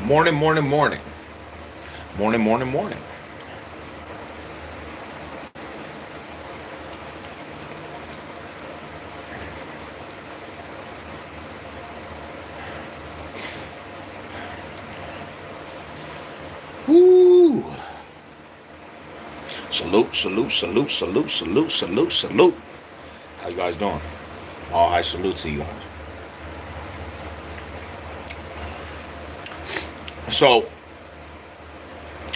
Morning, morning, morning. Morning, morning, morning. Woo! Salute, salute, salute, salute, salute, salute, salute. How you guys doing? All high salute to you guys. So,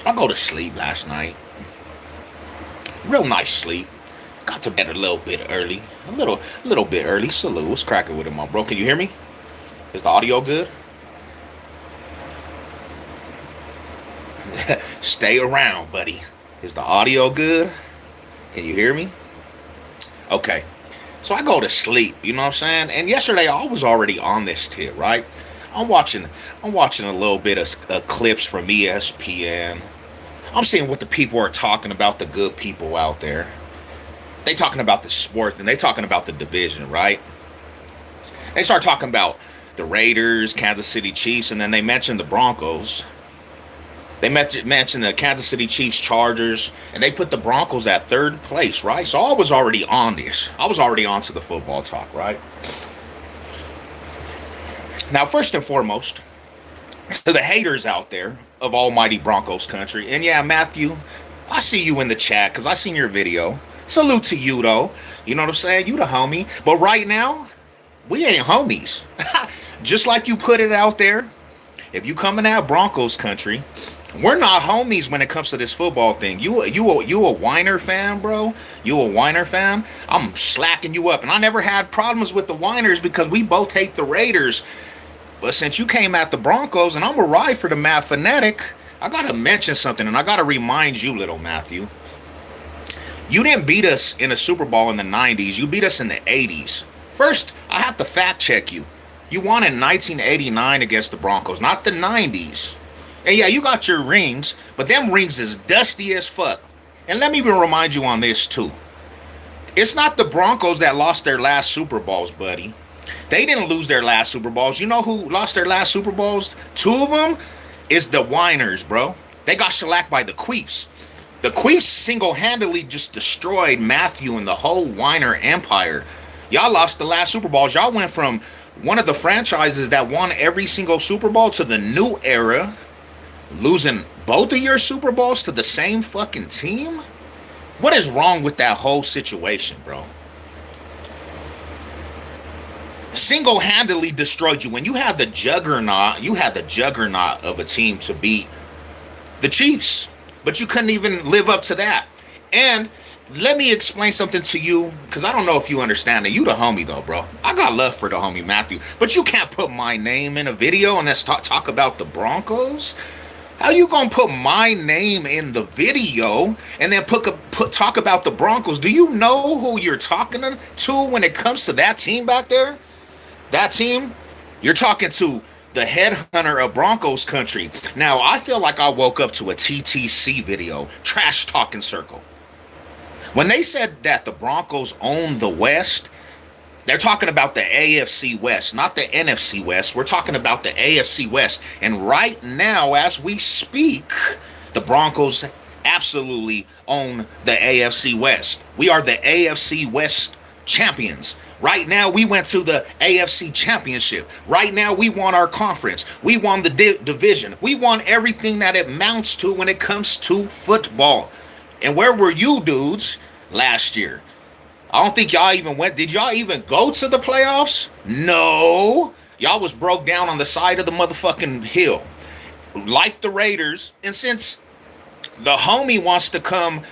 I go to sleep last night. Real nice sleep. Got to bed a little bit early. A little bit early. Salute. What's cracking with it, my bro? Can you hear me? Is the audio good? Stay around, buddy. Is the audio good? Can you hear me? Okay. So I go to sleep, you know what I'm saying? And yesterday I was already on this tip, right? I'm watching I'm watching a little bit of clips from ESPN. I'm seeing what the people are talking about, the good people out there. They talking about the sport and they talking about the division, right? They start talking about the Raiders, Kansas City Chiefs, and then they mentioned the Broncos. They mentioned the Kansas City Chiefs, Chargers, and they put the Broncos at third place, right? So I was already on this. I was already on to the football talk, right? Now, first and foremost, to the haters out there of almighty Broncos country, and yeah, Matthew, I see you in the chat because I seen your video. Salute to you, though. You know what I'm saying? You the homie. But right now, we ain't homies. Just like you put it out there, if you coming out Broncos country, we're not homies when it comes to this football thing. You a whiner fan, bro? You a whiner fan? I'm slacking you up, and I never had problems with the whiners because we both hate the Raiders. But since you came at the Broncos, and I'm a ride for the Math Fanatic, I gotta mention something, and I gotta remind you, little Matthew. You didn't beat us in a Super Bowl in the '90s. You beat us in the '80s. First, I have to fact check you. You won in 1989 against the Broncos, not the '90s. And yeah, you got your rings, but them rings is dusty as fuck. And let me even remind you on this too. It's not the Broncos that lost their last Super Bowls, buddy. They didn't lose their last Super Bowls. You know who lost their last Super Bowls? Two of them is the Whiners, bro. They got shellacked by the Queefs. The Queefs single-handedly just destroyed Matthew and the whole Whiner empire. Y'all lost the last Super Bowls. Y'all went from one of the franchises that won every single Super Bowl to the new era, losing both of your Super Bowls to the same fucking team? What is wrong with that whole situation, bro? Single-handedly destroyed you. When you had the juggernaut of a team to beat the Chiefs, but you couldn't even live up to that. And let me explain something to you, because I don't know if you understand it. You the homie though, bro. I got love for the homie Matthew, but you can't put my name in a video and let's talk about the Broncos. How you gonna put my name in the video and then talk about the Broncos? Do you know who you're talking to when it comes to that team back there? That team, you're talking to the headhunter of Broncos country. Now, I feel like I woke up to a TTC video, trash talking circle. When they said that the Broncos own the West, they're talking about the AFC West, not the NFC West. We're talking about the AFC West. And right now, as we speak, the Broncos absolutely own the AFC West. We are the AFC West champions. Right now, we went to the AFC Championship. Right now, we won our conference. We won the division. We won everything that it amounts to when it comes to football. And where were you dudes last year? I don't think y'all even went. Did y'all even go to the playoffs? No. Y'all was broke down on the side of the motherfucking hill. Like the Raiders. And since the homie wants to come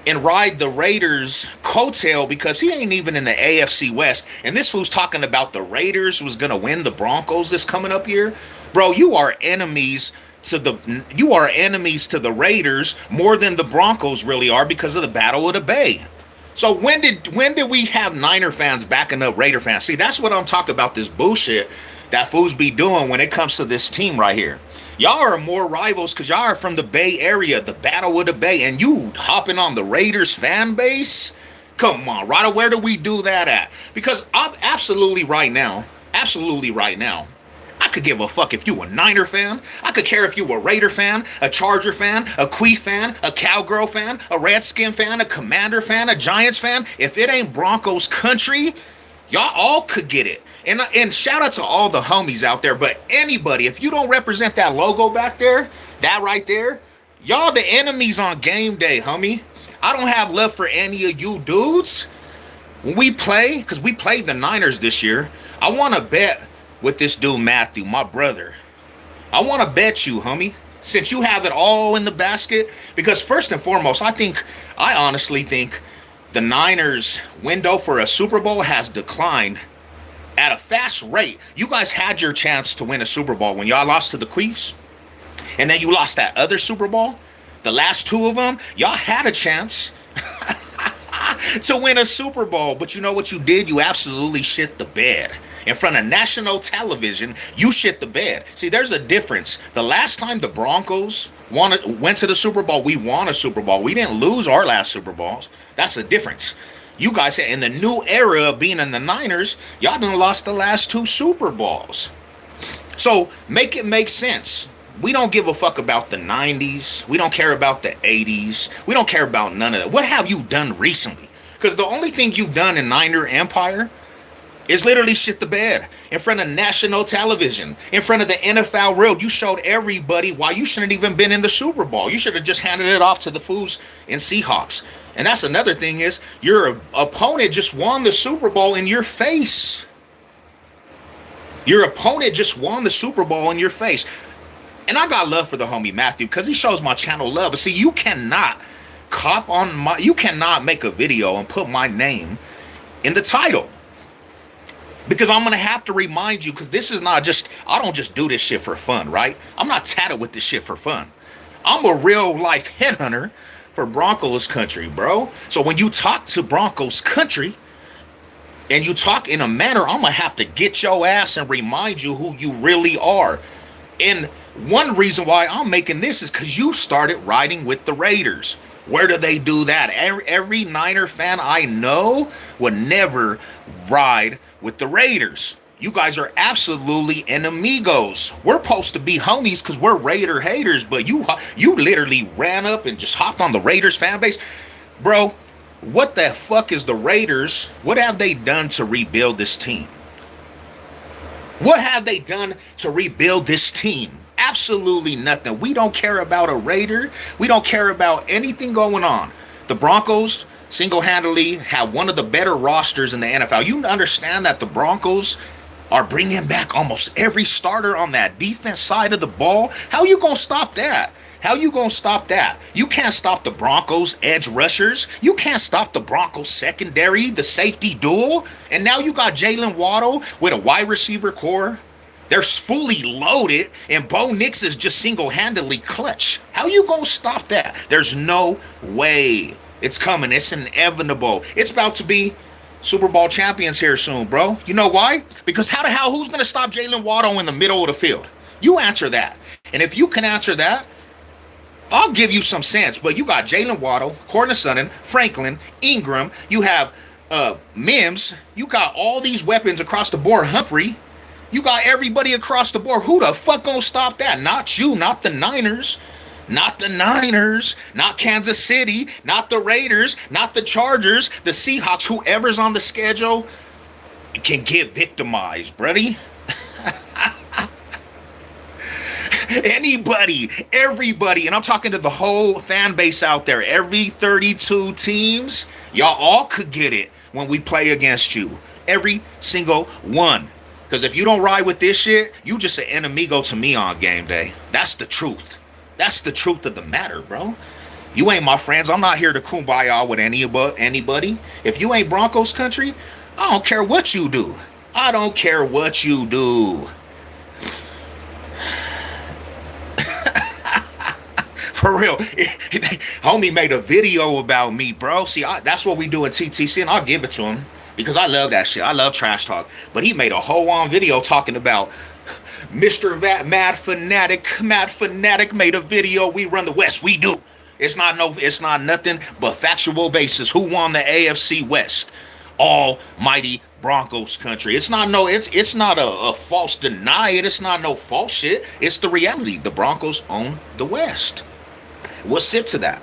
and ride the Raiders' coattail because he ain't even in the AFC West, and this fool's talking about the Raiders was gonna win the Broncos this coming up year, bro. You are enemies to the Raiders more than the Broncos really are because of the Battle of the Bay. So when did we have Niner fans backing up Raider fans? See, that's what I'm talking about. This bullshit that fools be doing when it comes to this team right here. Y'all are more rivals because y'all are from the Bay Area, the Battle of the Bay, and you hopping on the Raiders fan base? Come on, Ryder, where do we do that at? Because I'm absolutely right now, I could give a fuck if you a Niner fan. I could care if you a Raider fan, a Charger fan, a Quee fan, a Cowgirl fan, a Redskin fan, a Commander fan, a Giants fan. If it ain't Broncos country, y'all all could get it. And shout out to all the homies out there. But anybody, if you don't represent that logo back there, that right there, y'all the enemies on game day, homie. I don't have love for any of you dudes. When we play, because we played the Niners this year, I want to bet with this dude Matthew, my brother. I want to bet you, homie, since you have it all in the basket. Because first and foremost, I honestly think the Niners' window for a Super Bowl has declined at a fast rate. You guys had your chance to win a Super Bowl when y'all lost to the Chiefs, and then you lost that other Super Bowl. The last two of them, y'all had a chance to win a Super Bowl, but you know what you did? You absolutely shit the bed. In front of national television, you shit the bed. See, there's a difference. The last time the Broncos went to the Super Bowl, we won a Super Bowl. We didn't lose our last Super Bowls. That's the difference. You guys, in the new era of being in the Niners, y'all done lost the last two Super Bowls. So make it make sense. We don't give a fuck about the 90s. We don't care about the 80s. We don't care about none of that. What have you done recently? Because the only thing you've done in Niner Empire is literally shit the bed in front of national television, in front of the NFL world. You showed everybody why you shouldn't even been in the Super Bowl. You should have just handed it off to the fools in Seahawks. And that's another thing is your opponent just won the Super Bowl in your face. Your opponent just won the Super Bowl in your face. And I got love for the homie Matthew because he shows my channel love. But see, you cannot you cannot make a video and put my name in the title. Because I'm going to have to remind you, because this is not just, I don't just do this shit for fun, right? I'm not tatted with this shit for fun. I'm a real life headhunter for Broncos country, bro. So when you talk to Broncos country and you talk in a manner, I'm going to have to get your ass and remind you who you really are. And one reason why I'm making this is because you started riding with the Raiders. Where do they do that? Every Niner fan I know would never ride with the Raiders. You guys are absolutely enemigos. We're supposed to be homies because we're Raider haters, but you literally ran up and just hopped on the Raiders fan base. Bro, what the fuck is the Raiders? What have they done to rebuild this team? What have they done to rebuild this team? Absolutely nothing. We don't care about a Raider. We don't care about anything going on. The Broncos single-handedly have one of the better rosters in the NFL. You understand that the Broncos are bringing back almost every starter on that defense side of the ball? How you gonna stop that? How you gonna stop that? You can't stop the Broncos edge rushers. You can't stop the Broncos secondary, the safety duel. And now you got Jalen Waddle with a wide receiver core. They're fully loaded, and Bo Nix is just single-handedly clutch. How you gonna stop that? There's no way. It's coming. It's inevitable. It's about to be Super Bowl champions here soon, bro. You know why? Because how the hell, who's gonna stop Jalen Waddle in the middle of the field? You answer that. And if you can answer that, I'll give you some sense. But you got Jalen Waddle, Courtland Sutton, Franklin, Ingram. You have Mims. You got all these weapons across the board. Humphrey. You got everybody across the board. Who the fuck gonna stop that? Not you, not the Niners. Not the Niners, not Kansas City, not the Raiders, not the Chargers, the Seahawks. Whoever's on the schedule can get victimized, buddy. Anybody, everybody, and I'm talking to the whole fan base out there, every 32 teams, y'all all could get it when we play against you. Every single one. Because if you don't ride with this shit, you just an enemigo to me on game day. That's the truth. That's the truth of the matter, bro. You ain't my friends. I'm not here to kumbaya with anybody. If you ain't Broncos country, I don't care what you do. I don't care what you do. For real. Homie made a video about me, bro. See, that's what we do in TTC, and I'll give it to him. Because I love that shit. I love trash talk. But he made a whole on video talking about Mr. Mad Fanatic made a video. We run the West. We do. It's not nothing but factual basis. Who won the AFC West? Almighty Broncos country. It's not a false deny it. It's not no false shit. It's the reality. The Broncos own the West. We'll sit to that.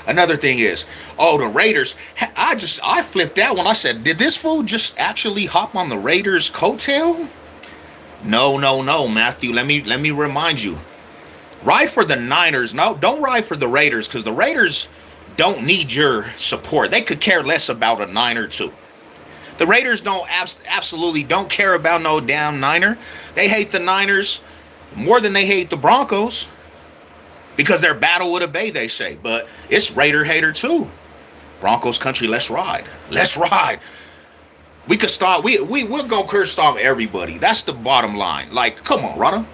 Another thing is, oh, the Raiders. I flipped out when I said, did this fool just actually hop on the Raiders' coattail? No, no, no, Matthew. Let me remind you. Ride for the Niners. No, don't ride for the Raiders, because the Raiders don't need your support. They could care less about a Niner too. The Raiders absolutely don't care about no damn Niner. They hate the Niners more than they hate the Broncos because they're battle with a bay, they say. But it's Raider hater too. Broncos country, let's ride. Let's ride. We could stop. We're gonna curse stop everybody. That's the bottom line. Like, come on, Rada.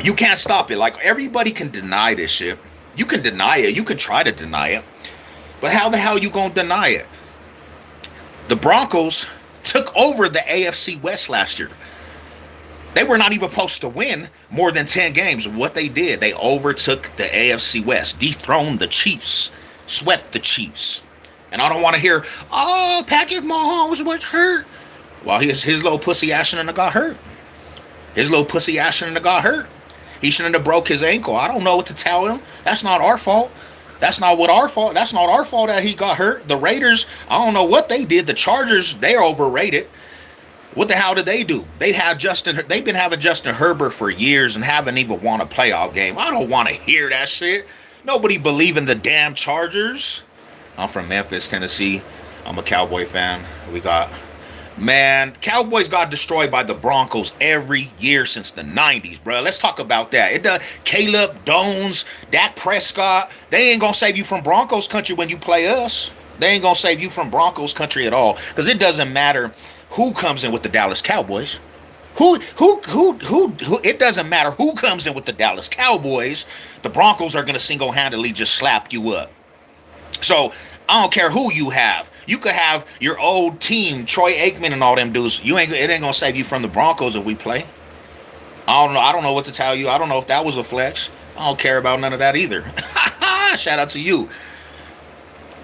You can't stop it. Like, everybody can deny this shit. You can deny it. You can try to deny it. But how the hell you gonna deny it? The Broncos took over the AFC West last year. They were not even supposed to win more than 10 games. What they did, they overtook the AFC West, dethroned the Chiefs, swept the Chiefs. And I don't want to hear, oh, Patrick Mahomes was hurt. Well, his little pussy ass shouldn't have got hurt. His little pussy ass shouldn't have got hurt. He shouldn't have broke his ankle. I don't know what to tell him. That's not our fault. That's not our fault that he got hurt. The Raiders, I don't know what they did. The Chargers, they're overrated. What the hell did they do? They've been having Justin Herbert for years and haven't even won a playoff game. I don't want to hear that shit. Nobody believe in the damn Chargers. I'm from Memphis, Tennessee. I'm a Cowboy fan. Cowboys got destroyed by the Broncos every year since the 90s, bro. Let's talk about that. Caleb Jones, Dak Prescott, they ain't gonna save you from Broncos country when you play us. They ain't gonna save you from Broncos country at all, because it doesn't matter who comes in with the Dallas Cowboys. It doesn't matter who comes in with the Dallas Cowboys. The Broncos are gonna single-handedly just slap you up. So I don't care who you have. You could have your old team, Troy Aikman and all them dudes. It ain't gonna save you from the Broncos if we play. I don't know what to tell you. I don't know if that was a flex. I don't care about none of that either. Shout out to you.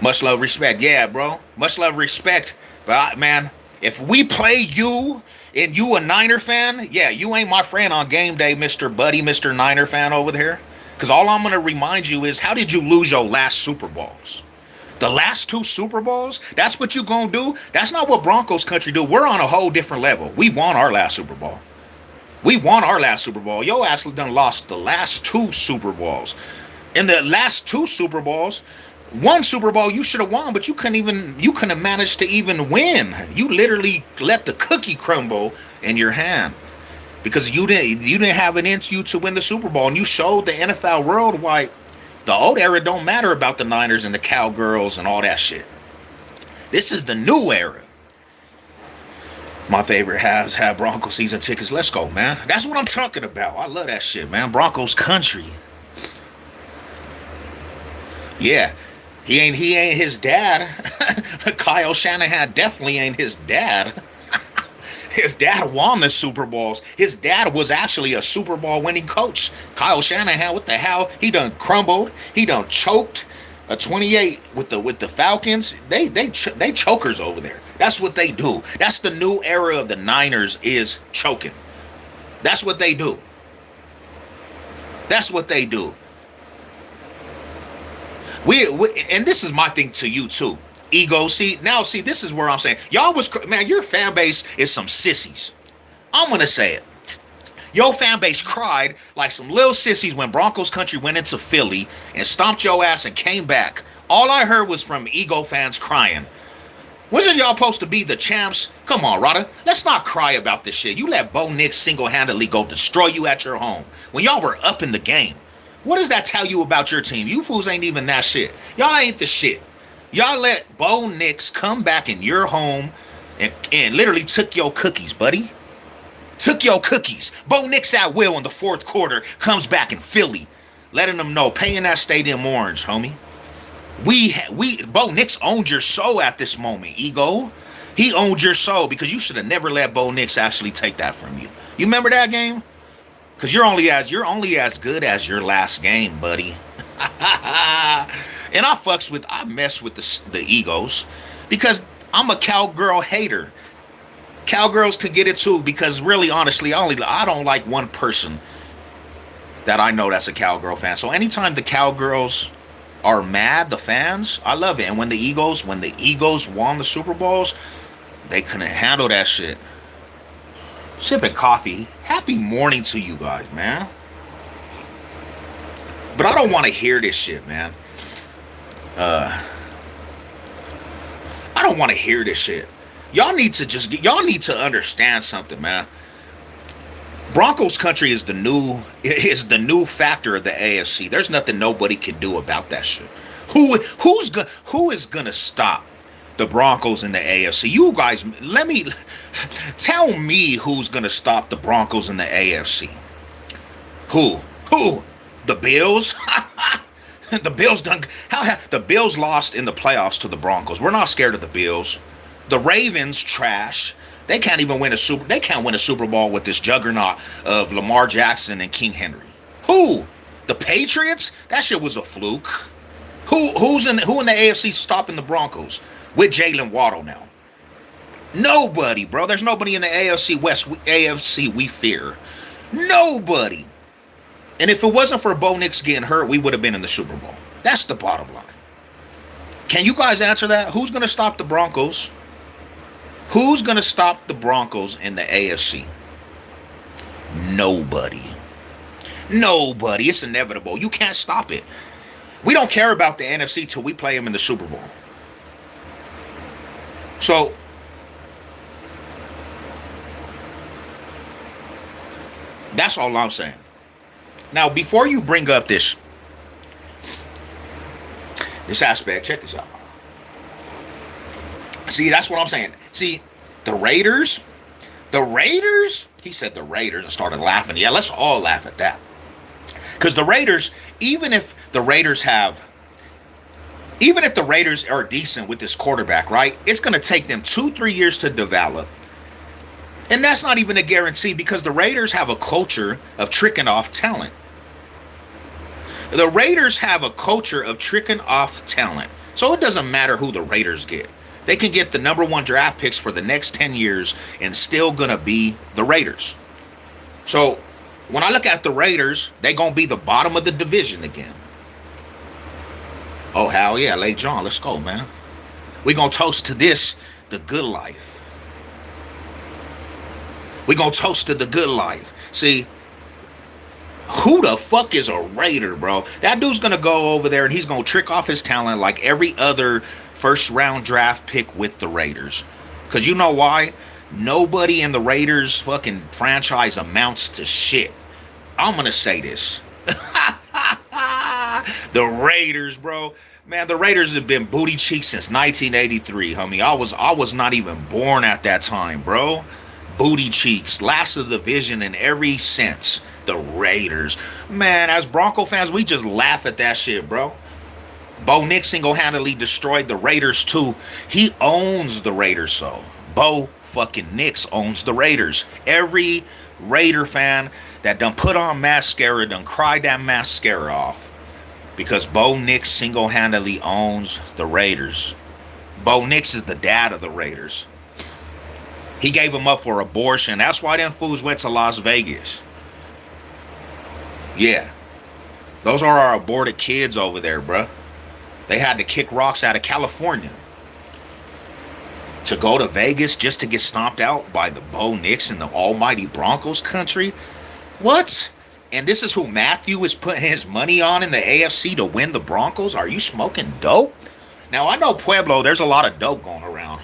Much love, respect. Yeah, bro. Much love, respect. But man, if we play you and you a Niner fan, yeah, you ain't my friend on game day, Mr. Buddy, Mr. Niner fan over there. Because all I'm going to remind you is, how did you lose your last Super Bowls? The last 2 Super Bowls? That's what you going to do? That's not what Broncos country do. We're on a whole different level. We won our last Super Bowl. Yo ass done lost the last 2 Super Bowls. In the last 2 Super Bowls, one Super Bowl you should have won, but you couldn't have managed to even win. You literally let the cookie crumble in your hand. Because you didn't have it in you to win the Super Bowl, and you showed the NFL world why the old era don't matter about the Niners and the Cowgirls and all that shit. This is the new era. My favorite has had Broncos season tickets. Let's go, man. That's what I'm talking about. I love that shit, man. Broncos country. Yeah, he ain't his dad. Kyle Shanahan definitely ain't his dad. His dad won the Super Bowls. His dad was actually a Super Bowl winning coach. Kyle Shanahan, what the hell? He done crumbled. He done choked a 28 with the Falcons. They chokers over there. That's what they do. That's the new era of the Niners, is choking. That's what they do. That's what they do. We and this is my thing to you too. Ego. See, this is where I'm saying, man, your fan base is some sissies. I'm gonna say it. Your fan base cried like some little sissies when Broncos country went into Philly and stomped your ass and came back. All I heard was from ego fans crying. Wasn't y'all supposed to be the champs? Come on, Rada. Let's not cry about this shit. You let Bo Nix single-handedly go destroy you at your home when y'all were up in the game. What does that tell you about your team? You fools ain't even that shit. Y'all ain't the shit. Y'all let Bo Nix come back in your home and literally took your cookies, buddy. Took your cookies. Bo Nix at will in the 4th quarter comes back in Philly, letting them know, paying that stadium orange, homie. Bo Nix owned your soul at this moment, ego. He owned your soul, because you should have never let Bo Nix actually take that from you. You remember that game? Because you're only as good as your last game, buddy. And I mess with the egos because I'm a cowgirl hater. Cowgirls could get it too because really, honestly, I don't like one person that I know that's a cowgirl fan. So anytime the cowgirls are mad, the fans, I love it. And when the Eagles won the Super Bowls, they couldn't handle that shit. Sipping coffee. Happy morning to you guys, man. But I don't want to hear this shit, man. I don't want to hear this shit. Y'all need to understand something, man. Broncos country is the new factor of the AFC. There's nothing nobody can do about that shit. Who is gonna stop the Broncos in the AFC? You guys, tell me who's gonna stop the Broncos in the AFC. Who? Who? The Bills? The Bills done. The Bills lost in the playoffs to the Broncos. We're not scared of the Bills. The Ravens trash. They can't even win a super. They can't win a Super Bowl with this juggernaut of Lamar Jackson and King Henry. Who? The Patriots? That shit was a fluke. Who in the AFC stopping the Broncos with Jalen Waddle now? Nobody, bro. There's nobody in the AFC West. AFC we fear. Nobody. And if it wasn't for Bo Nix getting hurt, we would have been in the Super Bowl. That's the bottom line. Can you guys answer that? Who's going to stop the Broncos? Who's going to stop the Broncos in the AFC? Nobody. Nobody. It's inevitable. You can't stop it. We don't care about the NFC till we play them in the Super Bowl. So, that's all I'm saying. Now, before you bring up this aspect, check this out. See, that's what I'm saying. See, the Raiders, he said the Raiders and started laughing. Yeah, let's all laugh at that. Because the Raiders, even if the Raiders are decent with this quarterback, right? It's going to take them 2-3 years to develop. And that's not even a guarantee because the Raiders have a culture of tricking off talent. The Raiders have a culture of tricking off talent. So it doesn't matter who the Raiders get. They can get the number 1 draft picks for the next 10 years and still gonna be the Raiders. So when I look at the Raiders, they gonna be the bottom of the division again. Oh, hell yeah, Late John, let's go, man. We gonna toast to this, the good life. We gonna toast to the good life. See, who the fuck is a Raider, bro? That dude's gonna go over there and he's gonna trick off his talent like every other first round draft pick with the Raiders. Cause you know why? Nobody in the Raiders fucking franchise amounts to shit. I'm gonna say this. The Raiders, bro. Man, the Raiders have been booty cheeks since 1983, homie. I was not even born at that time, bro. Booty cheeks, last of the division in every sense. The Raiders. Man, as Bronco fans, we just laugh at that shit, bro. Bo Nix single-handedly destroyed the Raiders, too. He owns the Raiders, so. Bo fucking Nix owns the Raiders. Every Raider fan that done put on mascara done cried that mascara off. Because Bo Nix single-handedly owns the Raiders. Bo Nix is the dad of the Raiders. He gave them up for abortion. That's why them fools went to Las Vegas. Yeah. Those are our aborted kids over there, bruh. They had to kick rocks out of California to go to Vegas just to get stomped out by the Bo Nix and the almighty Broncos country. What? And this is who Matthew is putting his money on in the AFC to win the Broncos? Are you smoking dope? Now, I know Pueblo, there's a lot of dope going around.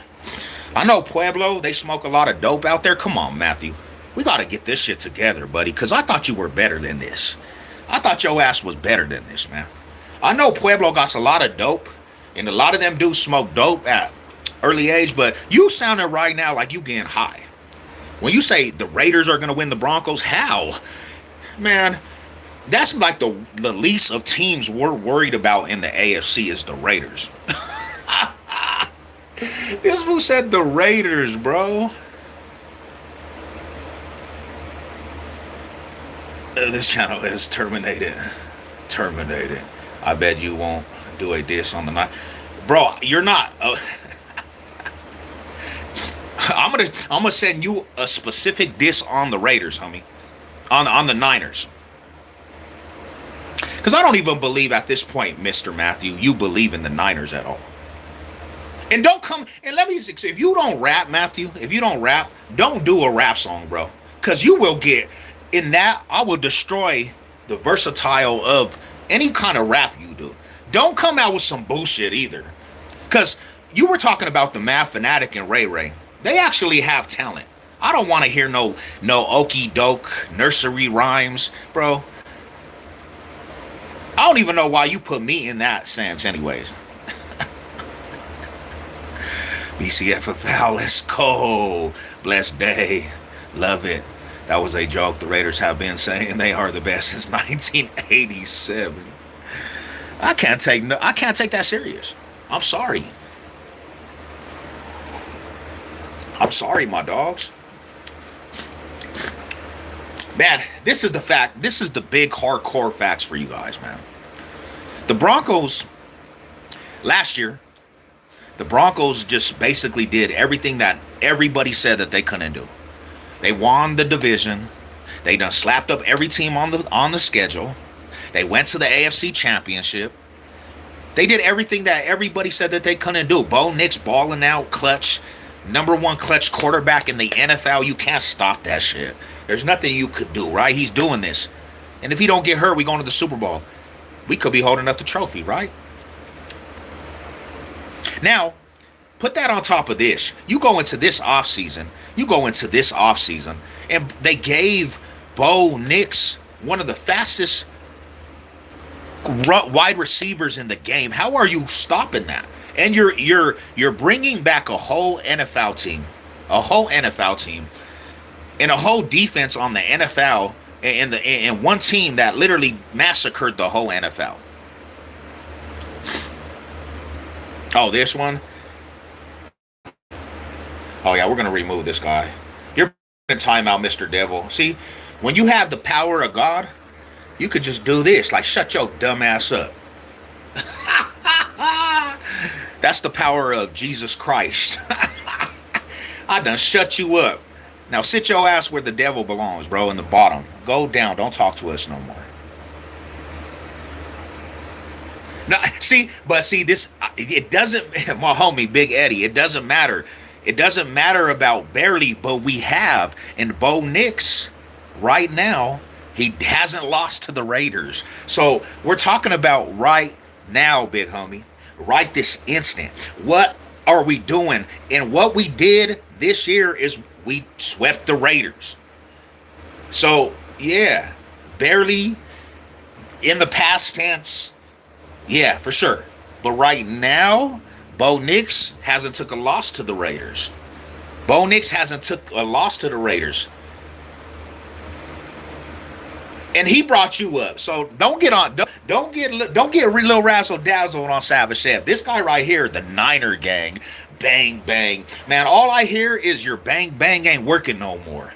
I know Pueblo, they smoke a lot of dope out there. Come on, Matthew. We got to get this shit together, buddy, because I thought you were better than this. I thought your ass was better than this, man. I know Pueblo got a lot of dope, and a lot of them dudes smoke dope at early age, but you sounding right now like you getting high. When you say the Raiders are going to win the Broncos, how? Man, that's like the least of teams we're worried about in the AFC is the Raiders. This fool said the Raiders, bro. This channel is terminated. Terminated. I bet you won't do a diss on the night, bro. You're not. I'm gonna send you a specific diss on the Raiders, homie, on the Niners, because I don't even believe at this point, Mister Matthew, you believe in the Niners at all. And don't come and let me. If you don't rap, Matthew, if you don't rap, don't do a rap song, bro, because you will get in that. I will destroy the versatile of any kind of rap you do. Don't come out with some bullshit either, because you were talking about the Math Fanatic and Ray Ray. They actually have talent. I don't want to hear no okey doke nursery rhymes, bro. I don't even know why you put me in that sense, anyways. BCFFL, let's go. Blessed day. Love it. That was a joke. The Raiders have been saying they are the best since 1987. I can't take that serious. I'm sorry. I'm sorry, my dogs. Man, this is the fact. This is the big hardcore facts for you guys, man. The Broncos last year, the Broncos just basically did everything that everybody said that they couldn't do. They won the division. They done slapped up every team on the schedule. They went to the AFC Championship. They did everything that everybody said that they couldn't do. Bo Nix balling out, clutch, number one clutch quarterback in the NFL. You can't stop that shit. There's nothing you could do, right? He's doing this. And if he don't get hurt, we going to the Super Bowl. We could be holding up the trophy, right? Now, put that on top of this. You go into this offseason, and they gave Bo Nix one of the fastest wide receivers in the game. How are you stopping that? And you're bringing back a whole NFL team, and a whole defense on the NFL, and one team that literally massacred the whole NFL. Oh, this one? Oh, yeah, we're going to remove this guy. You're in timeout, Mr. Devil. See, when you have the power of God, you could just do this. Like, shut your dumb ass up. That's the power of Jesus Christ. I done shut you up. Now sit your ass where the devil belongs, bro, in the bottom. Go down. Don't talk to us no more. No, see, this, it doesn't, my homie, Big Eddie, it doesn't matter. It doesn't matter about barely, but we have. And Bo Nix, right now, he hasn't lost to the Raiders. So we're talking about right now, big homie, right this instant. What are we doing? And what we did this year is we swept the Raiders. So, yeah, barely in the past tense. Yeah, for sure. But right now, Bo Nix hasn't took a loss to the Raiders. Bo Nix hasn't took a loss to the Raiders. And he brought you up. So don't get real razzle dazzle on Savage Chef. This guy right here, the Niner gang, bang bang. Man, all I hear is your bang bang ain't working no more.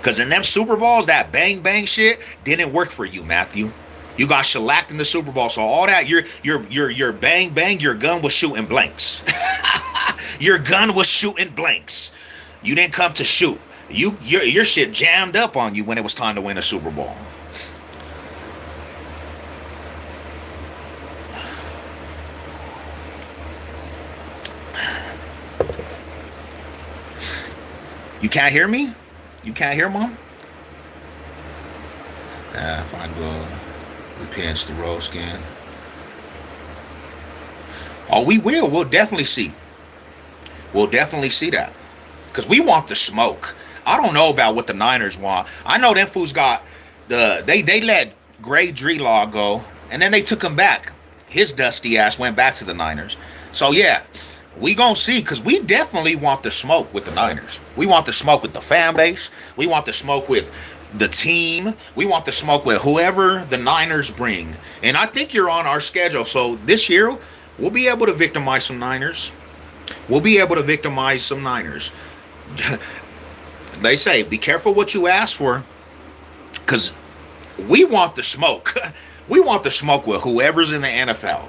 Cause in them Super Bowls, that bang bang shit didn't work for you, Matthew. You got shellacked in the Super Bowl. So all that your bang bang, your gun was shooting blanks. Your gun was shooting blanks. You didn't come to shoot. Your shit jammed up on you when it was time to win a Super Bowl. You can't hear me? You can't hear, Mom? Fine, we pinch the roll skin. Oh, we will. We'll definitely see. We'll definitely see that. Because we want the smoke. I don't know about what the Niners want. I know them fools got they let Gray Drelaw go, and then they took him back. His dusty ass went back to the Niners. So yeah, we gonna see, because we definitely want the smoke with the Niners. We want the smoke with the fan base. We want the smoke with the team. We want the smoke with whoever the Niners bring. And I think you're on our schedule. So this year, we'll be able to victimize some Niners. They say, be careful what you ask for, because we want the smoke. We want the smoke with whoever's in the NFL.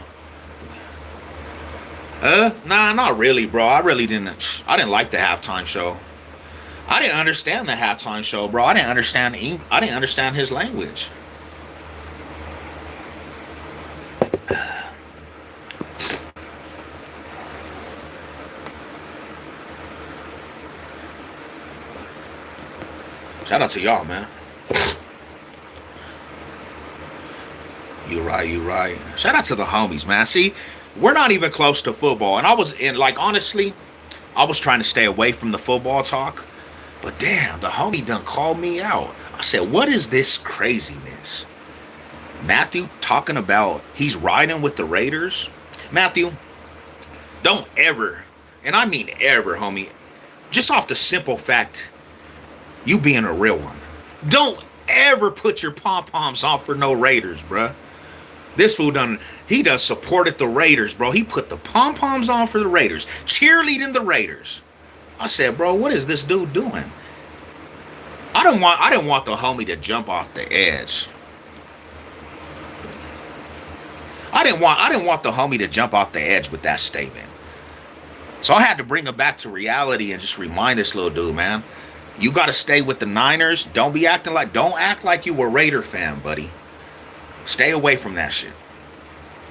Nah, not really, bro. I didn't like the halftime show. I didn't understand the halftime show, bro. I didn't understand his language. Shout out to y'all, man. You right, you right. Shout out to the homies, man. See, we're not even close to football. And I was in, like, honestly, I was trying to stay away from the football talk. But damn, the homie done called me out. I said, what is this craziness? Matthew talking about he's riding with the Raiders. Matthew, don't ever, and I mean ever, homie, just off the simple fact, you being a real one, don't ever put your pom-poms on for no Raiders, bruh. This fool he done supported the Raiders, bro. He put the pom-poms on for the Raiders, cheerleading the Raiders. I said, bro, what is this dude doing? I didn't want the homie to jump off the edge. I didn't want the homie to jump off the edge with that statement. So I had to bring him back to reality and just remind this little dude, man, you got to stay with the Niners. Don't act like you were a Raider fan, buddy. Stay away from that shit.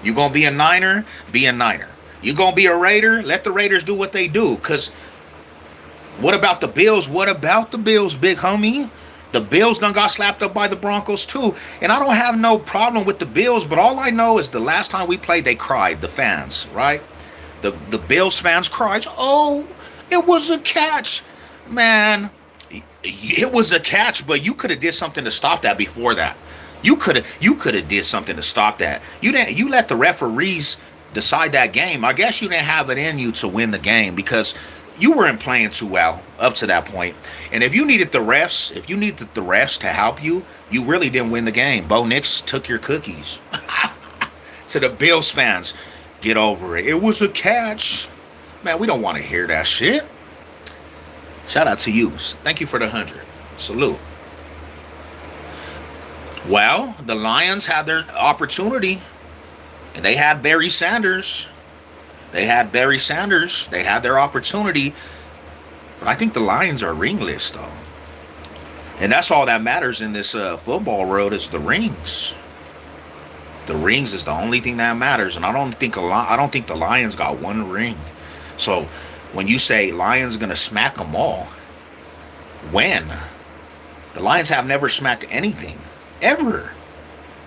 You gonna be a Niner? Be a Niner. You gonna be a Raider? Let the Raiders do what they do. Cause what about the Bills? What about the Bills, big homie? The Bills done got slapped up by the Broncos too. And I don't have no problem with the Bills, but all I know is the last time we played, they cried, the fans, right? The Bills fans cried, oh, it was a catch. Man, it was a catch, but you could have did something to stop that before that. You could have did something to stop that. You let the referees decide that game. I guess you didn't have it in you to win the game because you weren't playing too well up to that point. And if you needed the refs to help you, you really didn't win the game. Bo Nix took your cookies. To the Bills fans, get over it. It was a catch. Man, we don't want to hear that shit. Shout out to you. Thank you for the 100. Salute. Well, the Lions had their opportunity, and they had Barry Sanders. They had their opportunity, but I think the Lions are ringless, though. And that's all that matters in this football world is the rings. The rings is the only thing that matters, and I don't think the Lions got one ring. So when you say Lions gonna smack them all, when? The Lions have never smacked anything. Ever.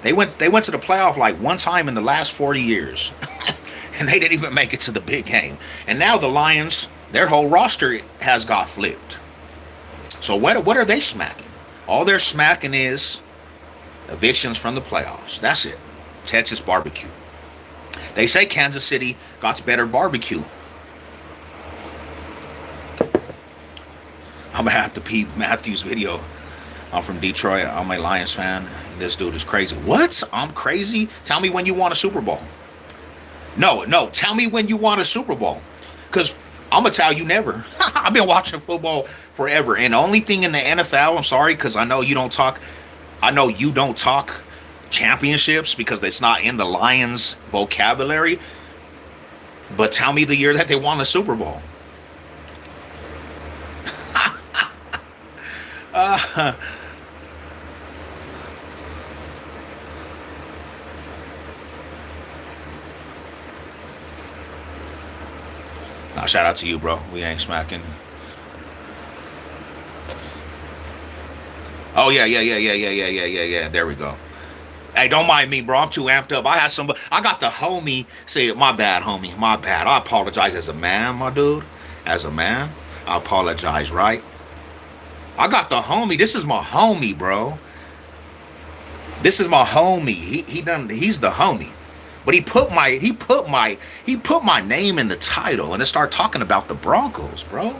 They went to the playoff like one time in the last 40 years. And they didn't even make it to the big game. And now the Lions, their whole roster has got flipped. So what are they smacking? All they're smacking is evictions from the playoffs. That's it. Texas barbecue. They say Kansas City got better barbecue. I'm going to have to peep Matthew's video. I'm from Detroit. I'm a Lions fan. This dude is crazy. What? I'm crazy? Tell me when you won a Super Bowl. No. Tell me when you won a Super Bowl. Because I'm going to tell you never. I've been watching football forever. And the only thing in the NFL, I'm sorry, because I know you don't talk championships because it's not in the Lions vocabulary. But tell me the year that they won the Super Bowl. Nah, shout out to you, bro. We ain't smacking. Oh, yeah. There we go. Hey, don't mind me, bro. I'm too amped up. I got the homie say, my bad, homie. My bad. I apologize as a man, my dude. As a man, I apologize, right? I got the homie. This is my homie, bro. This is my homie. He's the homie. But he put my name in the title and then start talking about the Broncos, bro.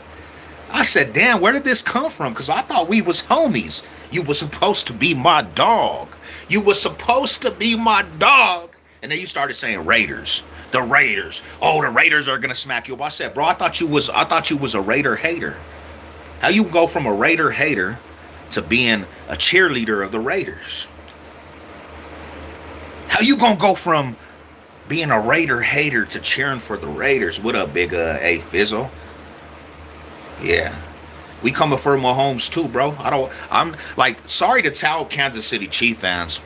I said, damn, where did this come from? Because I thought we was homies. You were supposed to be my dog. You were supposed to be my dog. And then you started saying Raiders. The Raiders. Oh, the Raiders are gonna smack you up. I said, bro, I thought you was a Raider hater. How you go from a Raider hater to being a cheerleader of the Raiders? How you gonna go from being a Raider hater to cheering for the Raiders? What up, big A Fizzle? Yeah. We coming for Mahomes too, bro. I'm like, sorry to tell Kansas City Chief fans.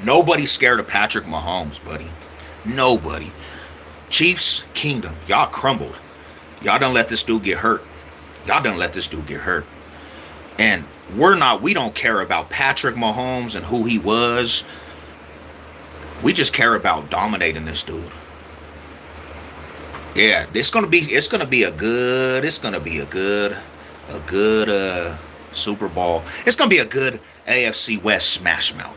Nobody's scared of Patrick Mahomes, buddy. Nobody. Chiefs Kingdom. Y'all crumbled. Y'all done let this dude get hurt. Y'all done let this dude get hurt. And we don't care about Patrick Mahomes and who he was. We just care about dominating this dude. Yeah, it's gonna be a good Super Bowl. It's gonna be a good AFC West smash mouth.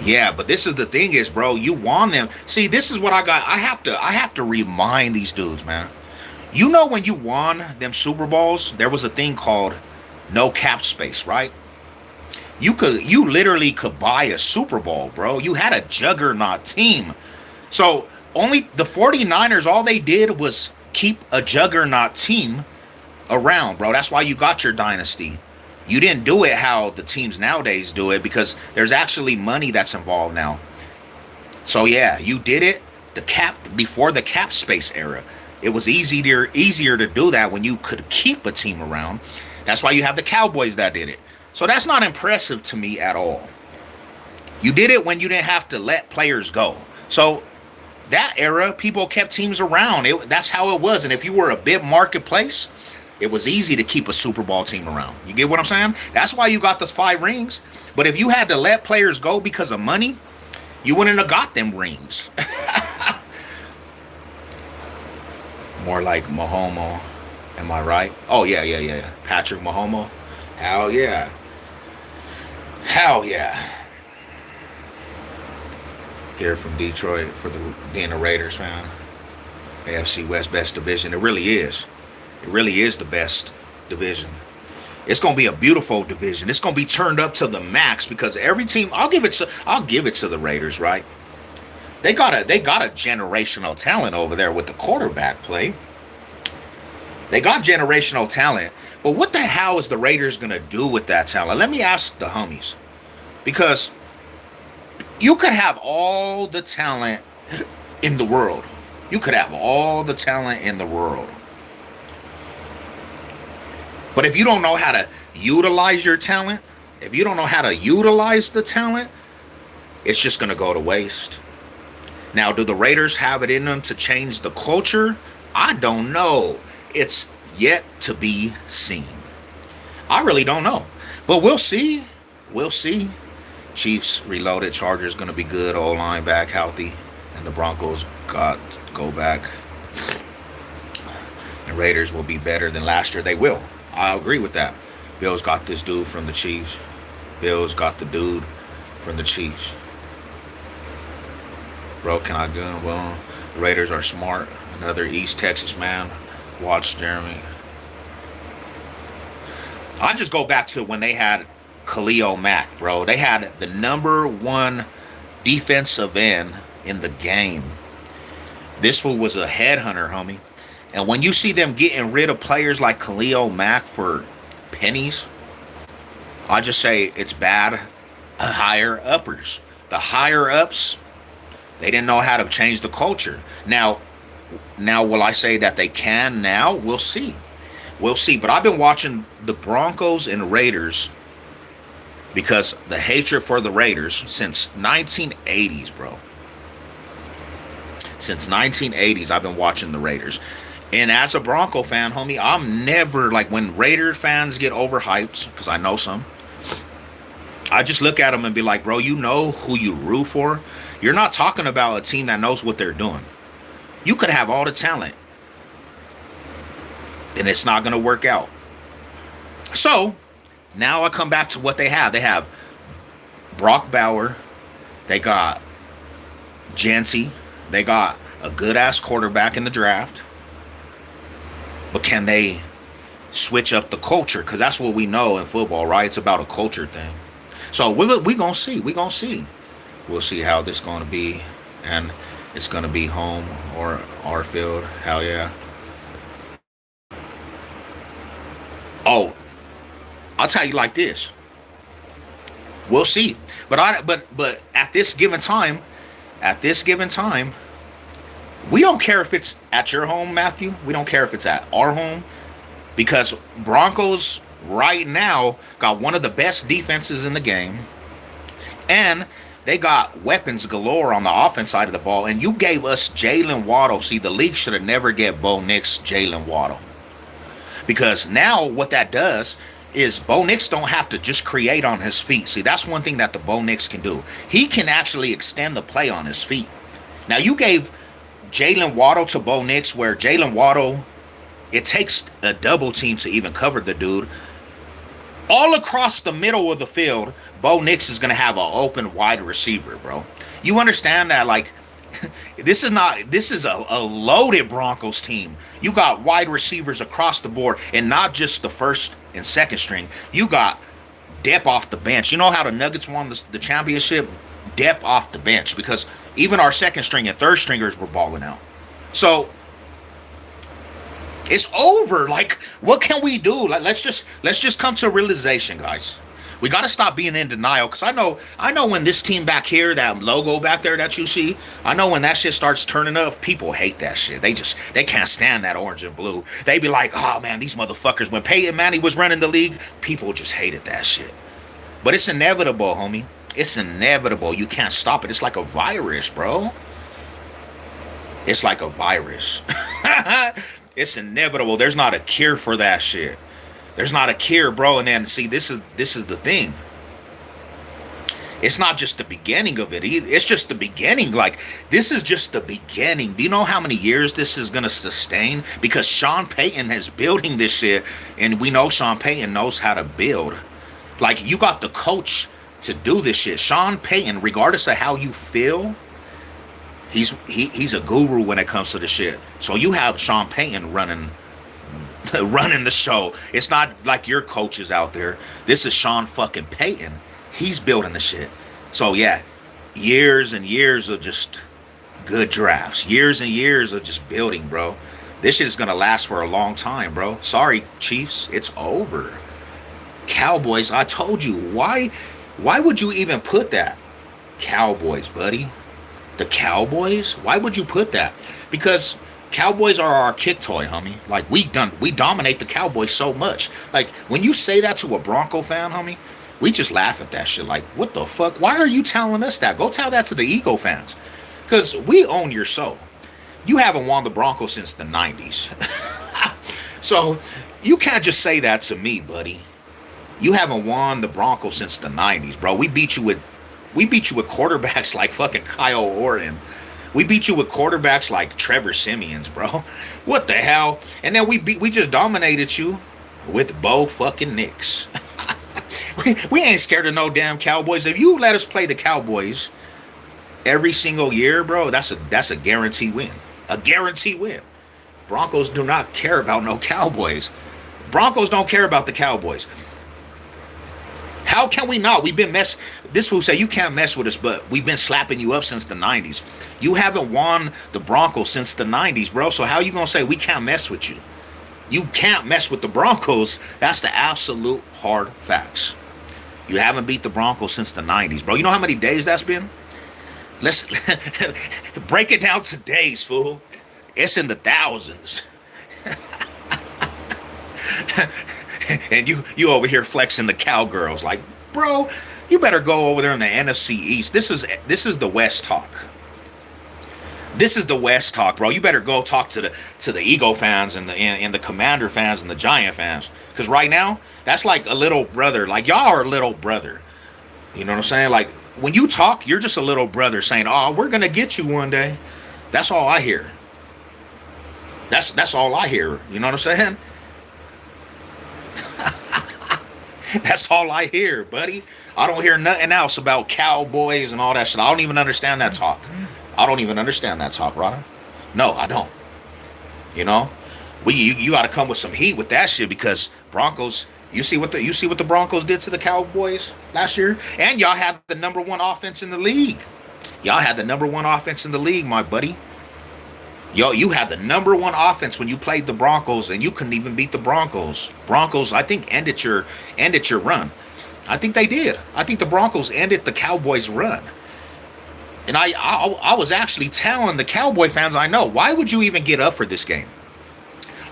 Yeah, but this is the thing is, bro, you won them. See, this is what I got. I have to remind these dudes, man. You know when you won them Super Bowls, there was a thing called no cap space, right? You literally could buy a Super Bowl, bro. You had a juggernaut team. So only the 49ers, all they did was keep a juggernaut team around, bro. That's why you got your dynasty. You didn't do it how the teams nowadays do it because there's actually money that's involved now. So yeah, you did it before the cap space era. It was easier to do that when you could keep a team around. That's why you have the Cowboys that did it. So that's not impressive to me at all. You did it when you didn't have to let players go. So that era, people kept teams around. That's how it was. And if you were a big marketplace, it was easy to keep a Super Bowl team around. You get what I'm saying? That's why you got the 5 rings. But if you had to let players go because of money, you wouldn't have got them rings. More like Mahomo. Am I right? Oh, yeah. Patrick Mahomo. Hell yeah. Hell yeah. Here from Detroit for being a Raiders fan. AFC West best division. It really is. It really is the best division. It's gonna be a beautiful division. It's gonna be turned up to the max because every team. I'll give it to the Raiders, right? They got a generational talent over there with the quarterback play. They got generational talent, but what the hell is the Raiders gonna do with that talent? Let me ask the homies, because you could have all the talent in the world. You could have all the talent in the world. But if you don't know how to utilize your talent, if you don't know how to utilize the talent, it's just going to go to waste. Now, do the Raiders have it in them to change the culture? I don't know. It's yet to be seen. I really don't know. But we'll see. We'll see. Chiefs reloaded. Chargers going to be good. O-line back healthy. And the Broncos go back. And Raiders will be better than last year. They will. I agree with that. Bills got this dude from the Chiefs. Bills got the dude from the Chiefs. Bro, can I do him? Well, the Raiders are smart. Another East Texas man. Watch Jeremy. I just go back to when they had Khalil Mack, bro. They had the number 1 defensive end in the game. This fool was a headhunter, homie. And when you see them getting rid of players like Khalil Mack for pennies, I just say it's bad higher uppers. The higher ups, they didn't know how to change the culture. Now will I say that they can now? We'll see. We'll see. But I've been watching the Broncos and Raiders because the hatred for the Raiders since 1980s, bro. Since 1980s, I've been watching the Raiders. And as a Bronco fan, homie, I'm never, like, when Raider fans get overhyped, because I know some, I just look at them and be like, bro, you know who you root for? You're not talking about a team that knows what they're doing. You could have all the talent, and it's not going to work out. So, now I come back to what they have. They have Brock Bauer. They got Jancy. They got a good-ass quarterback in the draft. But can they switch up the culture? Because that's what we know in football, right? It's about a culture thing. So we're going to see. We're going to see. We'll see how this is going to be. And it's going to be home or our field. Hell yeah. Oh, I'll tell you like this. We'll see. But at this given time, we don't care if it's at your home, Matthew. We don't care if it's at our home because Broncos right now got one of the best defenses in the game, and they got weapons galore on the offense side of the ball. And you gave us Jalen Waddle. See, the league should have never get Bo Nix Jalen Waddle, because now what that does is Bo Nix don't have to just create on his feet. See, that's one thing that the Bo Nix can do. He can actually extend the play on his feet. Now you gave Jalen Waddle to Bo Nix, where Jalen Waddle, it takes a double team to even cover the dude. All across the middle of the field, Bo Nix is going to have an open wide receiver, bro. You understand that? Like, this is a loaded Broncos team. You got wide receivers across the board, and not just the first and second string. You got depth off the bench. You know how the Nuggets won the championship? Depth off the bench, because even our second string and third stringers were balling out. So it's over. Like, what can we do? Like, let's just come to a realization, guys. We got to stop being in denial, because I know when this team back here, that logo back there that you see, I know when that shit starts turning up, people hate that shit. They can't stand that orange and blue. They be like, oh man, these motherfuckers. When Peyton Manning was running the league, people just hated that shit. But it's inevitable, homie. It's inevitable. You can't stop it. It's like a virus, bro. It's like a virus. It's inevitable. There's not a cure for that shit. There's not a cure, bro. And then, see, this is the thing. It's not just the beginning of it. It's just the beginning. Like, this is just the beginning. Do you know how many years this is going to sustain? Because Sean Payton is building this shit, and we know Sean Payton knows how to build. Like, you got the coach to do this shit. Sean Payton, regardless of how you feel, he's a guru when it comes to the shit. So you have Sean Payton running the show. It's not like your coaches out there. This is Sean fucking Payton. He's building the shit. So yeah, years and years of just good drafts. Years and years of just building, bro. This shit is gonna last for a long time, bro. Sorry, Chiefs, it's over. Cowboys, I told you. Why would you even put that? Cowboys, buddy. The Cowboys? Why would you put that? Because Cowboys are our kick toy, homie. Like, we dominate the Cowboys so much. Like, when you say that to a Bronco fan, homie, we just laugh at that shit. Like, what the fuck? Why are you telling us that? Go tell that to the Eagle fans. Because we own your soul. You haven't won the Broncos since the 90s. So, you can't just say that to me, buddy. You haven't won the Broncos since the 90s, bro. We beat you with quarterbacks like fucking Kyle Orton. We beat you with quarterbacks like Trevor Siemians, bro. What the hell? And then we just dominated you with Bo fucking Nix. we ain't scared of no damn Cowboys. If you let us play the Cowboys every single year, bro, that's a guaranteed win. A guaranteed win. Broncos do not care about no Cowboys. Broncos don't care about the Cowboys. How can we not? This fool say you can't mess with us, but we've been slapping you up since the 90s. You haven't won the Broncos since the 90s, bro. So how you going to say we can't mess with you? You can't mess with the Broncos. That's the absolute hard facts. You haven't beat the Broncos since the 90s, bro. You know how many days that's been? Let's break it down to days, fool. It's in the thousands. And you over here flexing the cowgirls, like, bro, you better go over there in the NFC East. This is the West talk. This is the West talk, bro. You better go talk to the Eagle fans and the Commander fans and the Giant fans, because right now that's like a little brother. Like, y'all are a little brother. You know what I'm saying? Like, when you talk, you're just a little brother saying, "Oh, we're gonna get you one day." That's all I hear. That's all I hear. You know what I'm saying? That's all I hear, buddy. I don't hear nothing else about Cowboys and all that shit. I don't even understand that talk. I don't even understand that talk, Rada. No, I don't. You know, you got to come with some heat with that shit, because Broncos. You see what the Broncos did to the Cowboys last year, and y'all had the number one offense in the league. Y'all had the number one offense in the league, my buddy. Yo, you had the number one offense when you played the Broncos, and you couldn't even beat the Broncos. Broncos, I think, ended your run. I think they did. I think the Broncos ended the Cowboys' run. And I was actually telling the Cowboy fans I know, why would you even get up for this game?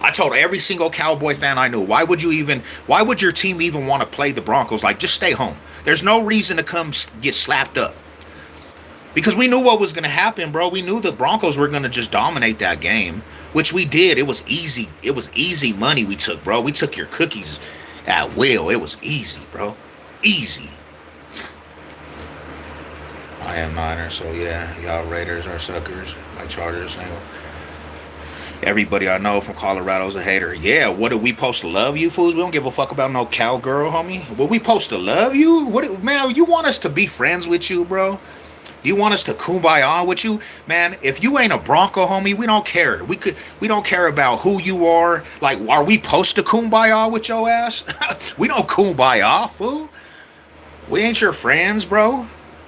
I told every single Cowboy fan I knew, why would your team even want to play the Broncos? Like, just stay home. There's no reason to come get slapped up. Because we knew what was going to happen, bro. We knew the Broncos were going to just dominate that game, which we did. It was easy. It was easy money we took, bro. We took your cookies at will. It was easy, bro. Easy. I am Niners, so yeah, y'all Raiders are suckers, like Chargers. Everybody I know from Colorado's a hater. Yeah, what are we supposed to love you fools? We don't give a fuck about no cowgirl, homie. What we supposed to love you? What, man? You want us to be friends with you, bro? You want us to kumbaya with you, man? If you ain't a Bronco, homie, we don't care. We don't care about who you are. Like, are we supposed to kumbaya with your ass? We don't kumbaya, fool. We ain't your friends, bro.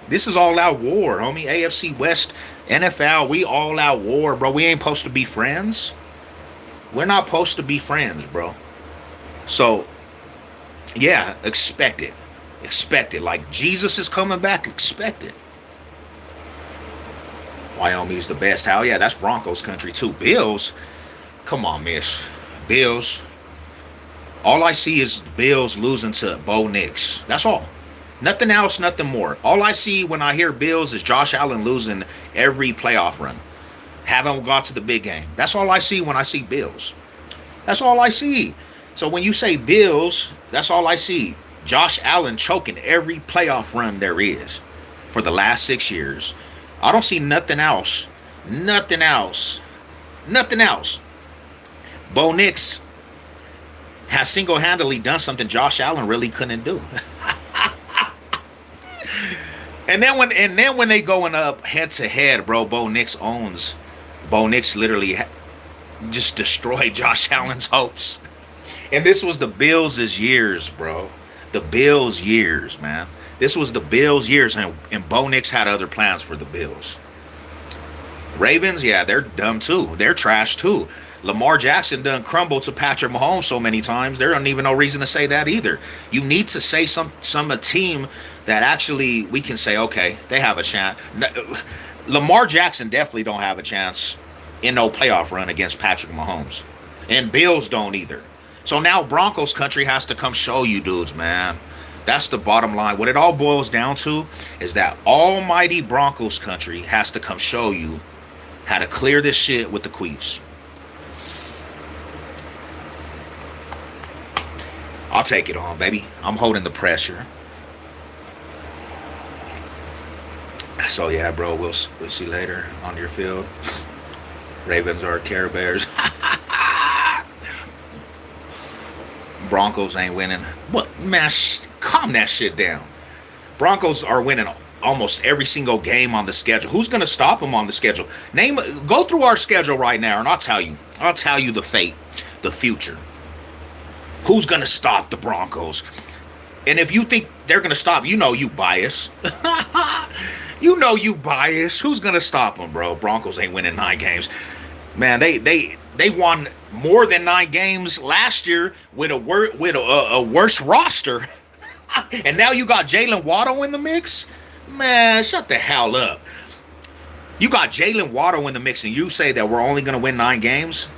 This is all out war, homie. AFC West, NFL, we all out war, bro. We ain't supposed to be friends. We're not supposed to be friends, bro. So, yeah, expect it. Expect it. Like, Jesus is coming back, expect it. Wyoming's the best. Hell yeah, that's Broncos country too. Bills, come on, miss. Bills. All I see is Bills losing to Bo Nix. That's all. Nothing else, nothing more. All I see when I hear Bills is Josh Allen losing every playoff run. Haven't got to the big game. That's all I see when I see Bills. That's all I see. So when you say Bills, that's all I see. Josh Allen choking every playoff run there is for the last 6 years. I don't see nothing else. Nothing else. Nothing else. Bo Nix has single-handedly done something Josh Allen really couldn't do. And then when they going up head to head, bro, Bo Nix literally just destroyed Josh Allen's hopes. And this was the Bills' years, bro. The Bills' years, man. This was the Bills' years, and Bo Nix had other plans for the Bills. Ravens, yeah, they're dumb too. They're trash too. Lamar Jackson done crumbled to Patrick Mahomes so many times. There don't even no reason to say that either. You need to say some a team that actually we can say, okay, they have a chance. Lamar Jackson definitely don't have a chance in no playoff run against Patrick Mahomes. And Bills don't either. So now Broncos country has to come show you dudes, man. That's the bottom line. What it all boils down to is that almighty Broncos country has to come show you how to clear this shit with the Queefs. I'll take it on, baby. I'm holding the pressure. So yeah, bro, we'll see you later on your field. Ravens are Care Bears. Broncos ain't winning. What, man? Calm that shit down. Broncos are winning almost every single game on the schedule. Who's gonna stop them on the schedule? Go through our schedule right now, and I'll tell you the fate, the future. Who's gonna stop the Broncos? And if you think they're gonna stop, you know you bias. You know you bias. Who's gonna stop them, bro? Broncos ain't winning 9 games. Man, they won more than 9 games last year with a worse roster. And now you got Jalen Waddle in the mix? Man, shut the hell up. You got Jalen Waddle in the mix and you say that we're only gonna win 9 games?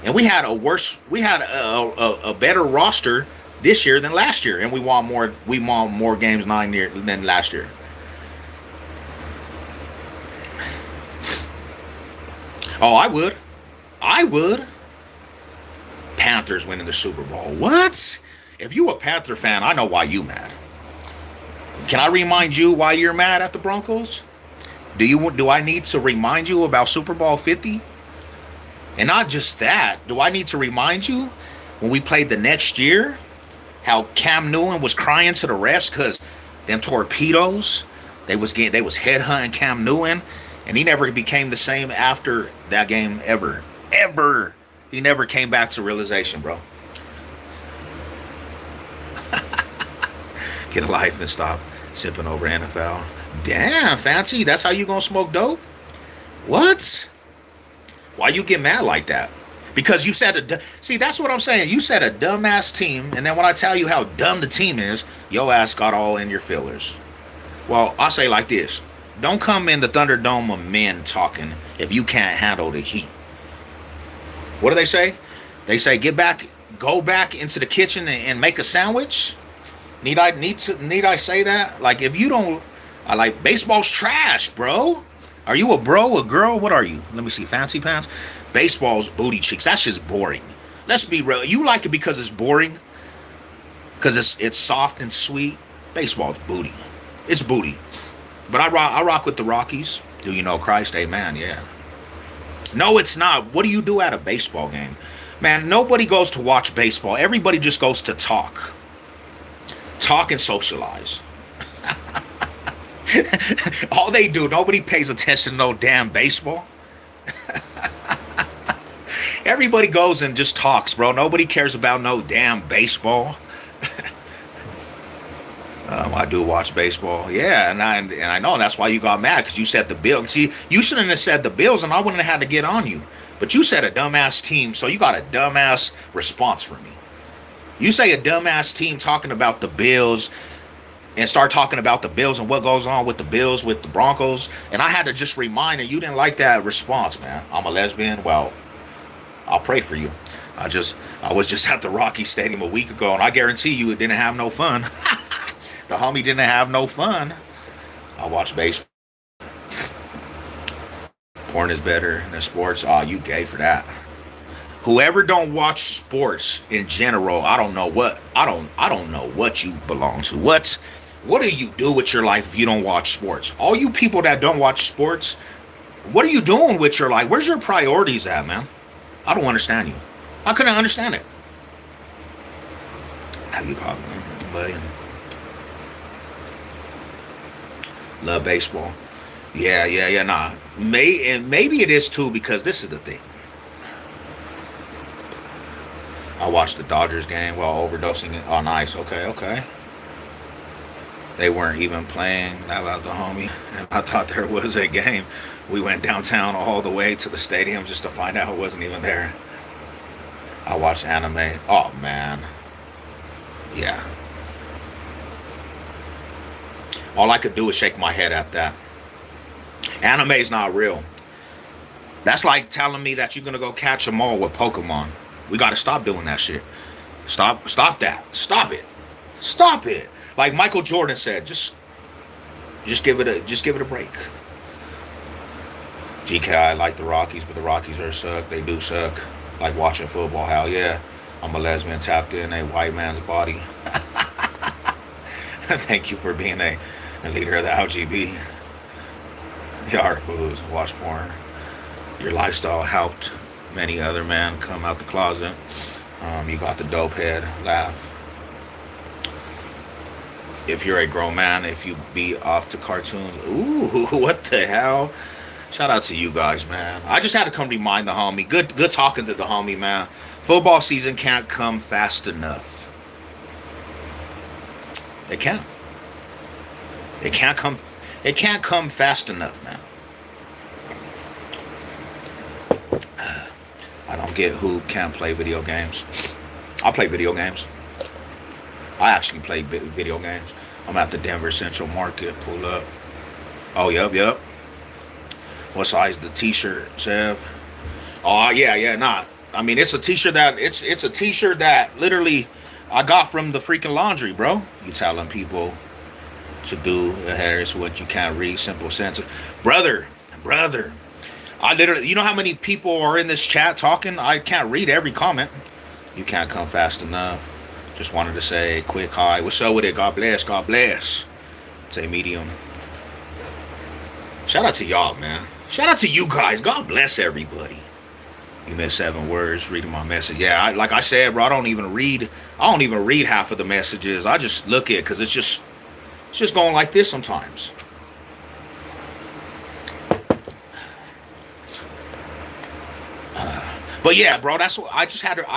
And we had a better roster this year than last year, and we won more games 9 years than last year. Oh, I would. Panthers winning the Super Bowl. What? If you a Panther fan, I know why you mad. Can I remind you why you're mad at the Broncos? Do I need to remind you about Super Bowl 50? And not just that, do I need to remind you when we played the next year how Cam Newton was crying to the refs because them torpedoes, they was headhunting Cam Newton, and he never became the same after that game ever. Ever. He never came back to realization, bro. Get a life and stop sipping over NFL. Damn, Fancy, that's how you gonna smoke dope? What? Why you get mad like that? Because you said see, that's what I'm saying. You said a dumbass team, and then when I tell you how dumb the team is, your ass got all in your feelers. Well, I'll say like this: don't come in the Thunderdome of men talking if you can't handle the heat. What do they say? They say go back into the kitchen and make a sandwich. Need I say that? Like if you don't, I like baseball's trash, bro. Are you a bro, a girl? What are you? Let me see. Fancy pants. Baseball's booty cheeks. That's just boring. Let's be real. You like it because it's boring, because it's soft and sweet. Baseball's booty. It's booty. But I rock with the Rockies. Do you know Christ? Amen. Yeah. No, it's not. What do you do at a baseball game? Man, nobody goes to watch baseball. Everybody just goes to talk. Talk and socialize. All they do, nobody pays attention to no damn baseball. Everybody goes and just talks, bro. Nobody cares about no damn baseball. I do watch baseball. Yeah, and I know that's why you got mad, because you said the Bills. See, you shouldn't have said the Bills, and I wouldn't have had to get on you. But you said a dumbass team, so you got a dumbass response from me. You say a dumbass team talking about the Bills and start talking about the Bills and what goes on with the Bills, with the Broncos, and I had to just remind you didn't like that response, man. I'm a lesbian. Well, I'll pray for you. I was just at the Rocky Stadium a week ago, and I guarantee you it didn't have no fun. The homie didn't have no fun. I watch baseball. Porn is better than sports. Oh, you gay for that. Whoever don't watch sports in general, I don't know what you belong to. What do you do with your life if you don't watch sports? All you people that don't watch sports, what are you doing with your life? Where's your priorities at, man? I don't understand you. I couldn't understand it. How you talking, buddy? Love baseball. Yeah, nah. Maybe it is too, because this is the thing. I watched the Dodgers game while overdosing it. Oh, nice. Okay. They weren't even playing. That about the homie. And I thought there was a game. We went downtown all the way to the stadium just to find out it wasn't even there. I watched anime. Oh, man. Yeah. All I could do was shake my head at that. Anime is not real. That's like telling me that you're going to go catch them all with Pokemon. We got to stop doing that shit. Stop that. Stop it. Like Michael Jordan said, just give it a break. GK, I like the Rockies, but the Rockies are suck. They do suck. Like watching football. Hell yeah. I'm a lesbian tapped in a white man's body. Thank you for being a leader of the LGB. Y'all fools. Watch porn. Your lifestyle helped many other men come out the closet. You got the dope head laugh. If you're a grown man, if you be off to cartoons, ooh, what the hell? Shout out to you guys, man. I just had to come remind the homie. Good talking to the homie, man. Football season can't come fast enough. It can't. It can't come fast enough, man. I don't get who can't play video games. I play video games. I actually play video games. I'm at the Denver Central Market. Pull up. Oh, yep. What size the t-shirt, Sev? Oh, yeah, nah. I mean, it's a t-shirt that literally I got from the freaking laundry, bro. You telling people to do here's what you can't read, simple sense. Brother. I literally, you know how many people are in this chat talking? I can't read every comment. You can't come fast enough. Just wanted to say quick hi. What's up with it? God bless. It's a medium. Shout out to y'all, man. Shout out to you guys. God bless everybody. You missed 7 words reading my message. Yeah, like I said, bro, I don't even read half of the messages. I just look at it because it's just going like this sometimes. But yeah, bro, that's what I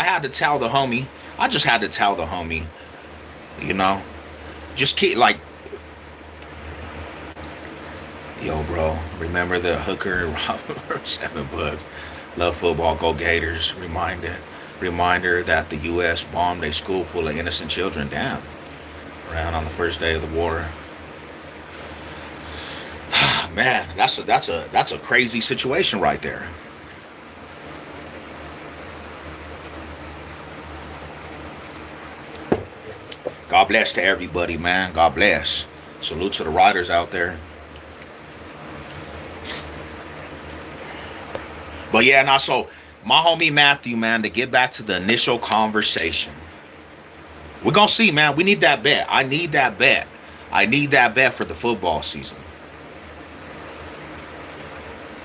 had to tell the homie. You know, just keep like, yo, bro, remember the hooker $7? Love football, go Gators. Reminder that the U.S. bombed a school full of innocent children. Damn. Around on the first day of the war. Man, that's a crazy situation right there. God bless to everybody, man. God bless. Salute to the riders out there. But yeah, now so my homie Matthew, man, to get back to the initial conversation. We're gonna see, man. We need that bet. I need that bet. I need that bet for the football season.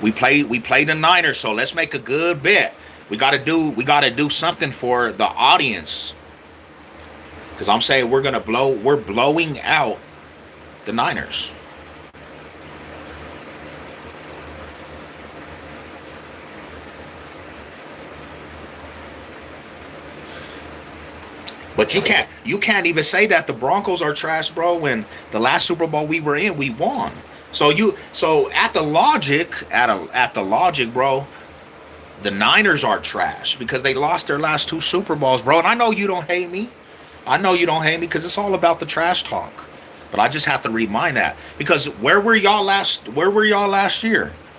We play the Niners, so let's make a good bet. We gotta do something for the audience. Because I'm saying we're blowing out the Niners. But you can't even say that the Broncos are trash, bro, when the last Super Bowl we were in, we won. So at the logic, bro, the Niners are trash because they lost their last two Super Bowls, bro. And I know you don't hate me. I know you don't hate me because it's all about the trash talk. But I just have to remind that because where were y'all last year?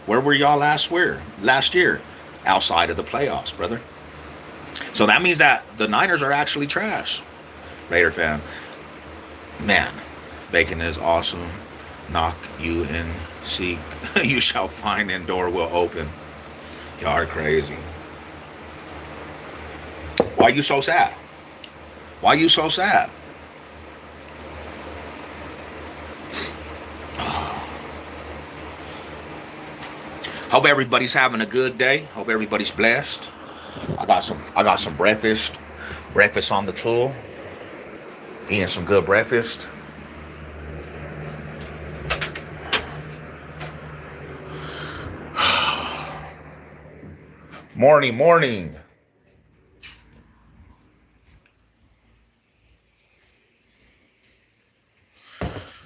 Where were y'all last year? Last year, outside of the playoffs, brother. So that means that the Niners are actually trash. Raider fan, man, bacon is awesome. Knock you and seek, you shall find, and door will open. Y'all are crazy. Why you so sad? Why you so sad? Hope everybody's having a good day. Hope everybody's blessed. I got some breakfast. Breakfast on the tool. Eating some good breakfast. Morning, morning.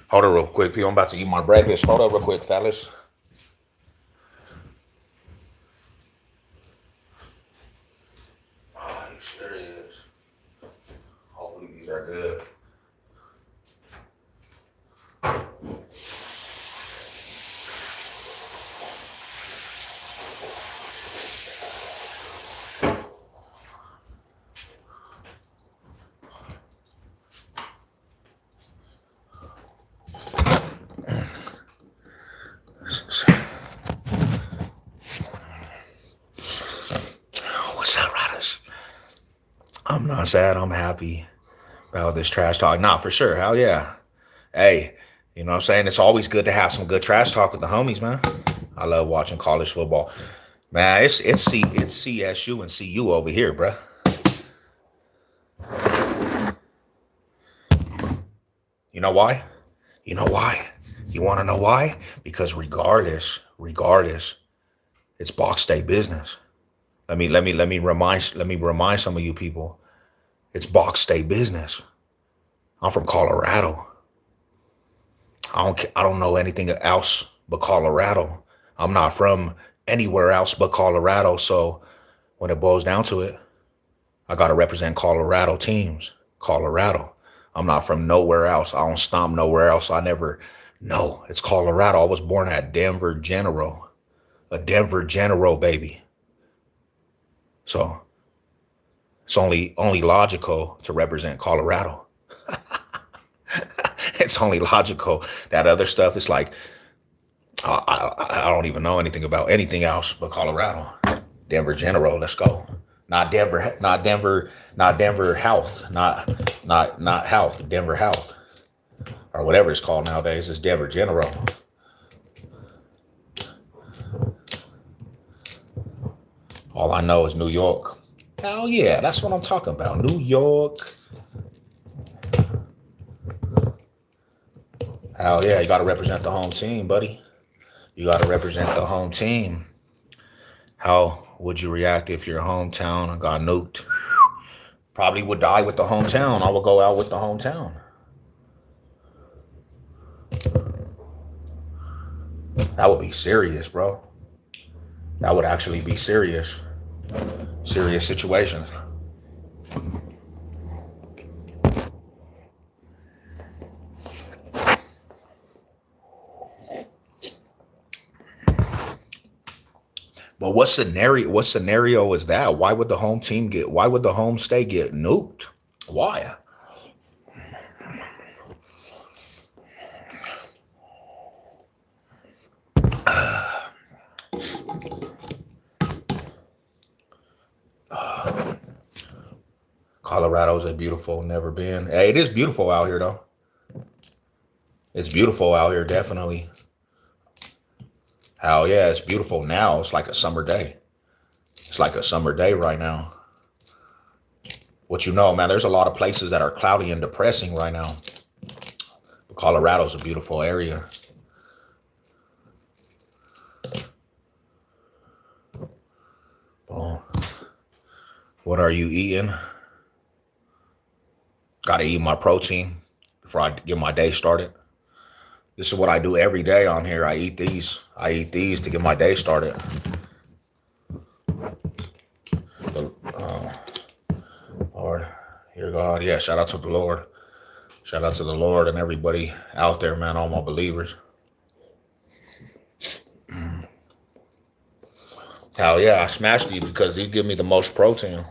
Hold on real quick, people. I'm about to eat my breakfast. Hold on real quick, fellas. Oh, he sure is. Hopefully these are good. What's up, Riders? I'm not sad. I'm happy about this trash talk. Nah, for sure. Hell yeah. Hey, you know what I'm saying? It's always good to have some good trash talk with the homies, man. I love watching college football. Man, it's CSU and CU over here, bruh. You know why? You know why? You want to know why? Because regardless, it's box State business. Let me remind some of you people. It's box State business. I'm from Colorado. I don't know anything else but Colorado. I'm not from anywhere else but Colorado. So when it boils down to it, I gotta represent Colorado teams. Colorado. I'm not from nowhere else. I don't stomp nowhere else. I never. No, it's Colorado. I was born at Denver General, a Denver General baby. So it's only logical to represent Colorado. It's only logical. That other stuff is like I don't even know anything about anything else but Colorado. Denver General, let's go. Not Denver, not Denver, not Denver Health, not Health, Denver Health, or whatever it's called nowadays. It's Denver General. All I know is New York. Hell yeah, that's what I'm talking about. New York. Hell yeah, you got to represent the home team, buddy. You got to represent the home team. How would you react if your hometown got nuked? Probably would die with the hometown. I would go out with the hometown. That would be serious, bro. That would actually be serious. Serious situations. But what scenario is that? Why would the home state get nuked? Why? Colorado's a beautiful, never been. Hey, it is beautiful out here though. It's beautiful out here, definitely. Hell yeah, it's beautiful now. It's like a summer day. It's like a summer day right now. What you know, man, there's a lot of places that are cloudy and depressing right now. But Colorado's a beautiful area. Oh, what are you eating? Gotta eat my protein before I get my day started. This is what I do every day on here. I eat these. I eat these to get my day started. Lord, dear God, yeah, shout out to the Lord. Shout out to the Lord and everybody out there, man, all my believers. Hell yeah, I smashed these because these give me the most protein.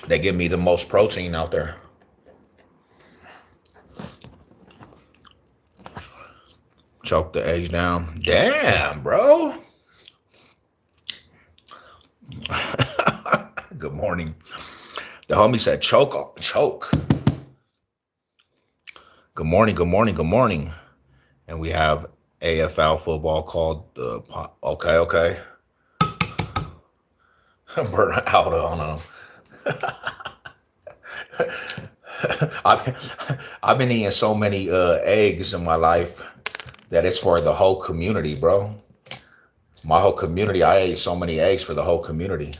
They give me the most protein out there. Choke the eggs down. Damn, bro. Good morning. The homie said choke. Good morning, good morning, good morning. And we have AFL football called the okay. Burn out on I've been eating so many eggs in my life that it's for the whole community, bro. My whole community. I ate so many eggs for the whole community.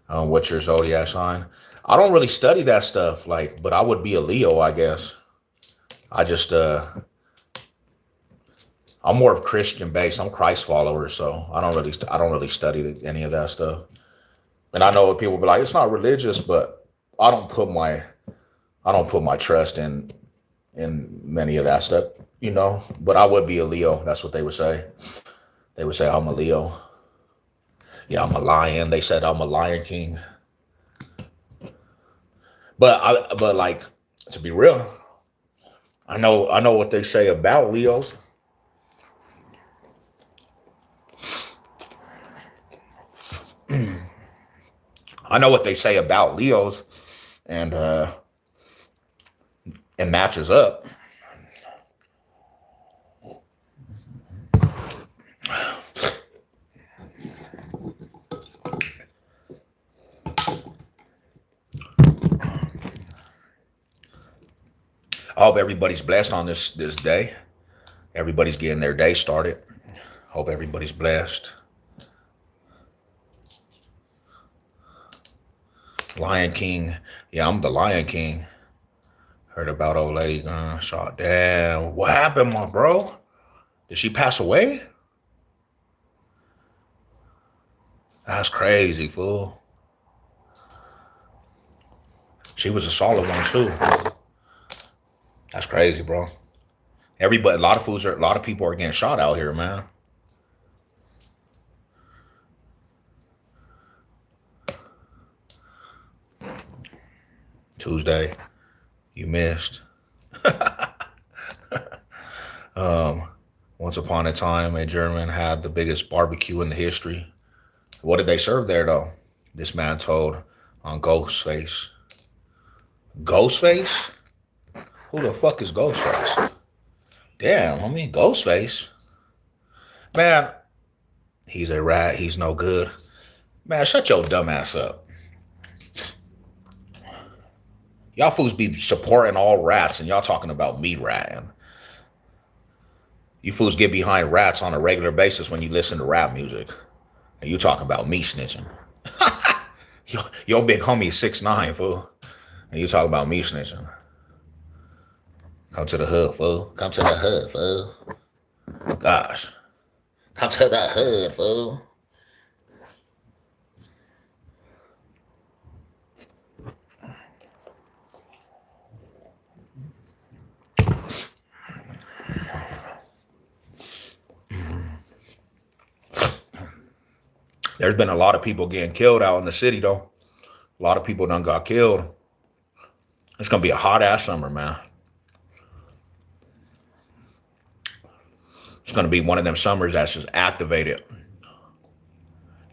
What's your zodiac sign? I don't really study that stuff, but I would be a Leo, I guess. I just I'm more of Christian based. I'm Christ follower, so I don't really study any of that stuff. And I know people be like, it's not religious, but I don't put my trust in many of that stuff, But I would be a Leo. That's what they would say. They would say I'm a Leo. Yeah, I'm a lion. They said I'm a Lion King. But to be real, I know what they say about Leos. I know what they say about Leos, and it matches up. I hope everybody's blessed on this day. Everybody's getting their day started. Hope everybody's blessed. Lion King. Yeah, I'm the Lion King. Heard about old lady shot. Damn, what happened, my bro? Did she pass away? That's crazy, fool. She was a solid one too. That's crazy, bro. A lot of people are getting shot out here, man. Tuesday, you missed. Once upon a time, a German had the biggest barbecue in the history. What did they serve there, though? This man told on Ghostface. Ghostface? Who the fuck is Ghostface? Damn, homie, Ghostface. Man, he's a rat. He's no good. Man, shut your dumb ass up. Y'all fools be supporting all rats, and y'all talking about me ratting. You fools get behind rats on a regular basis when you listen to rap music. And you talking about me snitching. Your big homie is 6'9", fool. And you talking about me snitching. Come to the hood, fool. Come to the hood, fool. Gosh. Come to the hood, fool. There's been a lot of people getting killed out in the city, though. A lot of people done got killed. It's going to be a hot-ass summer, man. It's going to be one of them summers that's just activated.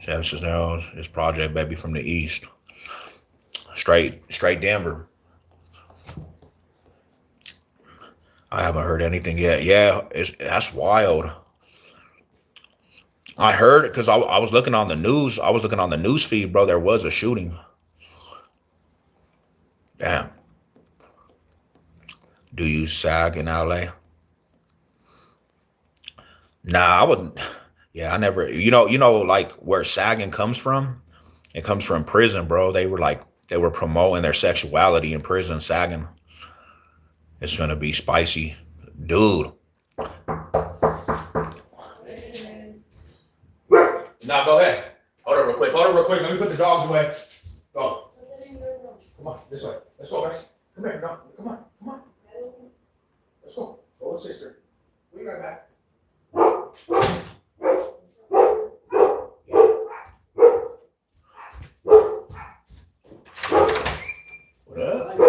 This Project Baby from the East. Straight Denver. I haven't heard anything yet. Yeah, that's wild. I heard it because I was looking on the news. I was looking on the news feed, bro. There was a shooting. Damn. Do you sag in LA? Nah, I wouldn't. Yeah, I never. Like where sagging comes from. It comes from prison, bro. They were promoting their sexuality in prison, sagging. It's gonna be spicy, dude. Now go ahead. Hold on real quick. Let me put the dogs away. Go. Come on, this way. Let's go, guys. Come here. No, come on. Let's go. Go, sister. We'll be right back. What up?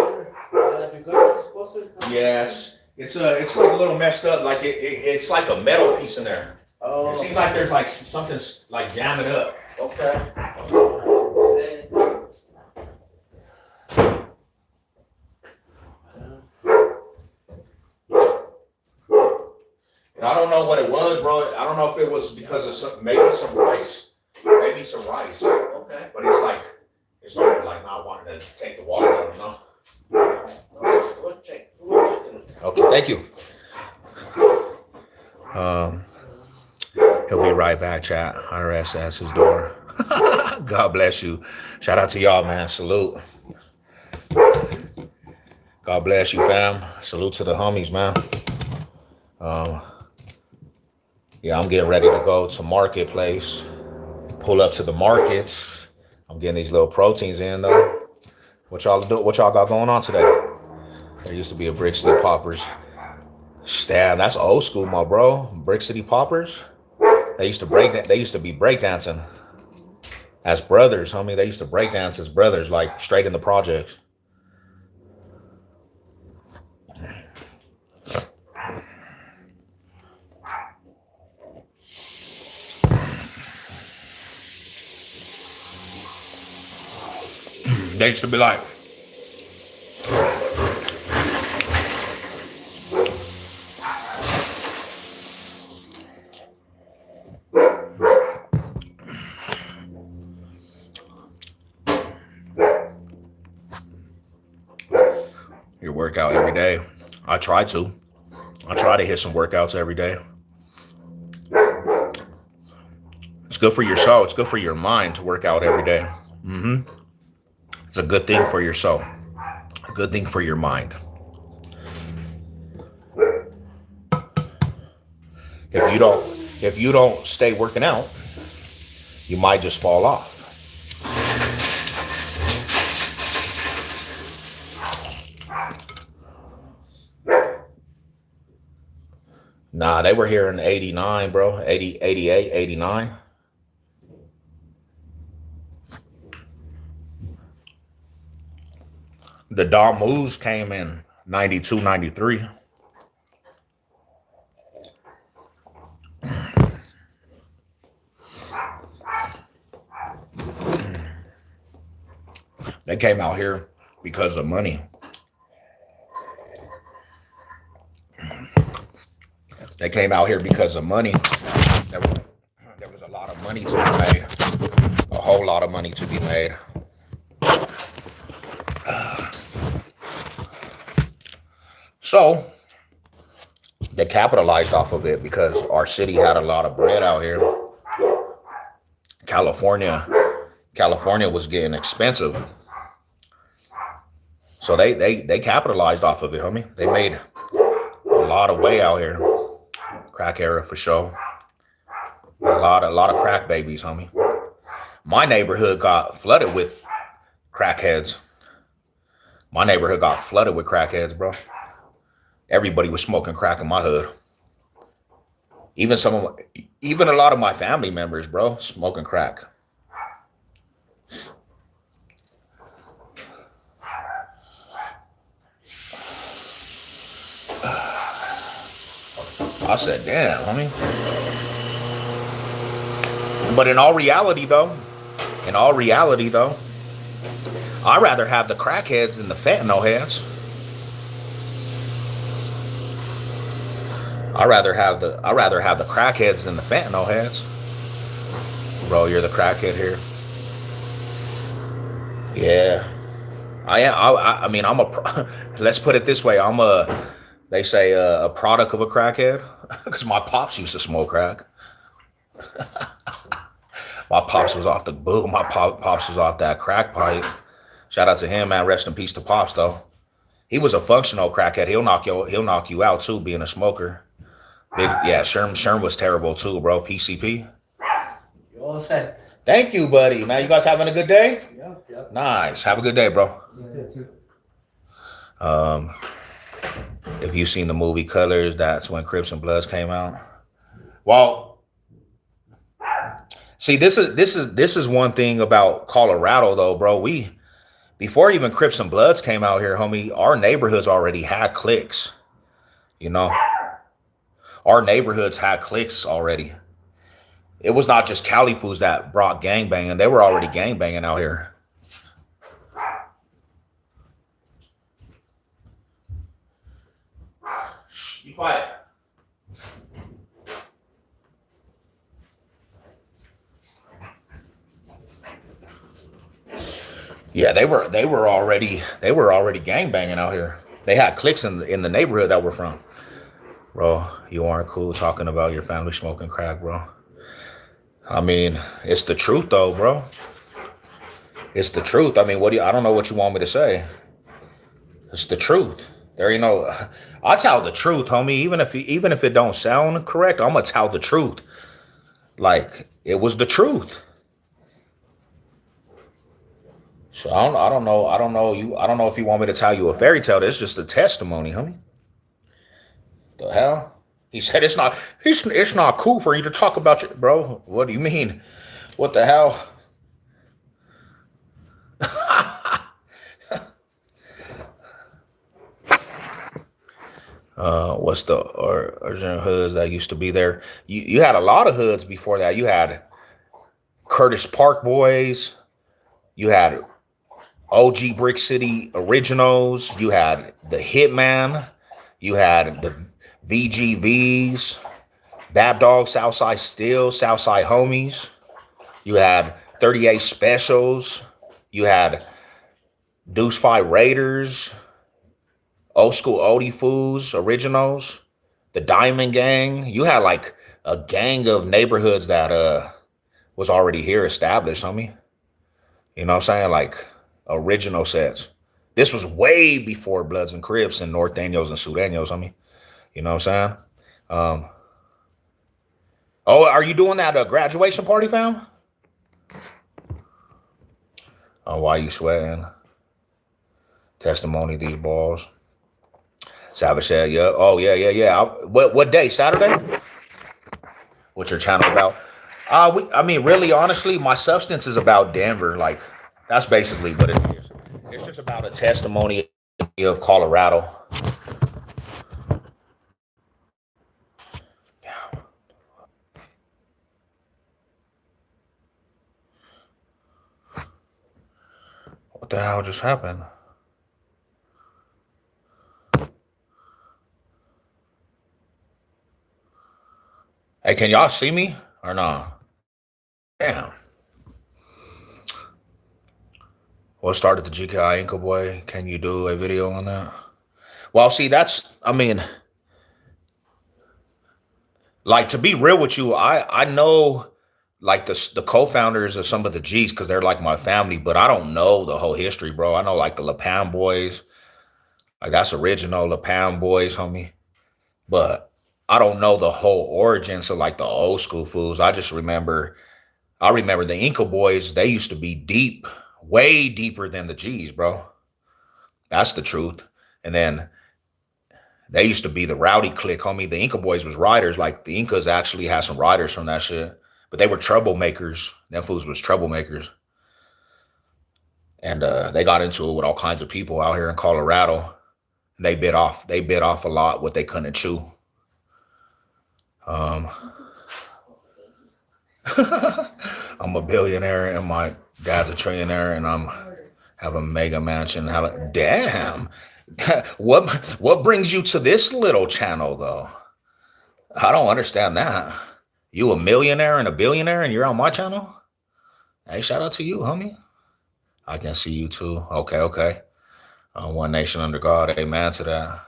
Yes. It's like a little messed up. Like it's like a metal piece in there. Oh. It seems like there's like something like jamming up. Okay. And I don't know what it was, bro. I don't know if it was because of maybe some rice. Okay. But it started like not wanting to take the water out, you know. We'll check. Okay, thank you. He'll be right back, chat. IRS at his door. God bless you. Shout out to y'all, man. Salute. God bless you, fam. Salute to the homies, man. Yeah, I'm getting ready to go to Marketplace. Pull up to the markets. I'm getting these little proteins in, though. What y'all got going on today? There used to be a Brick City Poppers. Damn, that's old school, my bro. Brick City Poppers. They used to be breakdancing as brothers, homie. They used to breakdance as brothers, like straight in the projects. They used to be like, your workout every day. I try to hit some workouts every day. It's good for your soul. It's good for your mind to work out every day. It's a good thing for your soul. A good thing for your mind. If you don't stay working out, you might just fall off. Nah, they were here in 89, bro. 80, 88, 89. The Dom Moves came in 92, 93. They came out here because of money. They came out here because of money. There was a lot of money to be made. A whole lot of money to be made. So they capitalized off of it because our city had a lot of bread out here. California was getting expensive. So they capitalized off of it, homie. They made a lot of way out here. Crack era for sure. A lot of crack babies, homie. My neighborhood got flooded with crackheads. My neighborhood got flooded with crackheads, bro. Everybody was smoking crack in my hood. Even even a lot of my family members, bro, smoking crack. I said, damn, homie. But in all reality though, I'd rather have the crackheads than the fentanyl heads. I'd rather have the crackheads than the fentanyl heads. Bro, you're the crackhead here. Yeah, I am. I mean, let's put it this way. They say a product of a crackhead, because my pops used to smoke crack. My pops was off the boot. Pops was off that crack pipe. Shout out to him, man. Rest in peace to pops, though. He was a functional crackhead. He'll knock you out too, being a smoker. Yeah, Sherm was terrible too, bro. PCP. You all set? Thank you, buddy. Man, you guys having a good day? Yep. Nice. Have a good day, bro. Too. Um, if you've seen the movie Colors, that's when Crips and Bloods came out. Well, see, this is one thing about Colorado, though, bro. Before even Crips and Bloods came out here, homie, our neighborhoods already had cliques. You know, our neighborhoods had cliques already. It was not just Cali fools that brought gangbanging. They were already gangbanging out here. Shh, be quiet. Yeah, they were already gangbanging out here. They had cliques in the neighborhood that we're from. Bro, you aren't cool talking about your family smoking crack, bro. I mean, it's the truth though, bro. It's the truth. I mean, I don't know what you want me to say. It's the truth. There ain't no I tell the truth, homie. Even if it don't sound correct, I'm gonna tell the truth. Like it was the truth. So I don't know if you want me to tell you a fairy tale. It's just a testimony, homie. The hell? He said it's not cool for you to talk about your bro. What do you mean? What the hell? What's the original hoods that used to be there? You had a lot of hoods before that. You had Curtis Park Boys. You had OG Brick City Originals. You had the Hitman. You had the VGVs, Bad Dog, Southside Steel, Southside Homies. You had 38 Specials. You had Deuce Fight Raiders, Old School Odie Fools, Originals, the Diamond Gang. You had like a gang of neighborhoods that was already here established, homie. You know what I'm saying? Like original sets. This was way before Bloods and Crips and North Daniels and Sudanos, homie. You know what I'm saying? Oh, are you doing that graduation party, fam? Oh, why you sweating? Testimony, these balls. Savage said, yeah. Oh, yeah. What day? Saturday? What's your channel about? I mean, really, honestly, my substance is about Denver. Like, that's basically what it is. It's just about a testimony of Colorado. What the hell just happened? Hey, can y'all see me or not? Damn. What started the GKI Ankle Boy? Can you do a video on that? Well, see, I mean, like to be real with you, I know like the co-founders of some of the G's because they're like my family, but I don't know the whole history, bro. I know like the LaPam boys, like that's original LaPam boys, homie. But I don't know the whole origins of like the old school foods. I remember the Inca boys, they used to be deep, way deeper than the G's, bro. That's the truth. And then they used to be the rowdy clique, homie. The Inca boys was riders. Like the Incas actually had some riders from that shit. But they were troublemakers. Them fools was troublemakers. And they got into it with all kinds of people out here in Colorado. And they bit off a lot what they couldn't chew. Um, I'm a billionaire and my dad's a trillionaire and I'm have a mega mansion. Damn. What brings you to this little channel though? I don't understand that. You a millionaire and a billionaire and you're on my channel? Hey, shout out to you, homie. I can see you too. Okay, okay. One nation under God. Amen to that.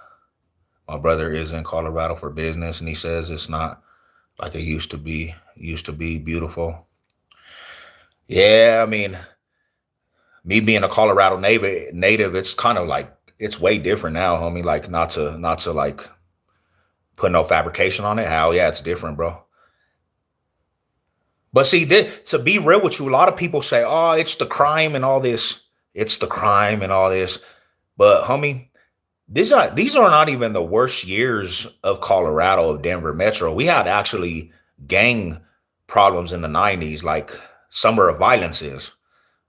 My brother is in Colorado for business and he says it's not like it used to be. It used to be beautiful. Yeah, I mean, me being a Colorado native, it's kind of like it's way different now, homie. Like not to like put no fabrication on it. Hell yeah, it's different, bro. But see, to be real with you, a lot of people say, "Oh, it's the crime and all this. It's the crime and all this." But homie, these are not even the worst years of Colorado, of Denver Metro. We had actually gang problems in the 90s, like summer of violences,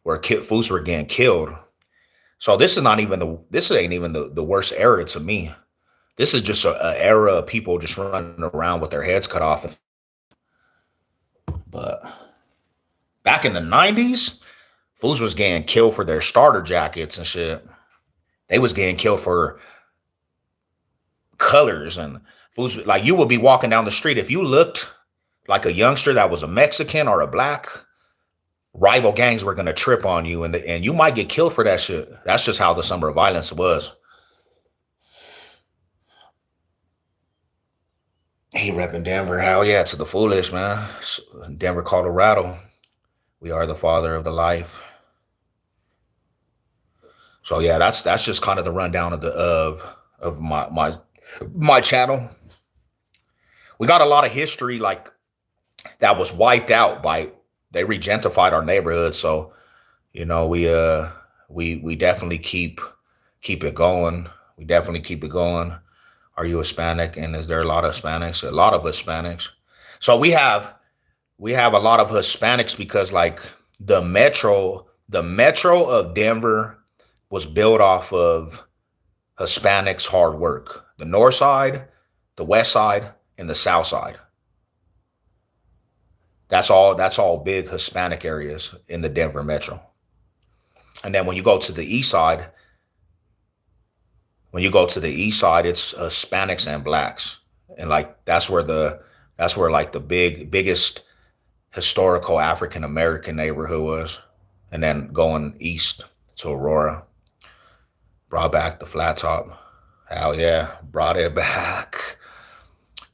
where fools were getting killed. So this ain't even the worst era to me. This is just a era of people just running around with their heads cut off. But back in the 90s, fools was getting killed for their starter jackets and shit. They was getting killed for colors and fools. Like you would be walking down the street. If you looked like a youngster that was a Mexican or a black, rival gangs were going to trip on you and you might get killed for that shit. That's just how the summer of violence was. He repping Denver. Hell yeah, to the fullest, man. Denver, Colorado. We are the father of the life. So yeah, that's just kind of the rundown of my channel. We got a lot of history like that was wiped out by they regentified our neighborhood. So, you know, we definitely keep it going. We definitely keep it going. Are you Hispanic? And is there a lot of Hispanics? A lot of Hispanics. So we have a lot of Hispanics because like the metro of Denver was built off of Hispanics' hard work. The north side, the west side, and the south side. That's all big Hispanic areas in the Denver metro. And then when you go to the east side, it's Hispanics and blacks. And like that's where like the biggest historical African American neighborhood was. And then going east to Aurora. Brought back the flat top. Hell yeah, brought it back.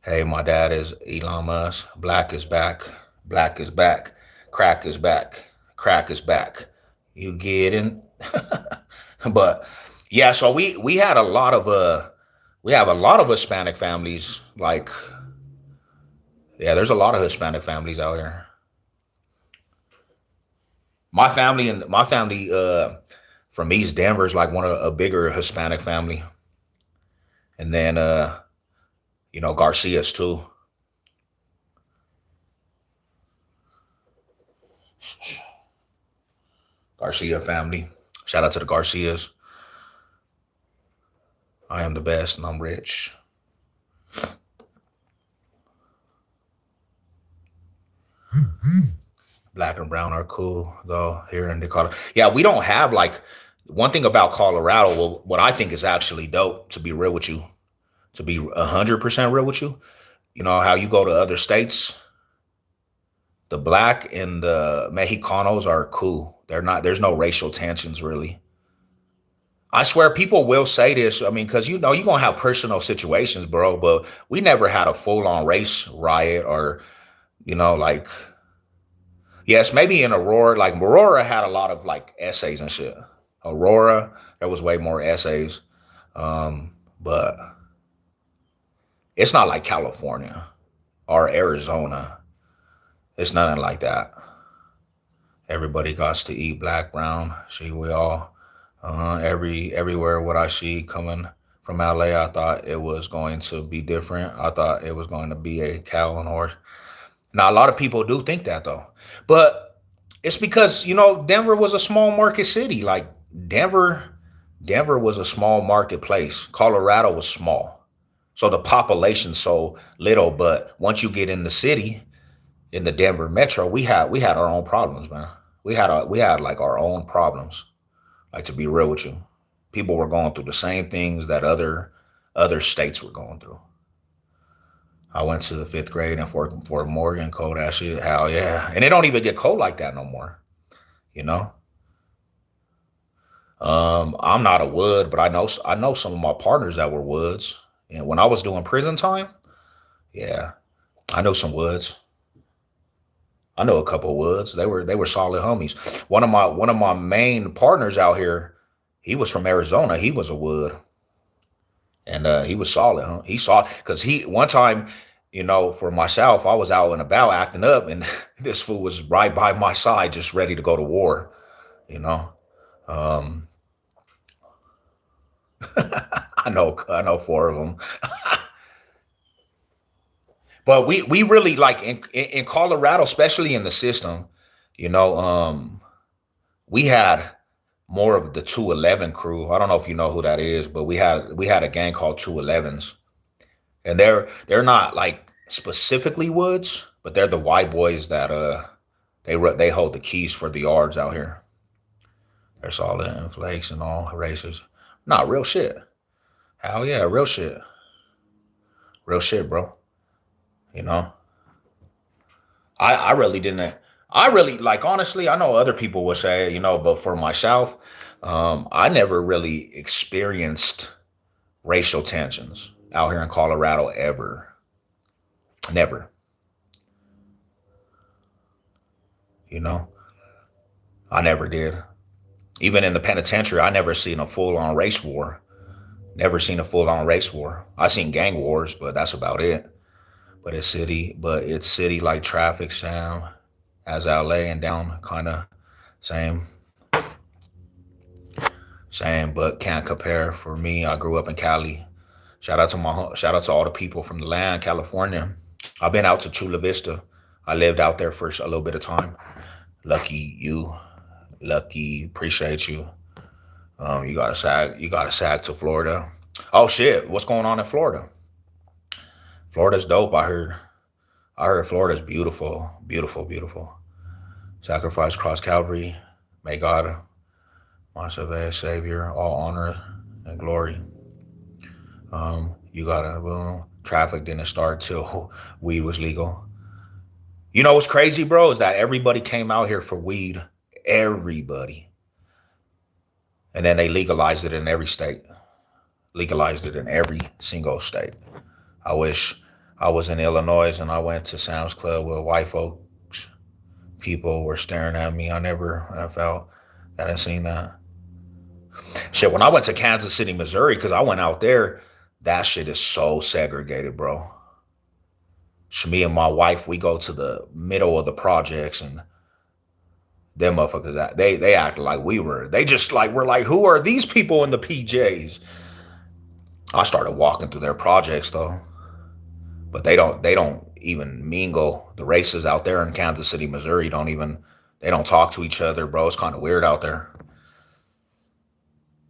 Hey, my dad is Elon Musk. Black is back. Black is back. Crack is back. Crack is back. You getting? But yeah, so we had a lot of we have a lot of Hispanic families. Like, yeah, there's a lot of Hispanic families out here. My family from East Denver is like one of a bigger Hispanic family. And then you know, Garcias too. Garcia family. Shout out to the Garcias. I am the best and I'm rich. Black and brown are cool though here in Colorado. Yeah, we don't have like one thing about Colorado. Well, what I think is actually dope, to be real with you, to be 100% real with you. You know how you go to other states, the black and the Mexicanos are cool. They're not. There's no racial tensions really. I swear people will say this. I mean, because you know you're gonna have personal situations, bro. But we never had a full on race riot or you know like. Yes, maybe in Aurora, like Aurora had a lot of like essays and shit. Aurora, there was way more essays. But It's not like California or Arizona. It's nothing like that. Everybody got to eat black, brown. See, we all, everywhere what I see coming from LA, I thought it was going to be different. I thought it was going to be a cow and horse. Now, a lot of people do think that though, but it's because Denver was a small market city. Like Denver was a small marketplace. Colorado was small, so the population's so little. But once you get in the city, in the Denver metro, we had our own problems, man. We had like our own problems. Like to be real with you, people were going through the same things that other states were going through. I went to the fifth grade in Fort Morgan, cold ass shit. Hell yeah, and it don't even get cold like that no more. You know, I'm not a wood, but I know some of my partners that were woods. And when I was doing prison time, yeah, I know some woods. I know a couple of woods. They were solid homies. One of my main partners out here, he was from Arizona. He was a wood, and he was solid. Huh? He saw because he one time, for myself, I was out and about acting up, and this fool was right by my side, just ready to go to war. You know, um, I know four of them, but we really like in Colorado, especially in the system. You know, we had more of the 211 crew. I don't know if you know who that is, but we had a gang called 211s, and they're not like specifically Woods, but they're the white boys that they hold the keys for the yards out here. They're solid and flakes and all races. Not real shit. Hell yeah, real shit, bro. You know, I really didn't. I really like honestly. I know other people will say but for myself, I never really experienced racial tensions out here in Colorado ever. Never. You know, I never did. Even in the penitentiary, I never seen a full on race war. Never seen a full on race war. I seen gang wars, but that's about it. But it's city like traffic, Sam, as LA and down kind of same, same, but can't compare. For me, I grew up in Cali. Shout out to all the people from the land, California. I've been out to Chula Vista. I lived out there for a little bit of time. Lucky you, lucky. Appreciate you. You got to sag to Florida. Oh shit, what's going on in Florida? Florida's dope. I heard Florida's beautiful, beautiful, beautiful. Sacrifice, cross Calvary. May God, my Savior, all honor and glory. You gotta boom. Traffic didn't start till weed was legal. You know what's crazy, bro, is that everybody came out here for weed. Everybody. And then they legalized it in every state. Legalized it in every single state. I wish I was in Illinois and I went to Sam's Club with white folks. People were staring at me. I felt that I seen that. Shit, when I went to Kansas City, Missouri, because I went out there, that shit is so segregated, bro. Me and my wife, we go to the middle of the projects, and them motherfuckers, they act like they just like, we're like, who are these people in the PJs? I started walking through their projects though, but they don't even mingle. The races out there in Kansas City, Missouri they don't talk to each other, bro. It's kind of weird out there.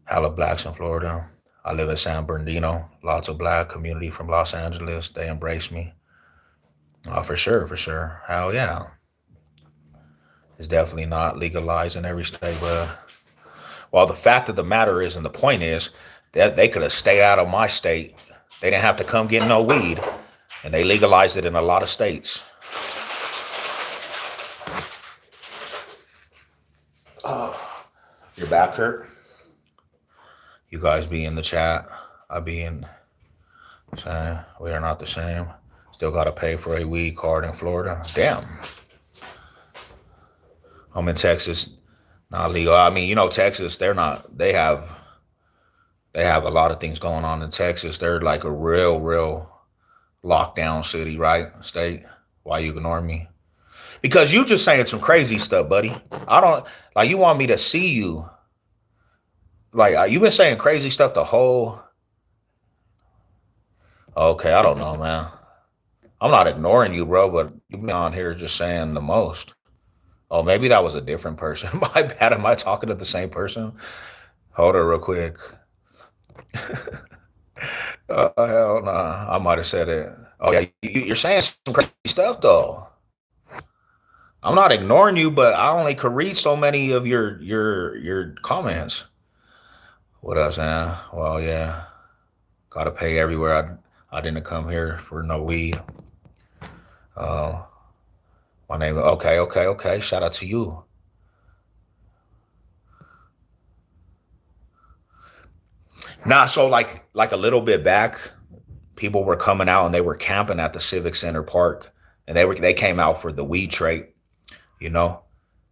Hella blacks in Florida. I live in San Bernardino. Lots of black community from Los Angeles. They embrace me. Oh, for sure, for sure. Hell yeah. It's definitely not legalized in every state, but well, the fact of the matter is, and the point is, that they could have stayed out of my state. They didn't have to come get no weed, and they legalized it in a lot of states. You're back, Kurt. You guys be in the chat. I be in saying we are not the same. Still got to pay for a weed card in Florida. Damn. I'm in Texas. Not legal. I mean, Texas, they're not, they have a lot of things going on in Texas. They're like a real, real lockdown city, right? State. Why you ignoring me? Because you just saying some crazy stuff, buddy. I don't like you want me to see you. Like you've been saying crazy stuff the whole. Okay, I don't know, man. I'm not ignoring you, bro, but you've been on here just saying the most. Oh, maybe that was a different person. My bad. Am I talking to the same person? Hold it real quick. Hell nah. I might have said it. Oh yeah, you're saying some crazy stuff though. I'm not ignoring you, but I only could read so many of your comments. What else, man? Well, yeah, gotta pay everywhere. I didn't come here for no weed. Uh, my name. Okay, okay, okay. Shout out to you. Nah, so like a little bit back, people were coming out and they were camping at the Civic Center Park, and they came out for the weed trade, you know.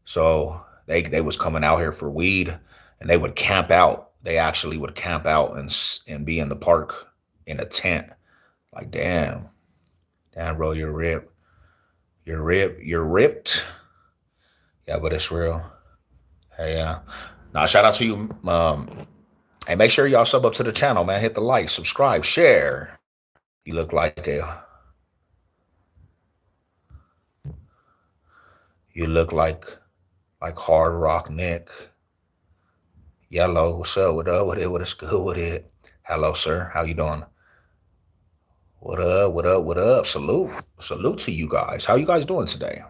So they was coming out here for weed, and they would camp out. They actually would camp out and be in the park in a tent. Like damn, bro, you're ripped. You're ripped. Yeah, but it's real. Hey, yeah. Now shout out to you. Hey, make sure y'all sub up to the channel, man. Hit the like, subscribe, share. You look like a you look like Hard Rock Nick. Yellow, what's up? What up? What it? What is good with it? Hello, sir. How you doing? What up? What up? What up? Salute to you guys. How you guys doing today?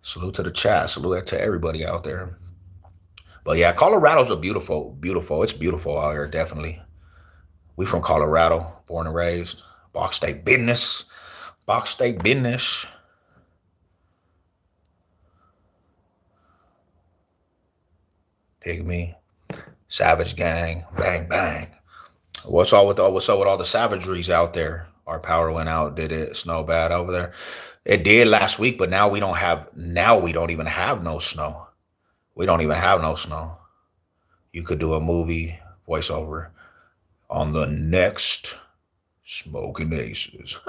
Salute to the chat. Salute to everybody out there. But yeah, Colorado's a beautiful. It's beautiful out here, definitely. We from Colorado, born and raised. Box State business. Box State business. Pygmy. Savage Gang. Bang, bang. What's up with all the savageries out there? Our power went out. Did it snow bad over there? It did last week, but now we don't even have no snow. We don't even have no snow. You could do a movie voiceover on the next Smoking Aces.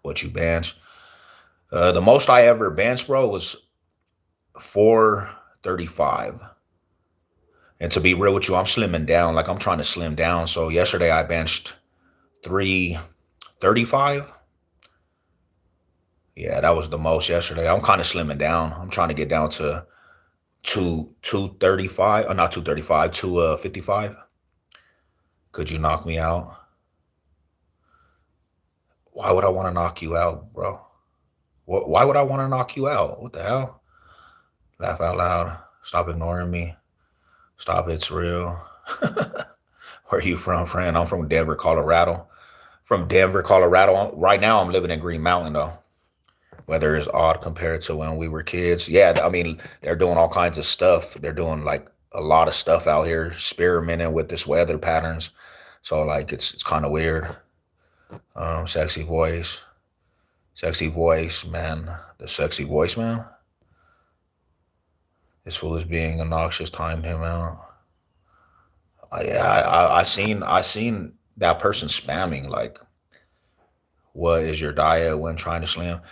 What you bench? The most I ever benched, bro, was 435. And to be real with you, I'm slimming down. Like I'm trying to slim down. So yesterday I benched 335. Yeah, that was the most yesterday. I'm kind of slimming down. I'm trying to get down to 235. Or not 235, 255. Could you knock me out? Why would I want to knock you out, bro? Why would I want to knock you out? What the hell? Laugh out loud. Stop ignoring me. Stop, it's real. Where are you from, friend? I'm from Denver, Colorado. From Denver, Colorado. Right now, I'm living in Green Mountain, though. Weather is odd compared to when we were kids. Yeah, I mean, they're doing all kinds of stuff. They're doing like a lot of stuff out here, experimenting with this weather patterns. So like, it's kind of weird. Sexy voice, man. The sexy voice, man. This fool is being obnoxious. Timed him out. I seen that person spamming like, what is your diet when trying to slim?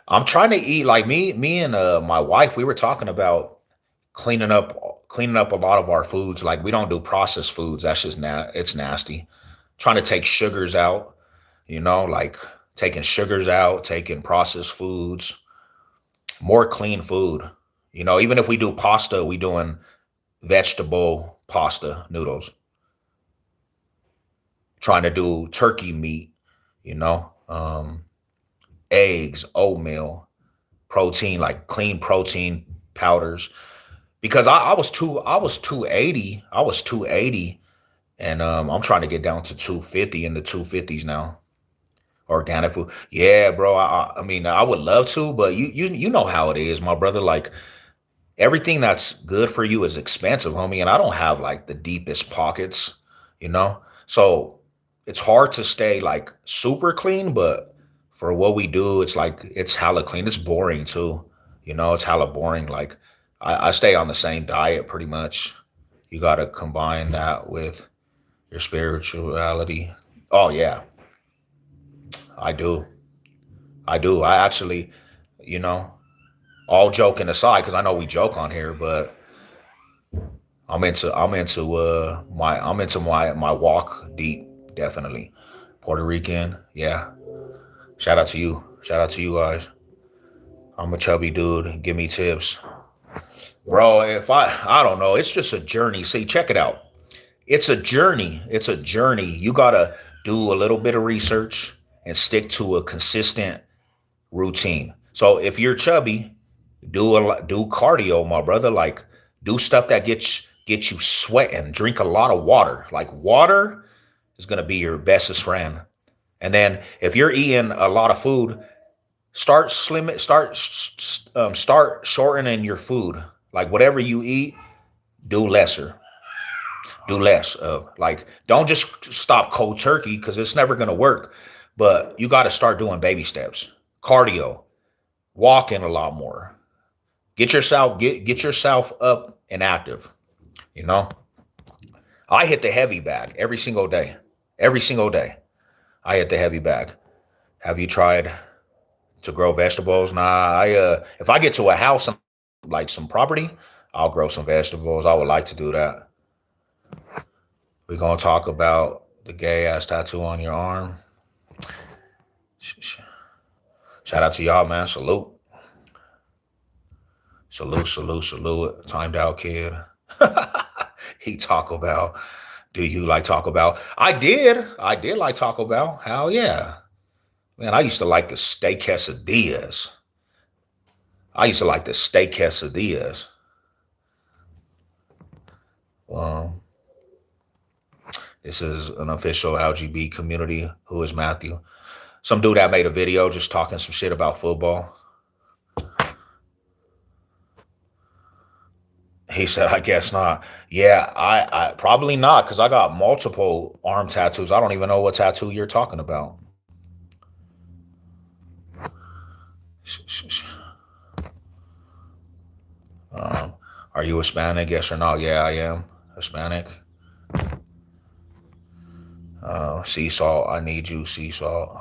I'm trying to eat like me and my wife. We were talking about cleaning up a lot of our foods. Like we don't do processed foods. That's just it's nasty. Trying to take sugars out, like taking sugars out, taking processed foods, more clean food. Even if we do pasta, we doing vegetable pasta noodles. Trying to do turkey meat, eggs, oatmeal, protein, like clean protein powders. Because I was 280. I was 280, and I'm trying to get down to 250 in the 250s now. Organic food. Yeah, bro. I mean, I would love to, but you know how it is, my brother. Like everything that's good for you is expensive, homie, and I don't have like the deepest pockets, So it's hard to stay like super clean, but for what we do, it's like it's hella clean. It's boring too, it's hella boring. Like I stay on the same diet pretty much. You got to combine that with your spirituality. Oh yeah. I do. I do. I actually, you know, all joking aside, because I know we joke on here, but I'm into my walk deep, definitely. Puerto Rican, yeah. Shout out to you. Shout out to you guys. I'm a chubby dude. Give me tips. Bro, if I don't know, it's just a journey. See, check it out. It's a journey. It's a journey. You gotta do a little bit of research and stick to a consistent routine. So if you're chubby, do cardio, my brother. Like do stuff that gets you sweating. Drink a lot of water. Like water is gonna be your bestest friend. And then if you're eating a lot of food, start slimming, start shortening your food. Like whatever you eat, do lesser. Do less of. Like don't just stop cold turkey because it's never gonna work. But you got to start doing baby steps. Cardio, walking a lot more. Get yourself up and active. You know, I hit the heavy bag every single day. Every single day, I hit the heavy bag. Have you tried to grow vegetables? Nah, if I get to a house and like some property, I'll grow some vegetables. I would like to do that. We're gonna talk about the gay ass tattoo on your arm. Shout out to y'all, man. Salute. Salute, salute, salute. Timed out kid. He Taco Bell. Do you like Taco Bell? I did. I did like Taco Bell. Hell yeah. Man, I used to like the steak quesadillas. I used to like the steak quesadillas. Um, this is an official LGB community. Who is Matthew? Some dude that made a video just talking some shit about football. He said, I guess not. Yeah, I probably not, because I got multiple arm tattoos. I don't even know what tattoo you're talking about. Um, are you Hispanic? Yes or no? Yeah, I am Hispanic. Sea salt. I need you, sea salt.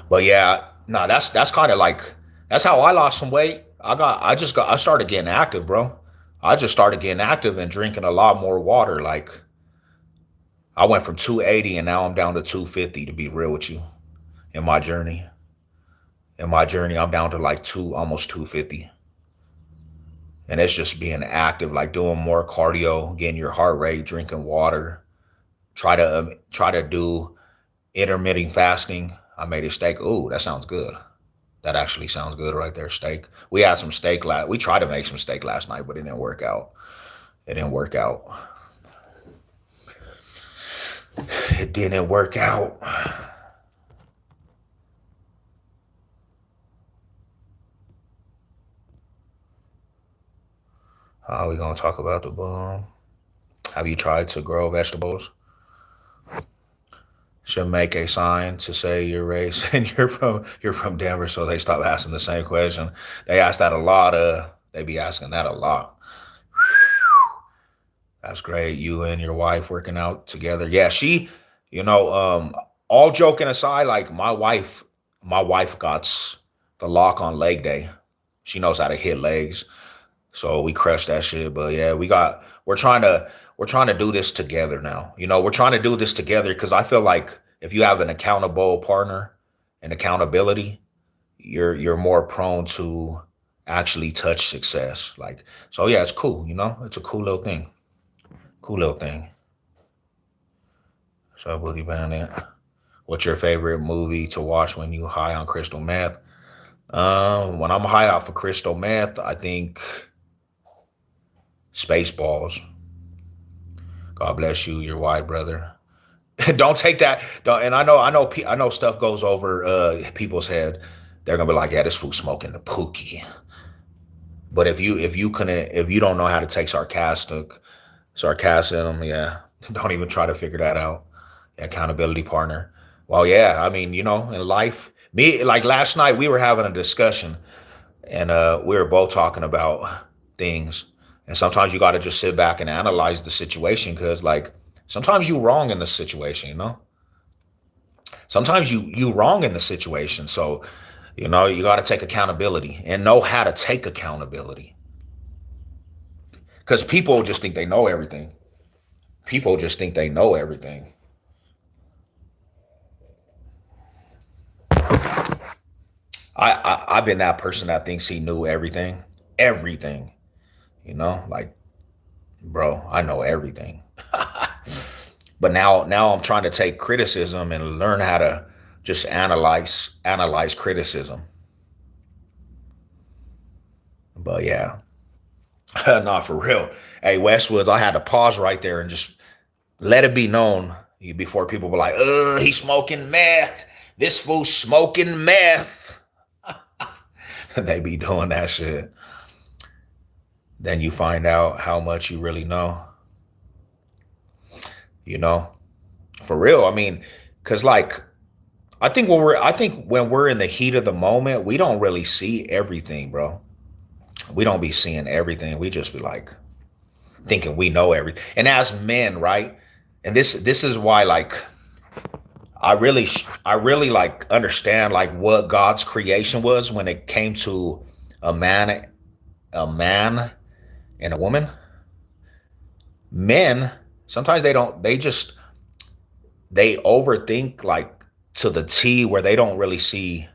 But yeah, no, that's kind of like that's how I lost some weight. I started getting active, bro. I just started getting active and drinking a lot more water. Like I went from 280 and now I'm down to 250 to be real with you in my journey. In my journey, I'm down to like almost 250. And it's just being active, like doing more cardio, getting your heart rate, drinking water. Try to do intermittent fasting. I made a steak. Ooh, that sounds good. That actually sounds good right there. Steak. We had some steak we tried to make some steak last night, but it didn't work out. It didn't work out. It didn't work out. How are we gonna talk about the boom? Have you tried to grow vegetables? Should make a sign to say your race and you're from Denver, so they stop asking the same question. They ask that a lot. They be asking that a lot. That's great. You and your wife working out together. Yeah, you know, all joking aside, like my wife got the lock on leg day. She knows how to hit legs. So we crushed that shit. But yeah, we're trying to do this together now. You know, we're trying to do this together because I feel like if you have an accountable partner and accountability, you're more prone to actually touch success. Like, so yeah, it's cool, you know? It's a cool little thing. Cool little thing. So Booty Bandit. What's your favorite movie to watch when you high on crystal meth? When I'm high off of crystal meth, I think Spaceballs. God bless you, your white brother. Don't take that. Don't, and I know stuff goes over people's head. They're gonna be like, yeah, this fool smoking the pookie. But if you don't know how to take sarcasm, yeah, don't even try to figure that out. Accountability partner. Well, yeah, I mean, you know, in life, me like last night we were having a discussion and we were both talking about things. And sometimes you got to just sit back and analyze the situation because, like, Sometimes you wrong in the situation, you know? Sometimes you wrong in the situation. So, you know, you got to take accountability and know how to take accountability. Because people just think they know everything. People just think they know everything. I've been that person that thinks he knew everything. Everything. You know, like, bro, I know everything. But now I'm trying to take criticism and learn how to just analyze criticism. But yeah, not for real. Hey, Westwoods, I had to pause right there and just let it be known before people were like, he's smoking meth. This fool's smoking meth. They be doing that shit. Then you find out how much you really know. You know, for real. I mean, cause like I think when we're in the heat of the moment, we don't really see everything, bro. We don't be seeing everything. We just be like thinking we know everything. And as men, right? And this is why like I really like understand like what God's creation was when it came to a man, a man and a woman. Men sometimes they overthink like to the T where they don't really see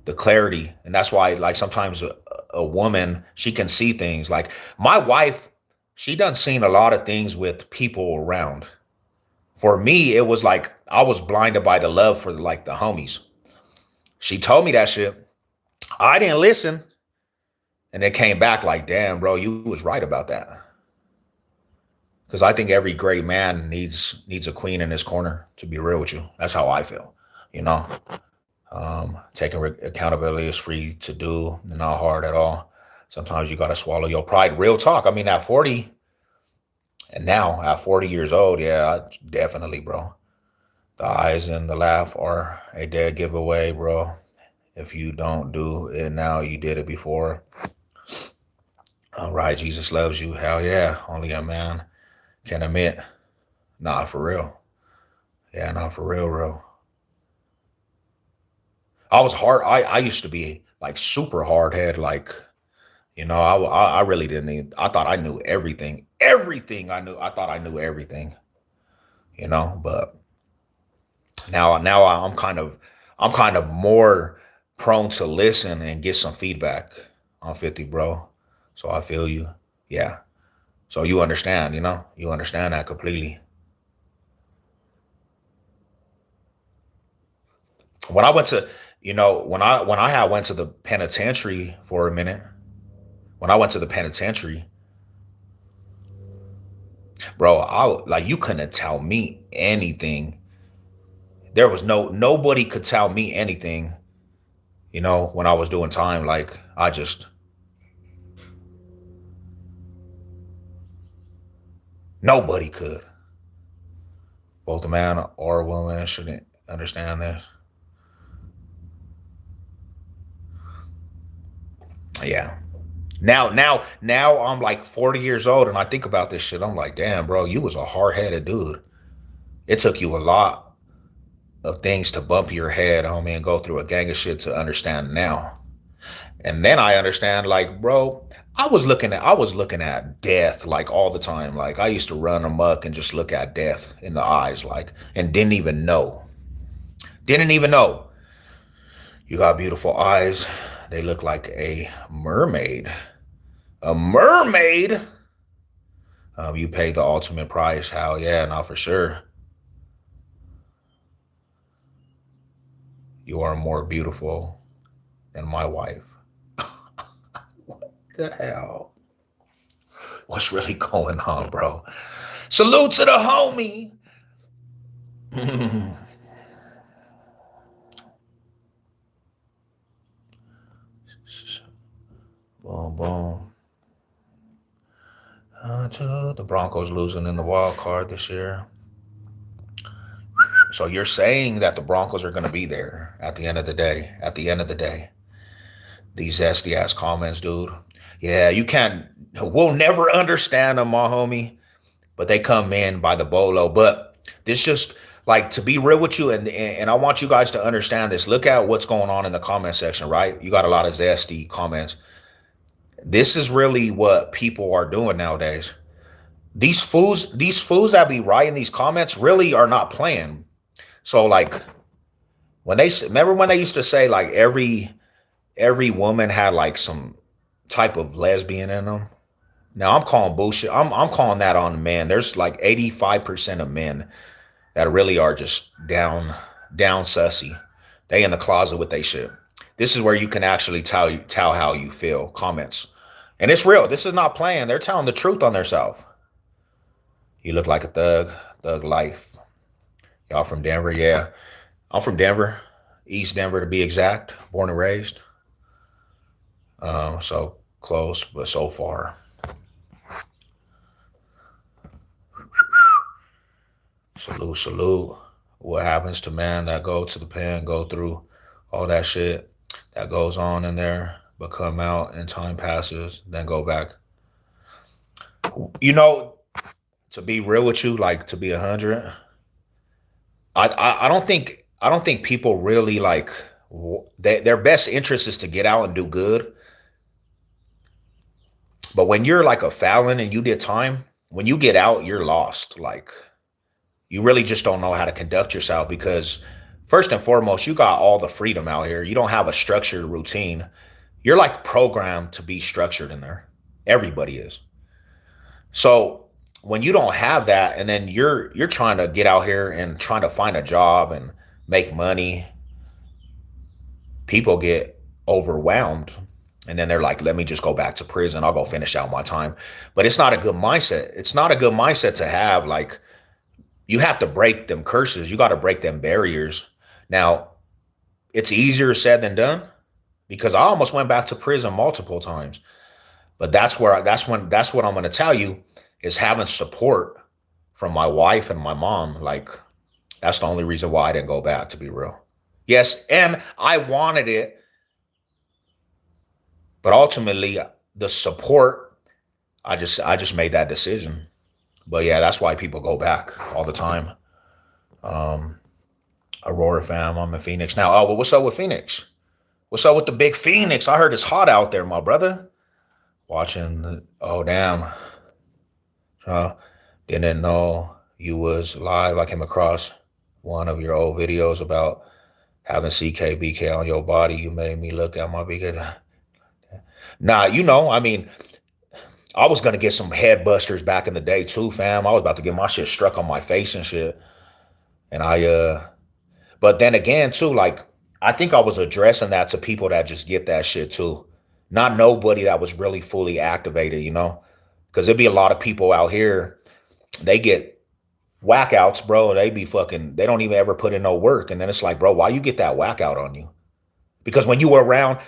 the clarity. And that's why like sometimes a woman, she can see things like my wife, she done seen a lot of things with people around. For me, it was like I was blinded by the love for like the homies. She told me that shit. I didn't listen. And it came back like, damn, bro, you was right about that. Because I think every great man needs a queen in his corner, to be real with you. That's how I feel, you know. Taking accountability is free to do, not hard at all. Sometimes you got to swallow your pride. Real talk. I mean, at 40, and now at 40 years old, yeah, definitely, bro. The eyes and the laugh are a dead giveaway, bro. If you don't do it now, you did it before. All right, Jesus loves you. Hell yeah. Only a man can admit. Nah, for real. Yeah, not for real, real. I was hard. I used to be like super hard head. Like, you know, I really didn't even, I thought I knew everything. Everything I knew. I thought I knew everything, you know, but now I'm kind of more prone to listen and get some feedback. I'm 50, bro. So I feel you. Yeah. So you understand, you know, you understand that completely. When I went to, you know, when I had went to the penitentiary for a minute, when I went to the penitentiary, bro, like you couldn't tell me anything. There was nobody could tell me anything, you know, when I was doing time. Like I just nobody could. Both a man or a woman shouldn't understand this. Yeah. Now I'm like 40 years old and I think about this shit. I'm like, damn, bro, you was a hard-headed dude. It took you a lot of things to bump your head, homie, and go through a gang of shit to understand now. And then I understand, like, bro, I was looking at death like all the time. Like I used to run amok and just look at death in the eyes, like, and didn't even know. Didn't even know. You got beautiful eyes. They look like a mermaid. A mermaid? You pay the ultimate price. Hell yeah, not for sure. You are more beautiful than my wife. What the hell? What's really going on, bro? Salute to the homie. Boom, boom. The Broncos losing in the wild card this year. So you're saying that the Broncos are going to be there at the end of the day. At the end of the day, these zesty ass comments, dude. Yeah, you can't. We'll never understand them, my homie. but they come in by the bolo. But this just like to be real with you, and I want you guys to understand this. Look at what's going on in the comment section, right? You got a lot of zesty comments. This is really what people are doing nowadays. These fools that be writing these comments really are not playing. So like when remember when they used to say like every woman had like some type of lesbian in them. Now I'm calling bullshit. I'm calling that on the men. There's like 85% of men that really are just down sussy. They in the closet with they shit. This is where you can actually tell how you feel. Comments, and it's real. This is not playing. They're telling the truth on themselves. You look like a thug life. Y'all from Denver? Yeah, I'm from Denver, East Denver to be exact. Born and raised. So close, but so far. Salute, salute. What happens to man that go to the pen, go through all that shit that goes on in there, but come out and time passes, then go back. You know, to be real with you, like to be 100, I don't think people really like their best interest is to get out and do good. But when you're like a Fallon and you did time, when you get out, you're lost. Like you really just don't know how to conduct yourself because first and foremost, you got all the freedom out here. You don't have a structured routine. You're like programmed to be structured in there. Everybody is. So when you don't have that, and then you're trying to get out here and trying to find a job and make money, people get overwhelmed. And then they're like, let me just go back to prison. I'll go finish out my time. But it's not a good mindset. It's not a good mindset to have. Like, you have to break them curses. You got to break them barriers. Now, it's easier said than done because I almost went back to prison multiple times. But that's what I'm going to tell you is having support from my wife and my mom. Like, that's the only reason why I didn't go back, to be real. Yes, and I wanted it, but ultimately the support, I just made that decision. But yeah, that's why people go back all the time. Um, Aurora fam, I'm in Phoenix now. Oh, well, what's up with Phoenix? What's up with the big Phoenix? I heard it's hot out there, my brother. Oh damn. Didn't know you was live. I came across one of your old videos about having CKBK on your body. You made me look at my big. Nah, I mean, I was gonna get some head busters back in the day too, fam. I was about to get my shit struck on my face and shit. And but then again too, like I think I was addressing that to people that just get that shit too. Not nobody that was really fully activated. Because there'd be a lot of people out here, they get whackouts, bro. They don't even ever put in no work. And then it's like, bro, why you get that whackout on you? Because when you were around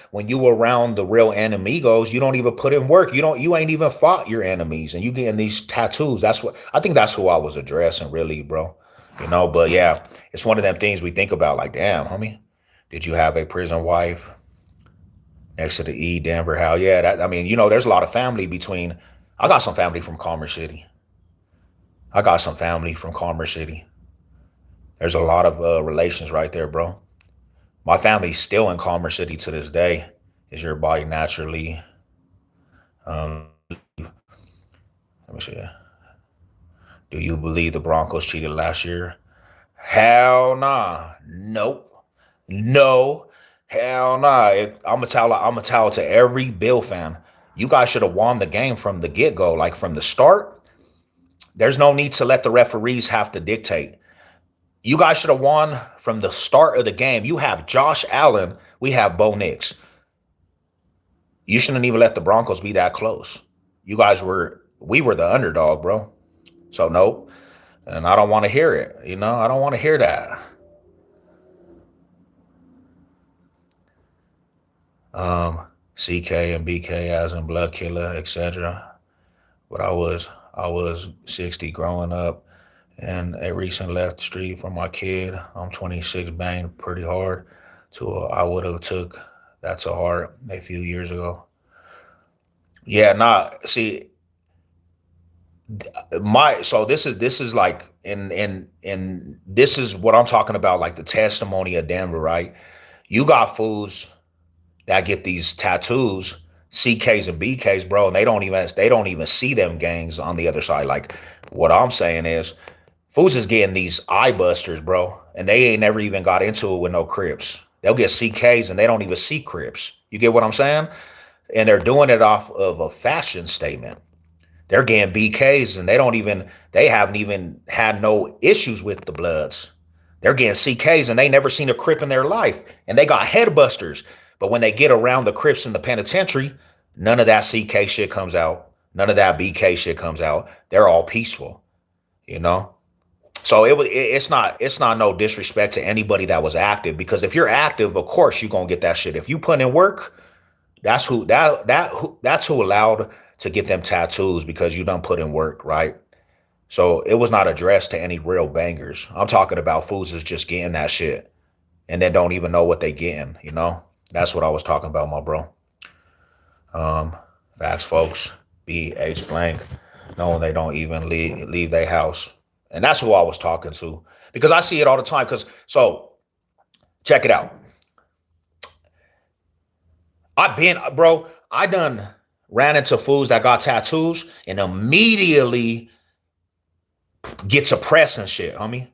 the real enemigos, you don't even put in work. You ain't even fought your enemies, and you getting these tattoos. I think that's who I was addressing, really, bro. But yeah, it's one of them things we think about, like, damn, homie, did you have a prison wife next to the E Denver How? Yeah, there's a lot of family between. I got some family from Commerce City. There's a lot of relations right there, bro. My family's still in Commerce City to this day. Is your body naturally? Let me see. Do you believe the Broncos cheated last year? Hell nah. Nope. No. Hell nah. I'm gonna tell it to every Bill fan. You guys should have won the game from the get-go, like from the start. There's no need to let the referees have to dictate. You guys should have won from the start of the game. You have Josh Allen. We have Bo Nix. You shouldn't even let the Broncos be that close. We were the underdog, bro. So nope. And I don't want to hear it. I don't want to hear that. CK and BK as in blood killer, etc. But I was 60 growing up. And a recent left the street from my kid. I'm 26, banged pretty hard. I would have took that to heart a few years ago. Yeah, nah. See, My so this is like and this is what I'm talking about, like the testimony of Denver, right? You got fools that get these tattoos, CKs and BKs, bro, and they don't even see them gangs on the other side. Like what I'm saying is, fools is getting these eye busters, bro, and they ain't never even got into it with no Crips. They'll get CKs and they don't even see Crips. You get what I'm saying? And they're doing it off of a fashion statement. They're getting BKs and they haven't even had no issues with the Bloods. They're getting CKs and they never seen a Crip in their life. And they got headbusters. But when they get around the Crips in the penitentiary, none of that CK shit comes out. None of that BK shit comes out. They're all peaceful, you know? So it's not no disrespect to anybody that was active, because if you're active, of course you're gonna get that shit. If you put in work, that's who allowed to get them tattoos, because you done put in work, right? So it was not addressed to any real bangers. I'm talking about fools is just getting that shit and then don't even know what they getting, you know? That's what I was talking about, my bro. Um, Facts, folks. BH blank, knowing they don't even leave their house. And that's who I was talking to. Because I see it all the time. So check it out. I done ran into fools that got tattoos and immediately get to press and shit, homie.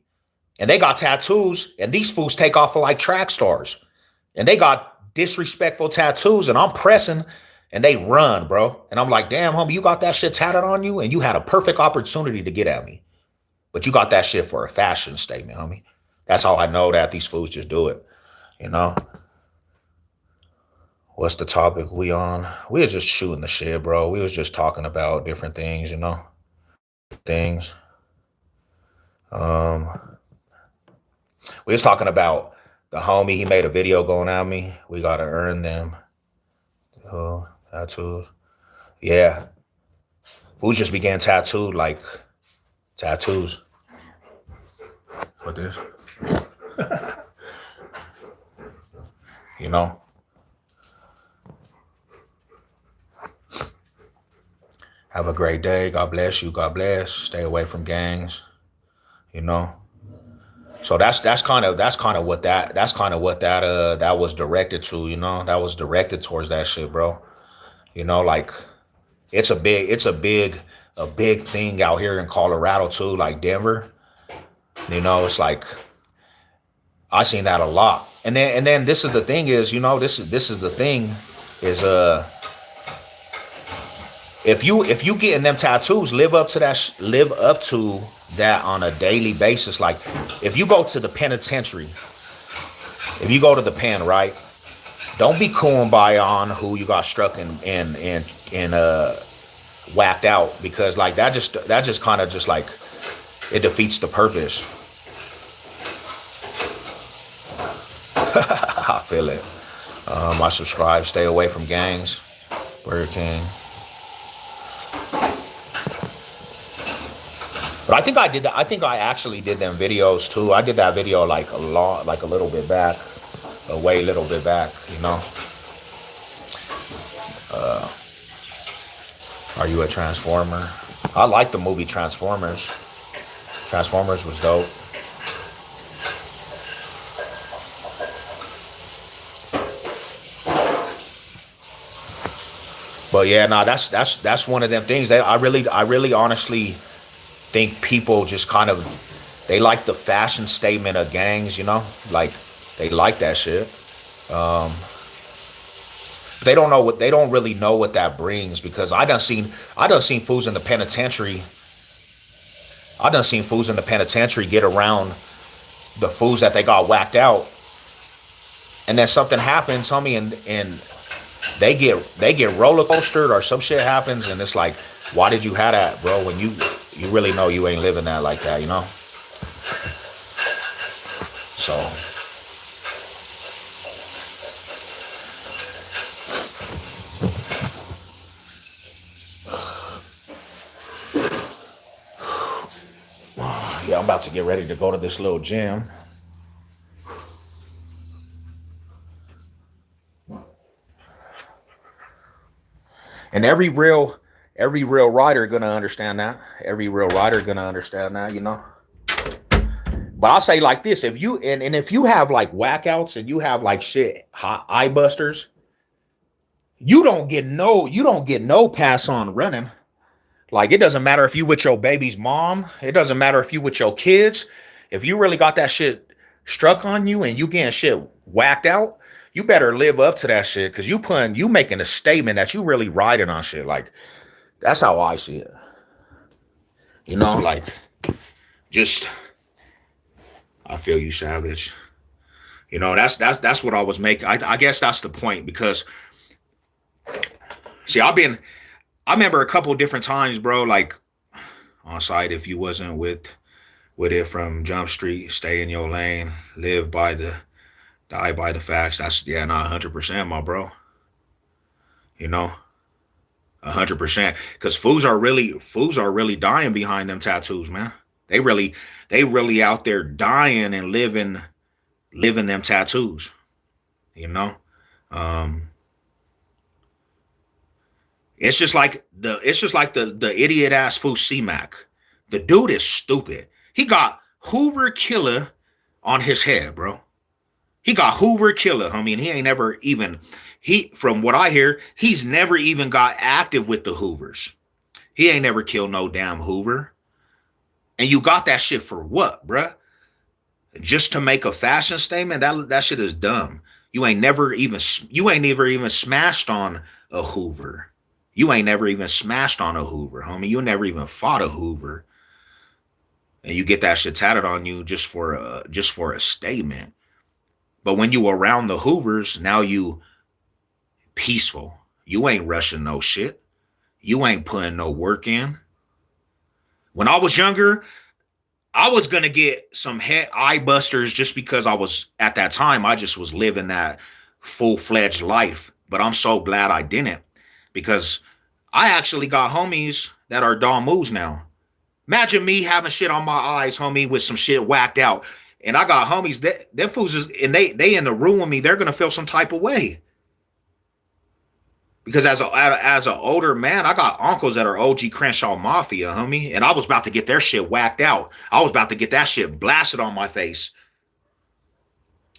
And they got tattoos, and these fools take off for like track stars. And they got disrespectful tattoos, and I'm pressing, and they run, bro. And I'm like, damn, homie, you got that shit tatted on you, and you had a perfect opportunity to get at me. But you got that shit for a fashion statement, homie. That's how I know that these fools just do it, you know? What's the topic we on? We was just shooting the shit, bro. We was just talking about different things, you know? Things. Um, we was talking about the homie. He made a video going at me. We gotta earn them. Oh, tattoos. Yeah. Fools just began tattooed like tattoos. What this? You know? Have a great day. God bless you. God bless. Stay away from gangs. You know? So that's kind of what that was directed to, you know? That was directed towards that shit, bro. You know, like it's a big thing out here in Colorado too, like Denver. You know, it's like I seen that a lot. And then this is the thing is, you know, this is the thing is if you getting them tattoos, live up to that on a daily basis. Like if you go to the penitentiary, if you go to the pen, right? Don't be kumbaya on who you got struck and whacked out, because like that just kind of just like it defeats the purpose. I feel it. I subscribe. Stay away from gangs. Burger King. But I think I did that. I think I actually did them videos too. I did that video like a little bit back, a way little bit back. You know. Are you a Transformer? I like the movie Transformers. Transformers was dope. But yeah, nah, that's one of them things that I really honestly think people just kind of they like the fashion statement of gangs, you know, like they like that shit. Um, they don't really know what that brings, because I done seen fools in the penitentiary. I done seen fools in the penitentiary get around the fools that they got whacked out, and then something happens, homie, and they get roller coastered or some shit happens, and it's like, why did you have that, bro? When you really know you ain't living that like that, you know? So yeah, I'm about to get ready to go to this little gym. And Every real rider gonna understand that. Every real rider gonna understand that, you know. But I'll say like this: if you and if you have like whackouts and you have like shit hot eye busters, you don't get no pass on running. Like it doesn't matter if you with your baby's mom, it doesn't matter if you with your kids. If you really got that shit struck on you and you getting shit whacked out, you better live up to that shit because you making a statement that you really riding on shit. Like that's how I see it. You know, like just I feel you, Savage. You know, that's what I was making. I guess that's the point because see, I remember a couple different times, bro, like on site if you wasn't with it from Jump Street, stay in your lane, live by the die by the facts. That's yeah, not 100%, my bro. You know, 100%. Because fools are really dying behind them tattoos, man. They really they really out there dying and living them tattoos. You know, um, it's just like the idiot ass fool C Mac. The dude is stupid. He got Hoover Killer on his head, bro. He got Hoover Killer, homie, and he ain't never even he from what I hear, he's never even got active with the Hoovers. He ain't never killed no damn Hoover. And you got that shit for what, bruh? Just to make a fashion statement? That shit is dumb. You ain't never even smashed on a Hoover. You ain't never even smashed on a Hoover, homie. You never even fought a Hoover. And you get that shit tatted on you just for a statement. But when you around the Hoovers, now you peaceful. You ain't rushing no shit. You ain't putting no work in. When I was younger, I was gonna get some head eye busters just because I was at that time. I just was living that full-fledged life. But I'm so glad I didn't because I actually got homies that are Don Moves now. Imagine me having shit on my eyes, homie, with some shit whacked out. And I got homies that them fools is, and they in the room with me, they're gonna feel some type of way. Because as an older man, I got uncles that are OG Crenshaw Mafia, homie, and I was about to get their shit whacked out. I was about to get that shit blasted on my face.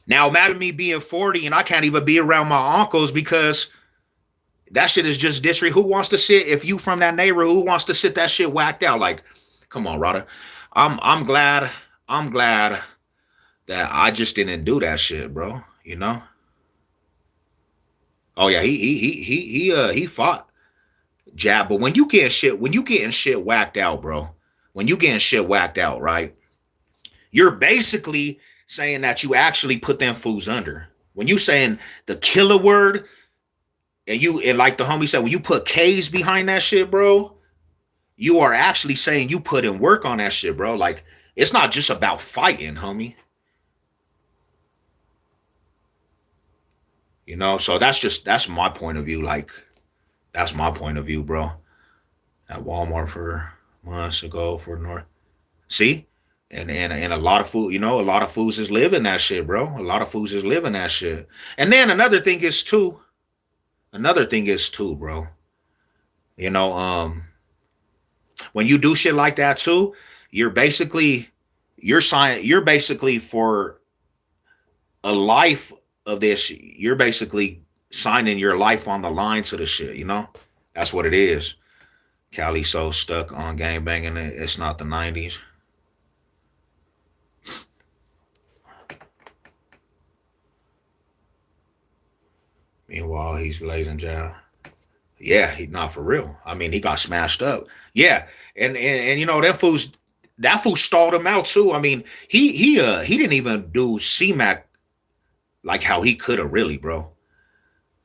Now imagine me being 40 and I can't even be around my uncles because that shit is just disrespect. Who wants to sit if you from that neighborhood? Who wants to sit that shit whacked out? Like, come on, Rada. I'm glad that I just didn't do that shit, bro. You know. Oh yeah, he fought jab, but when you getting shit whacked out, bro, when you getting shit whacked out, right? You're basically saying that you actually put them fools under. When you saying the killer word, and like the homie said, when you put K's behind that shit, bro, you are actually saying you put in work on that shit, bro. Like it's not just about fighting, homie. You know, so that's my point of view. Like, that's my point of view, bro. At Walmart for months ago for North. See? And a lot of food, you know, a lot of foods is living that shit, bro. A lot of foods is living that shit. And then another thing is too, bro. You know, when you do shit like that too, you're basically for a life of this, you're basically signing your life on the line to the shit, you know? That's what it is. Cali so stuck on gang banging, it's not the 90s. Meanwhile, he's glazing jail. Yeah, he not for real. I mean, he got smashed up. Yeah, and you know that fool stalled him out too. I mean, he didn't even do C-Mac like how he could have really, bro.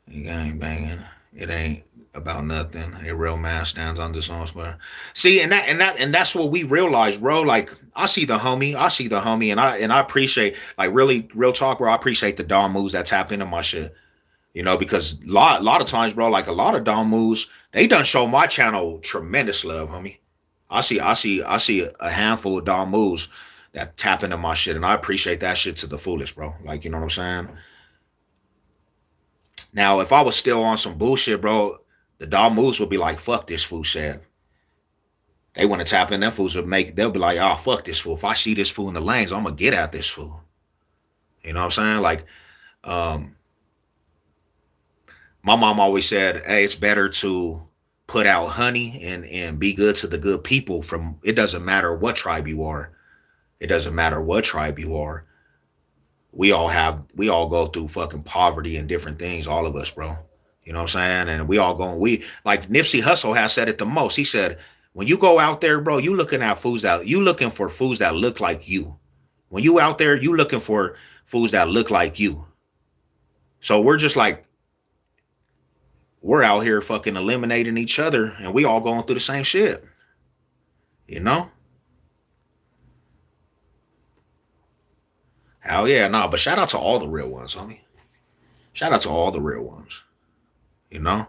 He ain't banging. It ain't about nothing. A real man stands on this own square. See, and that's what we realize, bro. Like I see the homie, and I appreciate like really real talk, bro. I appreciate the Dom moves that tap into my shit. You know, because lot of times, bro, like a lot of Dom moves, they done show my channel tremendous love, homie. I see a handful of Dom moves that tap into my shit, and I appreciate that shit to the fullest, bro. Like, you know what I'm saying? Now, if I was still on some bullshit, bro, The dog moves will be like, fuck this fool, Chef. They want to tap in. Them fools they'll be like, oh, fuck this fool. If I see this fool in the lanes, I'm going to get at this fool. You know what I'm saying? Like, um, my mom always said, hey, it's better to put out honey and be good to the good people from, it doesn't matter what tribe you are. It doesn't matter what tribe you are. We all go through fucking poverty and different things, all of us, bro. You know what I'm saying? And we like Nipsey Hussle has said it the most. He said, when you go out there, bro, you looking for foods that look like you. When you out there, you looking for foods that look like you. So we're just like, we're out here fucking eliminating each other and we all going through the same shit. You know? Hell yeah, nah, but shout out to all the real ones, homie. Shout out to all the real ones. You know?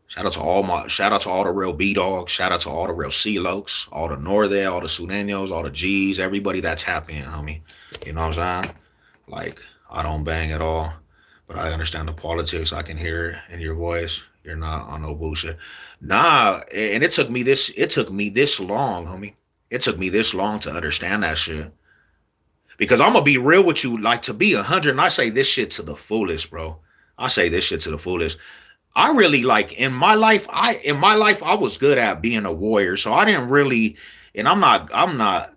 Shout out to all the real B dogs. Shout out to all the real C Lokes, all the Northern, all the Suneños, all the G's, everybody that tap in, homie. You know what I'm saying? Like, I don't bang at all, but I understand the politics. I can hear it in your voice. You're not on no bullshit. Nah, and it took me this long, homie. It took me this long to understand that shit. Because I'm gonna be real with you, like to be 100, and I say this shit to the fullest, bro. I say this shit to the fullest. I really like in my life I was good at being a warrior. So I didn't really, and I'm not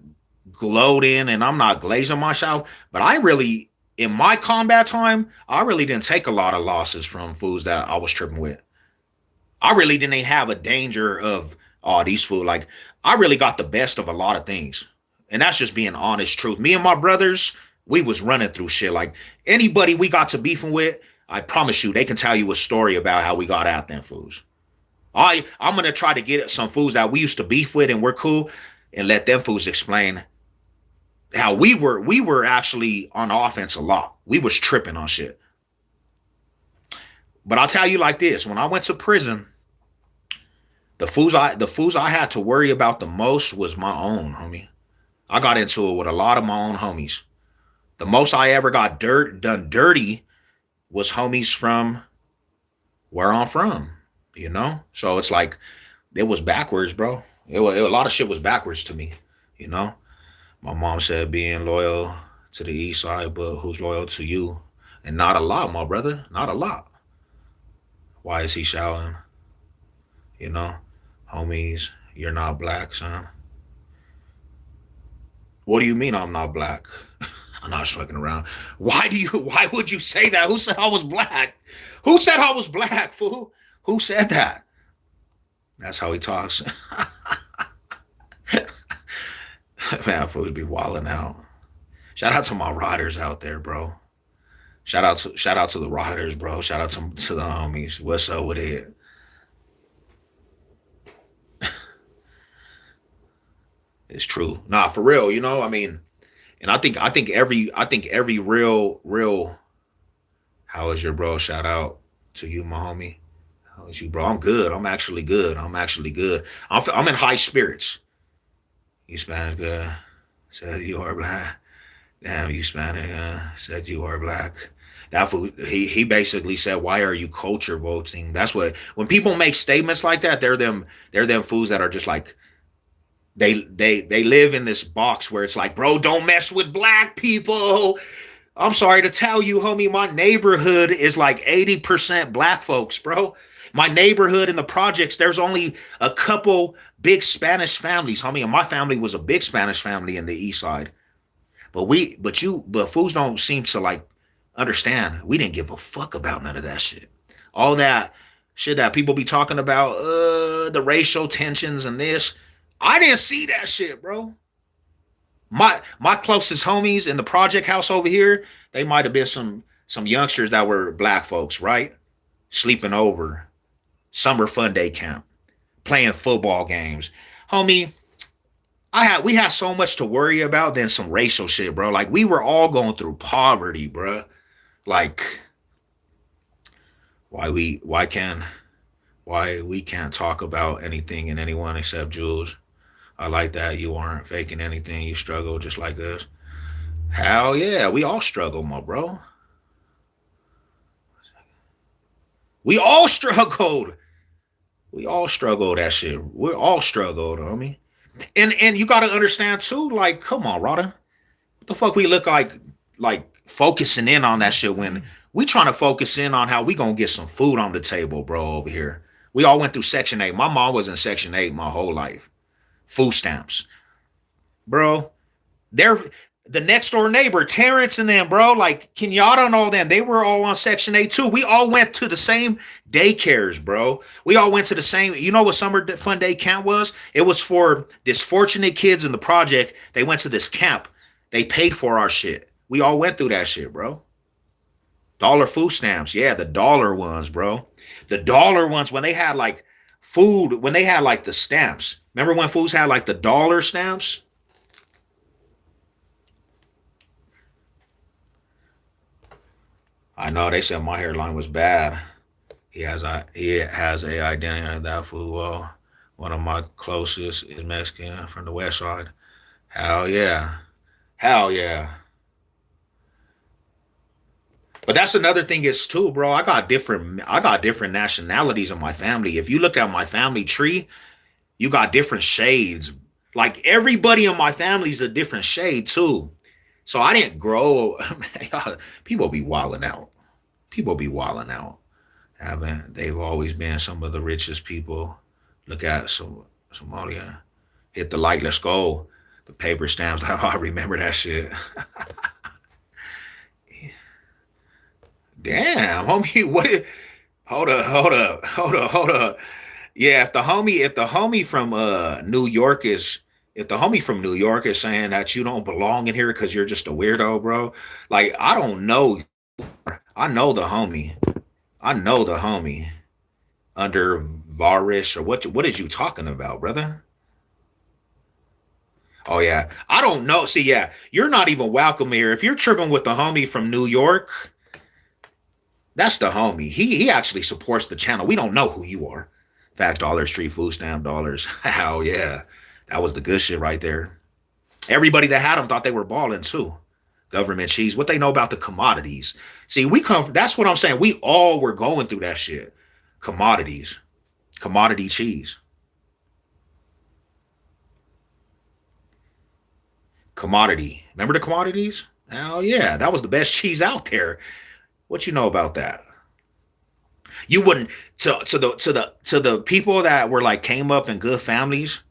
gloating and I'm not glazing myself, but I really in my combat time, I really didn't take a lot of losses from fools that I was tripping with. I really didn't have a danger of these fools. Like I really got the best of a lot of things. And that's just being honest truth. Me and my brothers, we was running through shit. Like anybody we got to beefing with, I promise you, they can tell you a story about how we got at them fools. I'm gonna try to get some fools that we used to beef with and we're cool, and let them fools explain how we were actually on offense a lot. We was tripping on shit. But I'll tell you like this: when I went to prison, the fools I had to worry about the most was my own, homie. I got into it with a lot of my own homies. The most I ever got done dirty was homies from where I'm from, you know? So it's like, it was backwards, bro. A lot of shit was backwards to me, you know? My mom said being loyal to the east side, but who's loyal to you? And not a lot, my brother, not a lot. Why is he shouting? You know? Homies, you're not black, son. What do you mean I'm not black? I'm not fucking around. Why would you say that? Who said I was black? Who said I was black, fool? Who said that? That's how he talks. Man, fool be wilding out. Shout out to my riders out there, bro. Shout out to the riders, bro. Shout out to the homies. What's up with it? It's true. Nah, for real, you know, I mean, and I think every real how is your bro? Shout out to you, my homie. How is you, bro? I'm good. I'm actually good. I'm actually good. I'm in high spirits. You Spanish good. Said you are black. Damn, you Spanish said you are black. That fool, he basically said, why are you culture voting? That's what when people make statements like that, they're them fools that are just like they live in this box where it's like, bro, don't mess with black people. I'm sorry to tell you, homie, my neighborhood is like 80% black folks, bro. My neighborhood in the projects, there's only a couple big Spanish families, homie, and my family was a big Spanish family in the east side. But fools don't seem to like understand. We didn't give a fuck about none of that shit. All that shit that people be talking about, the racial tensions and this. I didn't see that shit, bro. My closest homies in the project house over here, they might have been some youngsters that were black folks, right? Sleeping over, summer fun day camp, playing football games. Homie, we had so much to worry about than some racial shit, bro. Like we were all going through poverty, bro. Like why we can't talk about anything and anyone except Jules. I like that you aren't faking anything. You struggle just like us. Hell yeah, we all struggle, my bro. We all struggled. We all struggled that shit. We're all struggled, homie. And you gotta understand too, like, come on, Rada. What the fuck we look like focusing in on that shit when we trying to focus in on how we gonna get some food on the table, bro, over here. We all went through Section 8. My mom was in Section 8 my whole life. Food stamps. Bro, they're the next door neighbor, Terrence and them, bro, like Kenyatta and all them, they were all on Section 8 too. We all went to the same daycares, bro. We all went to the same, you know what summer fun day camp was? It was for dysfortunate kids in the project. They went to this camp. They paid for our shit. We all went through that shit, bro. Dollar food stamps. Yeah, the dollar ones, bro. The dollar ones when they had like food, when they had like the stamps. Remember when foods had like the dollar stamps? I know they said my hairline was bad. He has a identity of that food. Well, one of my closest is Mexican from the West Side. Hell yeah, hell yeah. But that's another thing is too, bro. I got different nationalities in my family. If you look at my family tree, you got different shades. Like everybody in my family is a different shade too. So I didn't grow. People be wilding out. People be wilding out. Haven't they've always been some of the richest people. Look at Somalia. Hit the light. Let's go. The paper stamps. I remember that shit. Damn, homie. Hold up. Yeah, if the homie from New York is if the homie from New York is saying that you don't belong in here because you're just a weirdo, bro. Like, I don't know. I know the homie. I know the homie under Varish or what is you talking about, brother? Oh yeah. I don't know. See, yeah, you're not even welcome here. If you're tripping with the homie from New York, that's the homie. He actually supports the channel. We don't know who you are. Fact Dollar Street Food Stamp Dollars. Hell yeah. That was the good shit right there. Everybody that had them thought they were balling too. Government cheese. What they know about the commodities. See, that's what I'm saying. We all were going through that shit. Commodities. Commodity cheese. Commodity. Remember the commodities? Hell yeah. That was the best cheese out there. What you know about that? You wouldn't to the people that were like came up in good families.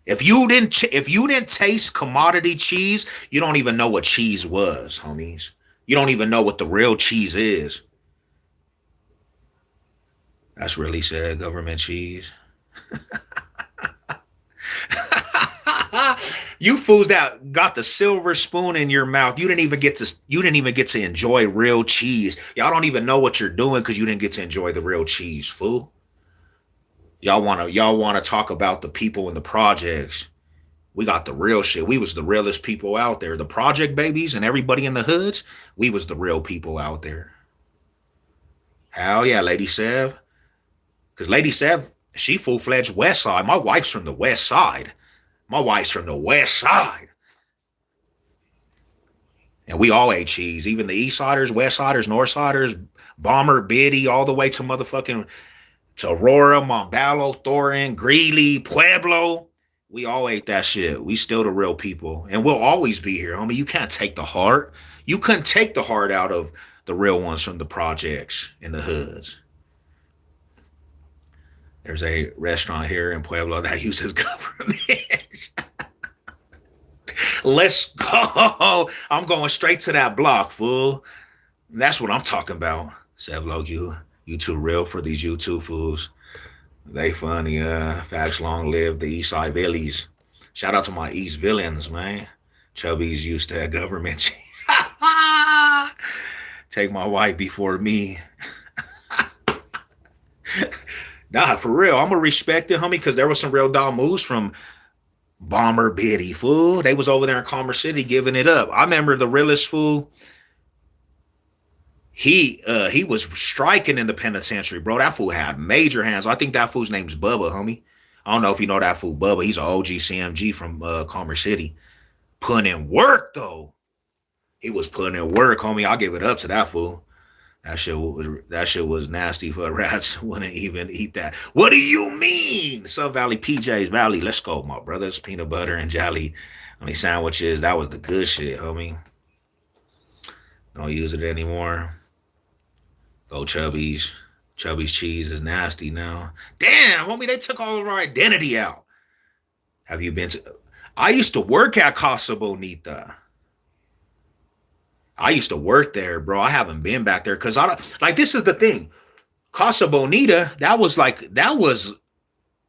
If you didn't taste commodity cheese, you don't even know what cheese was, homies. You don't even know what the real cheese is. That's really sad. Government cheese. You fools that got the silver spoon in your mouth, you didn't even get to enjoy real cheese. Y'all don't even know what you're doing because you didn't get to enjoy the real cheese, fool. Y'all wanna talk about the people in the projects. We got the real shit. We was the realest people out there. The project babies and everybody in the hoods, we was the real people out there. Hell yeah, Lady Sev. Because Lady Sev, she full-fledged West Side. My wife's from the West Side. My wife's from the West Side. And we all ate cheese. Even the East Siders, West Siders, North Siders, Bomber, Biddy, all the way to motherfucking to Aurora, Montbello, Thorin, Greeley, Pueblo. We all ate that shit. We still the real people. And we'll always be here, homie. You can't take the heart. You couldn't take the heart out of the real ones from the projects in the hoods. There's a restaurant here in Pueblo that uses government. Let's go. I'm going straight to that block, fool. That's what I'm talking about. Sevlog, you too real for these YouTube fools. They funny. Facts long live the East Side Villies. Shout out to my East Villains, man. Chubby's used to that government. Take my wife before me. Nah, for real. I'm gonna respect it, homie, because there was some real dog moves from Bomber Biddy, fool. They was over there in Commerce City giving it up. I remember the realest fool. He was striking in the penitentiary, bro. That fool had major hands. I think that fool's name's Bubba, homie. I don't know if you know that fool Bubba. He's an OG CMG from Commerce City. Putting in work though. He was putting in work, homie. I'll give it up to that fool. That shit was nasty for rats. Wouldn't even eat that. What do you mean? Sun Valley, PJ's Valley. Let's go, my brothers. Peanut butter and jelly. Sandwiches. That was the good shit, homie. Don't use it anymore. Go Chubby's. Chubby's cheese is nasty now. Damn, homie, they took all of our identity out. Have you been to? I used to work at Casa Bonita. I used to work there, bro. I haven't been back there because I don't like. This is the thing. Casa Bonita. That was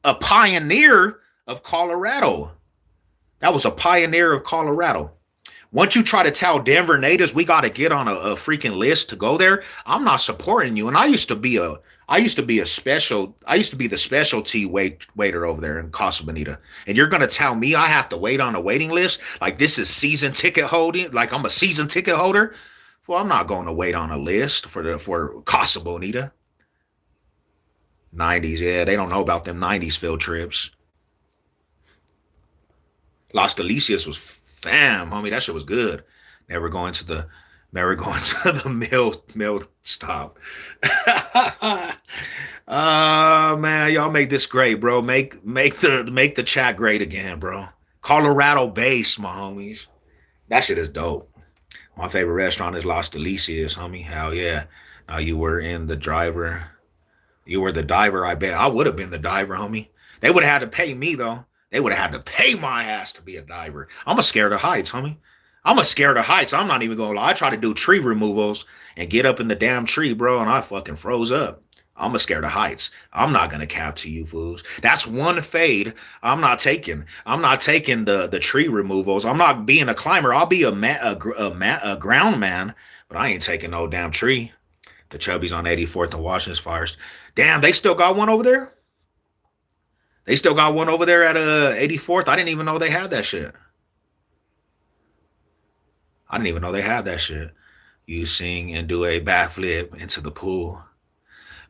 a pioneer of Colorado. That was a pioneer of Colorado. Once you try to tell Denver natives we got to get on a freaking list to go there, I'm not supporting you. And I used to be the specialty waiter over there in Casa Bonita. And you're gonna tell me I have to wait on a waiting list? Like this is season ticket holding? Like I'm a season ticket holder? Well, I'm not going to wait on a list for Casa Bonita. 90s, yeah, they don't know about them 90s field trips. Las Delicias was fam, homie. That shit was good. Never going to the never going to the mill stop. Man, y'all make this great, bro. Make the chat great again, bro. Colorado base, my homies. That shit is dope. My favorite restaurant is Las Delicias, homie. Hell yeah. Now you were in the driver. You were the diver, I bet. I would have been the diver, homie. They would have had to pay me though. They would have had to pay my ass to be a diver. I'm a scared of heights, homie. I'm a scared of heights. I'm not even gonna lie. I try to do tree removals and get up in the damn tree, bro, and I fucking froze up. I'm a scared of heights. I'm not gonna cap to you fools. That's one fade I'm not taking. I'm not taking the tree removals. I'm not being a climber. I'll be a ground man, but I ain't taking no damn tree. The Chubbies on 84th and Washington's fires. Damn, they still got one over there. They still got one over there at 84th. I didn't even know they had that shit. I didn't even know they had that shit. You sing and do a backflip into the pool.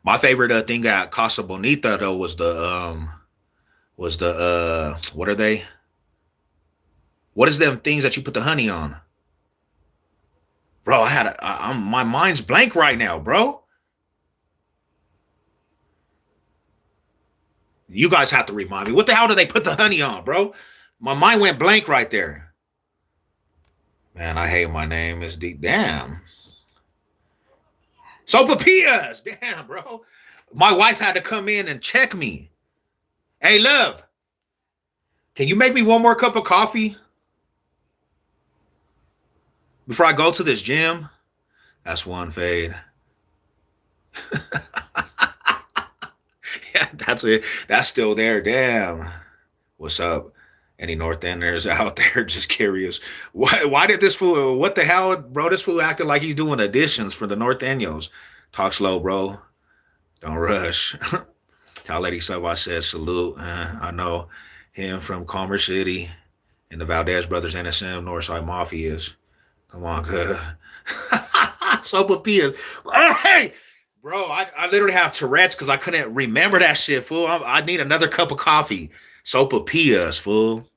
My favorite thing at Casa Bonita though was the what are they? What is them things that you put the honey on? Bro, my mind's blank right now, bro. You guys have to remind me. What the hell do they put the honey on, bro? My mind went blank right there. Man, I hate my name is deep. Damn. Sopapillas. Damn, bro. My wife had to come in and check me. Hey, love, can you make me one more cup of coffee before I go to this gym? That's one fade. Yeah, that's it. That's still there. Damn. What's up? Any North Enders out there? Just curious. Why did this fool? What the hell, bro? This fool acting like he's doing additions for the North Endos. Talk slow, bro. Don't rush. Tell Lady Sub I said salute. I know him from Commerce City and the Valdez Brothers NSM Northside Mafias. Come on, cuz. Sopapillas. Oh, hey, bro, I literally have Tourette's because I couldn't remember that shit, fool. I need another cup of coffee. Sopapillas, fool.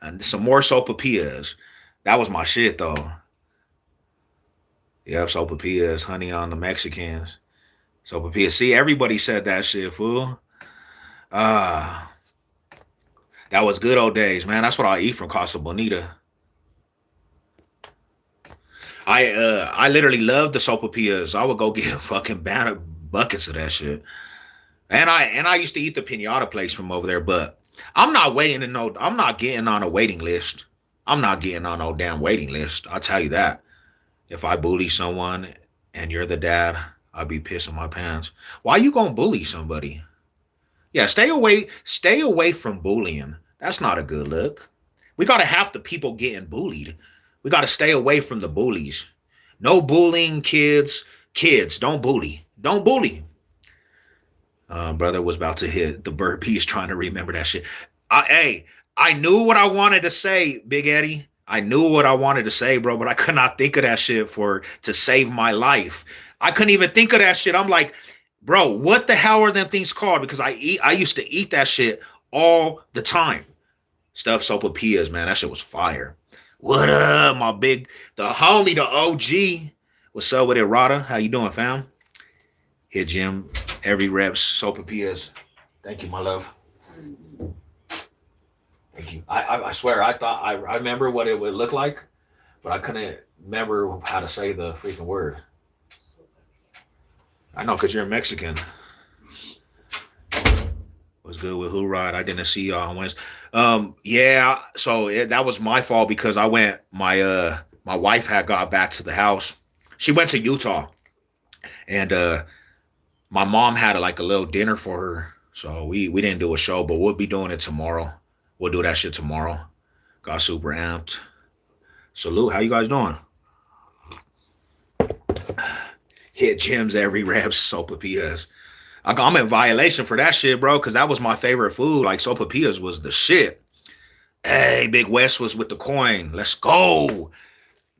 And some more sopapillas. That was my shit, though. Yep, sopapillas, honey on the Mexicans. Sopapillas. See, everybody said that shit, fool. Ah, that was good old days, man. That's what I eat from Casa Bonita. I literally love the sopapillas. I would go get fucking buckets of that shit. And I used to eat the pinata place from over there, but I'm not getting on a waiting list. I'm not getting on no damn waiting list. I'll tell you that. If I bully someone and you're the dad, I'll be pissing my pants. Why you gonna bully somebody? Yeah, stay away from bullying. That's not a good look. We gotta have the people getting bullied. We gotta stay away from the bullies. No bullying, kids. Kids, don't bully. Don't bully. Brother was about to hit the burpees trying to remember that shit. Hey, I knew what I wanted to say, Big Eddie. I knew what I wanted to say, bro, but I could not think of that shit to save my life. I couldn't even think of that shit. I'm like, bro, what the hell are them things called? Because I used to eat that shit all the time. Stuffed sopapillas, man. That shit was fire. What up, the homie, the OG? What's up with it, Rada? How you doing, fam? Hit Jim. Every reps. Sopapillas. Thank you, my love. Thank you. I swear, I thought I remember what it would look like, but I couldn't remember how to say the freaking word. I know, because you're Mexican. What's good with Hoorod? I didn't see y'all on Wednesday. Yeah, so that was my fault because I went, my wife had got back to the house. She went to Utah, and my mom had like a little dinner for her. So we didn't do a show, but we'll be doing it tomorrow. We'll do that shit tomorrow. Got super amped. Salute. How you guys doing? Hit gyms every rep. Sopapillas. I'm in violation for that shit, bro, because that was my favorite food. Like, sopapillas was the shit. Hey, Big West was with the coin. Let's go.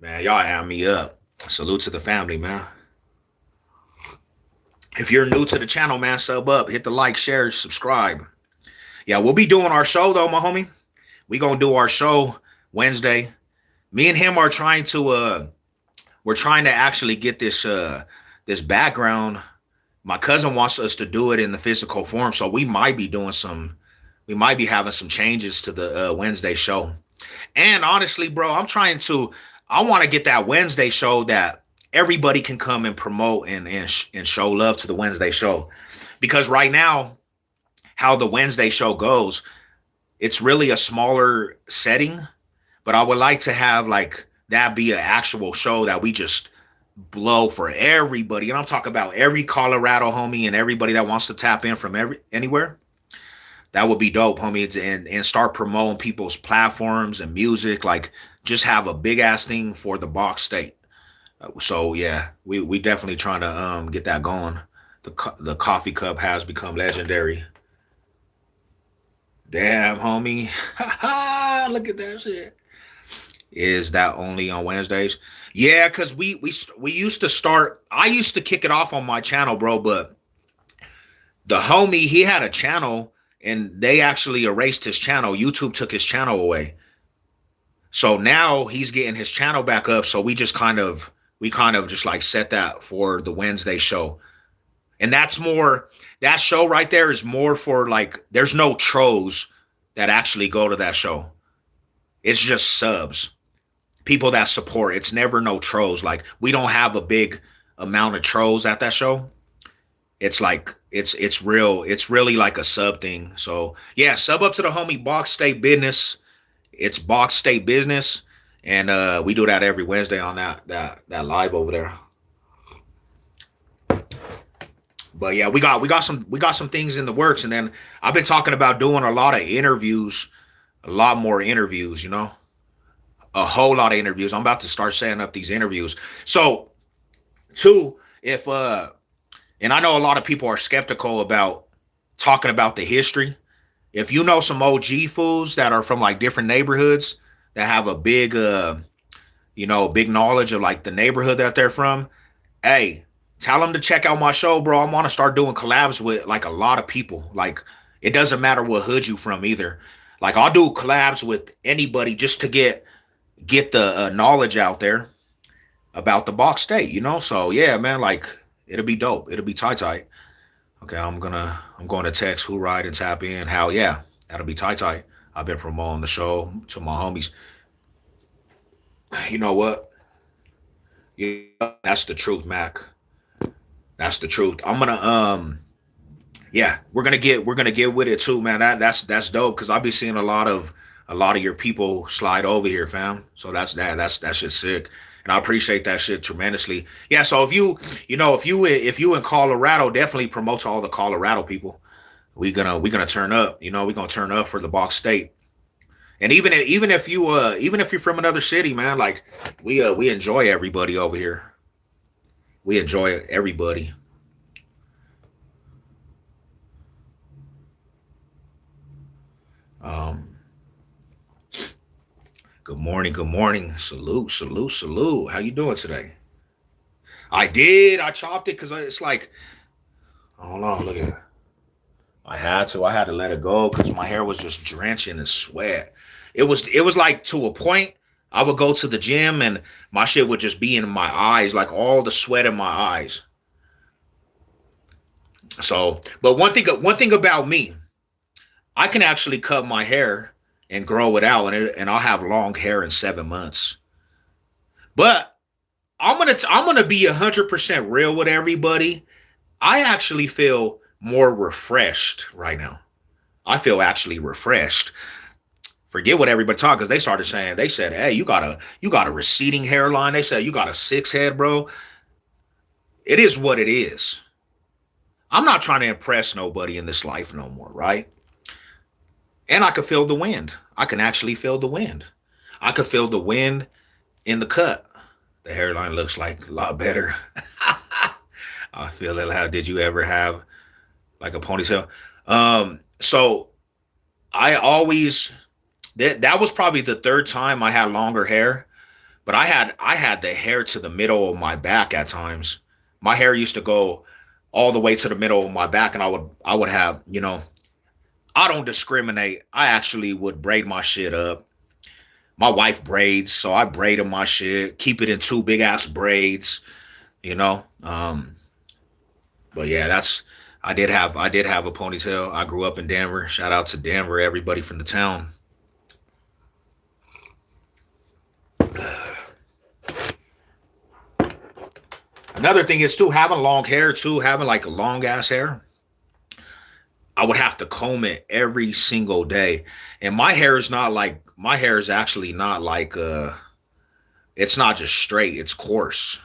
Man, y'all add me up. Salute to the family, man. If you're new to the channel, man, sub up. Hit the like, share, subscribe. Yeah, we'll be doing our show, though, my homie. We gonna do our show Wednesday. Me and him are trying to, we're trying to actually get this, this background. My cousin wants us to do it in the physical form, so we might be having some changes to the Wednesday show. And honestly, bro, I want to get that Wednesday show that everybody can come and promote and show love to the Wednesday show. Because right now, how the Wednesday show goes, it's really a smaller setting, but I would like to have like that be an actual show that we just blow for everybody. And I'm talking about every Colorado homie and everybody that wants to tap in from anywhere. That would be dope, homie. And start promoting people's platforms and music. Like, just have a big ass thing for the Box State. So yeah, we definitely trying to get that going. The coffee cup has become legendary. Damn, homie. Look at that shit. Is that only on Wednesdays? Yeah, because we used to start. I used to kick it off on my channel, bro. But the homie, he had a channel, and they actually erased his channel. YouTube took his channel away. So now he's getting his channel back up. So we kind of just like set that for the Wednesday show. And that show right there is more for like, there's no trolls that actually go to that show. It's just subs. People that support. It's never no trolls. Like, we don't have a big amount of trolls at that show. It's like, it's really like a sub thing. So yeah, sub up to the homie Box State Business. It's Box State Business. And we do that every Wednesday on that live over there. But yeah, we got some things in the works. And then I've been talking about doing a lot more interviews, you know. A whole lot of interviews. I'm about to start setting up these interviews. So, two, and I know a lot of people are skeptical about talking about the history. If you know some OG fools that are from like different neighborhoods that have a big, big knowledge of like the neighborhood that they're from, hey, tell them to check out my show, bro. I want to start doing collabs with like a lot of people. Like, it doesn't matter what hood you from either. Like, I'll do collabs with anybody just to get the knowledge out there about the Box State, you know? So yeah, man, like, it'll be dope. It'll be tight. Okay, I'm going to text Who Ride and tap in. Hell yeah, that'll be tight. I've been promoting the show to my homies. You know what? That's the truth, Mac. That's the truth. I'm gonna yeah, we're gonna get with it too, man. That's dope, because I'll be seeing a lot of your people slide over here, fam. So that's just sick. And I appreciate that shit tremendously. Yeah, so if you in Colorado, definitely promote to all the Colorado people. We're gonna turn up, you know, we're gonna turn up for the Box State. And even if you're from another city, man, like, we enjoy everybody over here. We enjoy everybody. Good morning. Salute. How you doing today? I chopped it because it's like, I don't know, look at it. I had to let it go because my hair was just drenching in sweat. It was like to a point, I would go to the gym and my shit would just be in my eyes, like all the sweat in my eyes. So, but one thing about me, I can actually cut my hair and grow it out, and I'll have long hair in 7 months. But I'm gonna be 100% real with everybody. I actually feel more refreshed right now. I feel actually refreshed. Forget what everybody talking because they started saying they said, "Hey, you got a receding hairline." They said you got a six head, bro. It is what it is. I'm not trying to impress nobody in this life no more, right? And I can feel the wind. I can actually feel the wind. I could feel the wind in the cut. The hairline looks like a lot better. I feel it. How did you ever have like a ponytail? So I always that was probably the third time I had longer hair, but I had the hair to the middle of my back at times. My hair used to go all the way to the middle of my back, and I would have, I don't discriminate. I actually would braid my shit up. My wife braids, so I braided my shit, keep it in two big ass braids, you know. But yeah, I did have a ponytail. I grew up in Denver. Shout out to Denver, everybody from the town. Another thing is too having long hair too, having like a long ass hair. I would have to comb it every single day. And my hair is actually not like it's not just straight, it's coarse.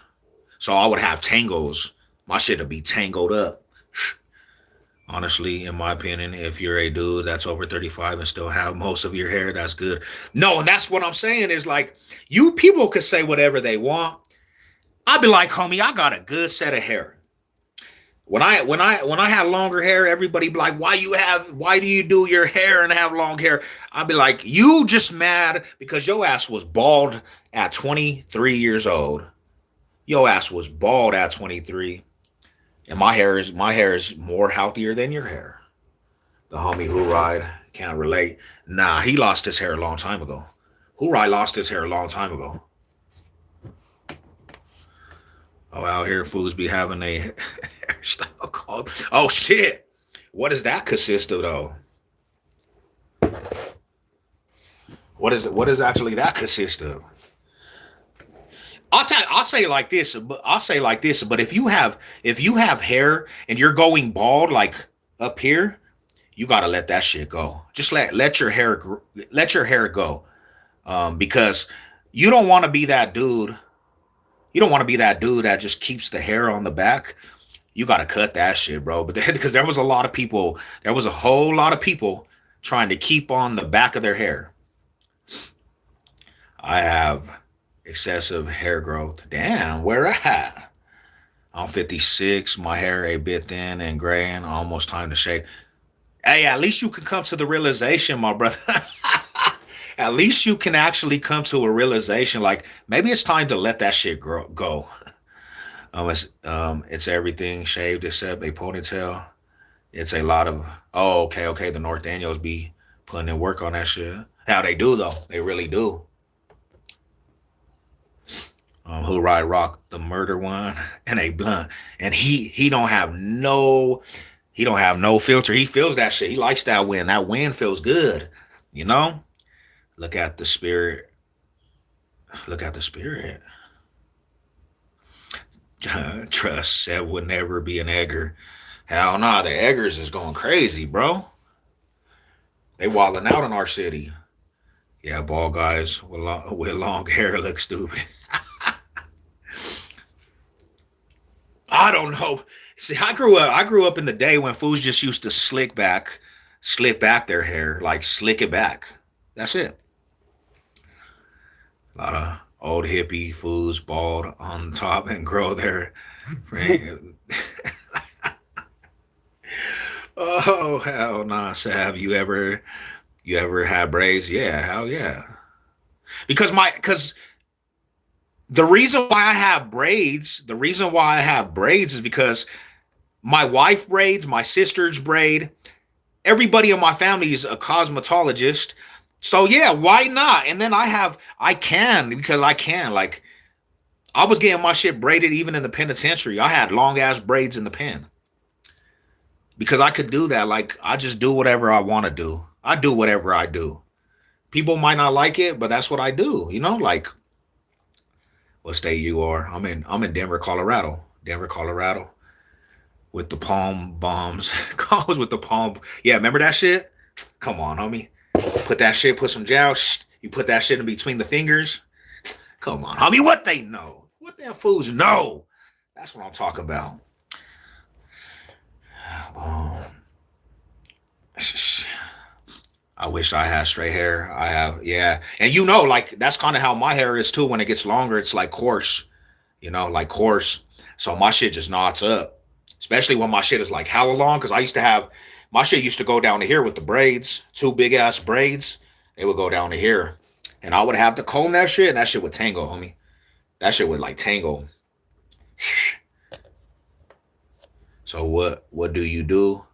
So I would have tangles. My shit would be tangled up. Honestly, in my opinion, if you're a dude that's over 35 and still have most of your hair, that's good. No, and that's what I'm saying is like you people could say whatever they want. I'd be like, homie, I got a good set of hair. When I had longer hair, everybody be like, why do you do your hair and have long hair? I'd be like, you just mad because your ass was bald at 23 years old. Your ass was bald at 23. And my hair is more healthier than your hair. The homie who ride can't relate. Nah, he lost his hair a long time ago. Who ride lost his hair a long time ago. Oh, out here fools be having a hairstyle called. Oh shit. What does that consist of though? What is actually that consist of? I'll say it like this, but if you have hair and you're going bald like up here, you gotta let that shit go. Just let your hair let your hair go. Because you don't want to be that dude. You don't want to be that dude that just keeps the hair on the back. You gotta cut that shit, bro. But then, because there was a whole lot of people trying to keep on the back of their hair. I have excessive hair growth. Damn, where at? I'm 56. My hair a bit thin and gray, and almost time to shave. Hey, at least you can come to the realization, my brother. At least you can actually come to a realization. Like maybe it's time to let that shit go. It's everything shaved except a ponytail. It's a lot of okay, okay. The North Daniels be putting in work on that shit. How they do though? They really do. Who ride rock the murder one and a blunt, and he don't have no filter. He feels that shit. He likes that wind. That wind feels good. You know. Look at the spirit. Look at the spirit. Trust that would never be an Egger. Hell nah, the Eggers is going crazy, bro. They walling out in our city. Yeah, bald guys with long hair look stupid. I don't know. See, I grew up in the day when fools just used to slick back their hair, like slick it back. That's it. A lot of old hippie fools bald on top and grow their. Oh hell nah, Sav. You ever had braids? Yeah, hell yeah. Because the reason why I have braids is because my wife braids, my sisters braid, everybody in my family is a cosmetologist, So yeah, why not? And then I can because I can. Like I was getting my shit braided even in the penitentiary. I had long ass braids in the pen because I could do that. Like I just do whatever I want to do. I do whatever I do. People might not like it, but that's what I do. You know, like what state you are? I'm in Denver, Colorado. Denver, Colorado, with the palm bombs. Calls with the palm. Yeah, remember that shit? Come on, homie. Put that shit. Put some gel. You put that shit in between the fingers. Come on, homie. What they know? What them fools know? That's what I'm talking about. Um, I wish I had straight hair. I have, yeah. And you know, like that's kind of how my hair is too. When it gets longer, it's like coarse, like coarse. So my shit just knots up, especially when my shit is like hella long. Cause I used to have my shit used to go down to here with the braids, two big ass braids. They would go down to here, and I would have to comb that shit, and that shit would tangle, homie. That shit would like tangle. So what do you do?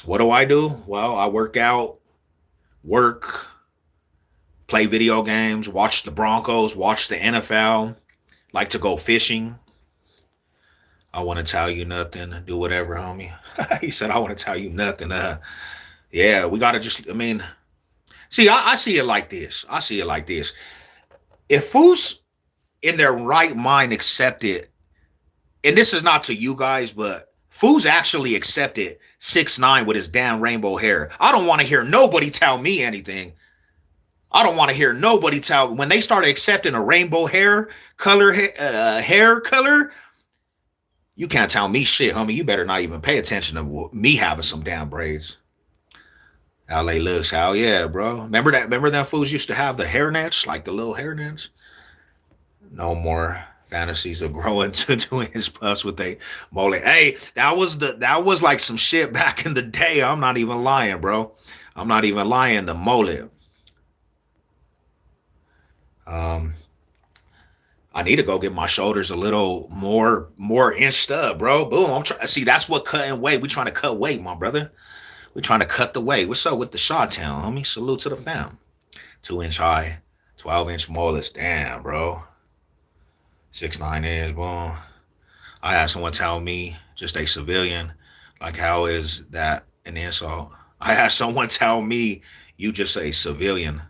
What do I do? Well, I work out, work, play video games, watch the Broncos, watch the NFL, like to go fishing. I want to tell you nothing. Do whatever, homie. He said, I want to tell you nothing. Yeah, we got to just, I mean, see, I see it like this. I see it like this. If who's in their right mind accepted, and this is not to you guys, but Foos actually accepted 6ix9ine with his damn rainbow hair. I don't want to hear nobody tell me anything. I don't want to hear nobody tell when they started accepting a rainbow hair color, hair color. You can't tell me shit, homie. You better not even pay attention to me having some damn braids. LA looks, hell yeah, bro. Remember that fools used to have the hair nets, like the little hair nets? No more fantasies of growing to doing his puffs with a mole. Hey, that was like some shit back in the day. I'm not even lying, bro. I'm not even lying. The mole. Um, I need to go get my shoulders a little more inched up, bro. Boom. I'm trying. See, that's what cutting weight. We trying to cut weight, my brother. We trying to cut the weight. What's up with the Shawtown, homie? Salute to the fam. 2-inch high, 12-inch molars. Damn, bro. 6ix9ine is boom. I had someone tell me, just a civilian, like how is that an insult? I had someone tell me, you just a civilian.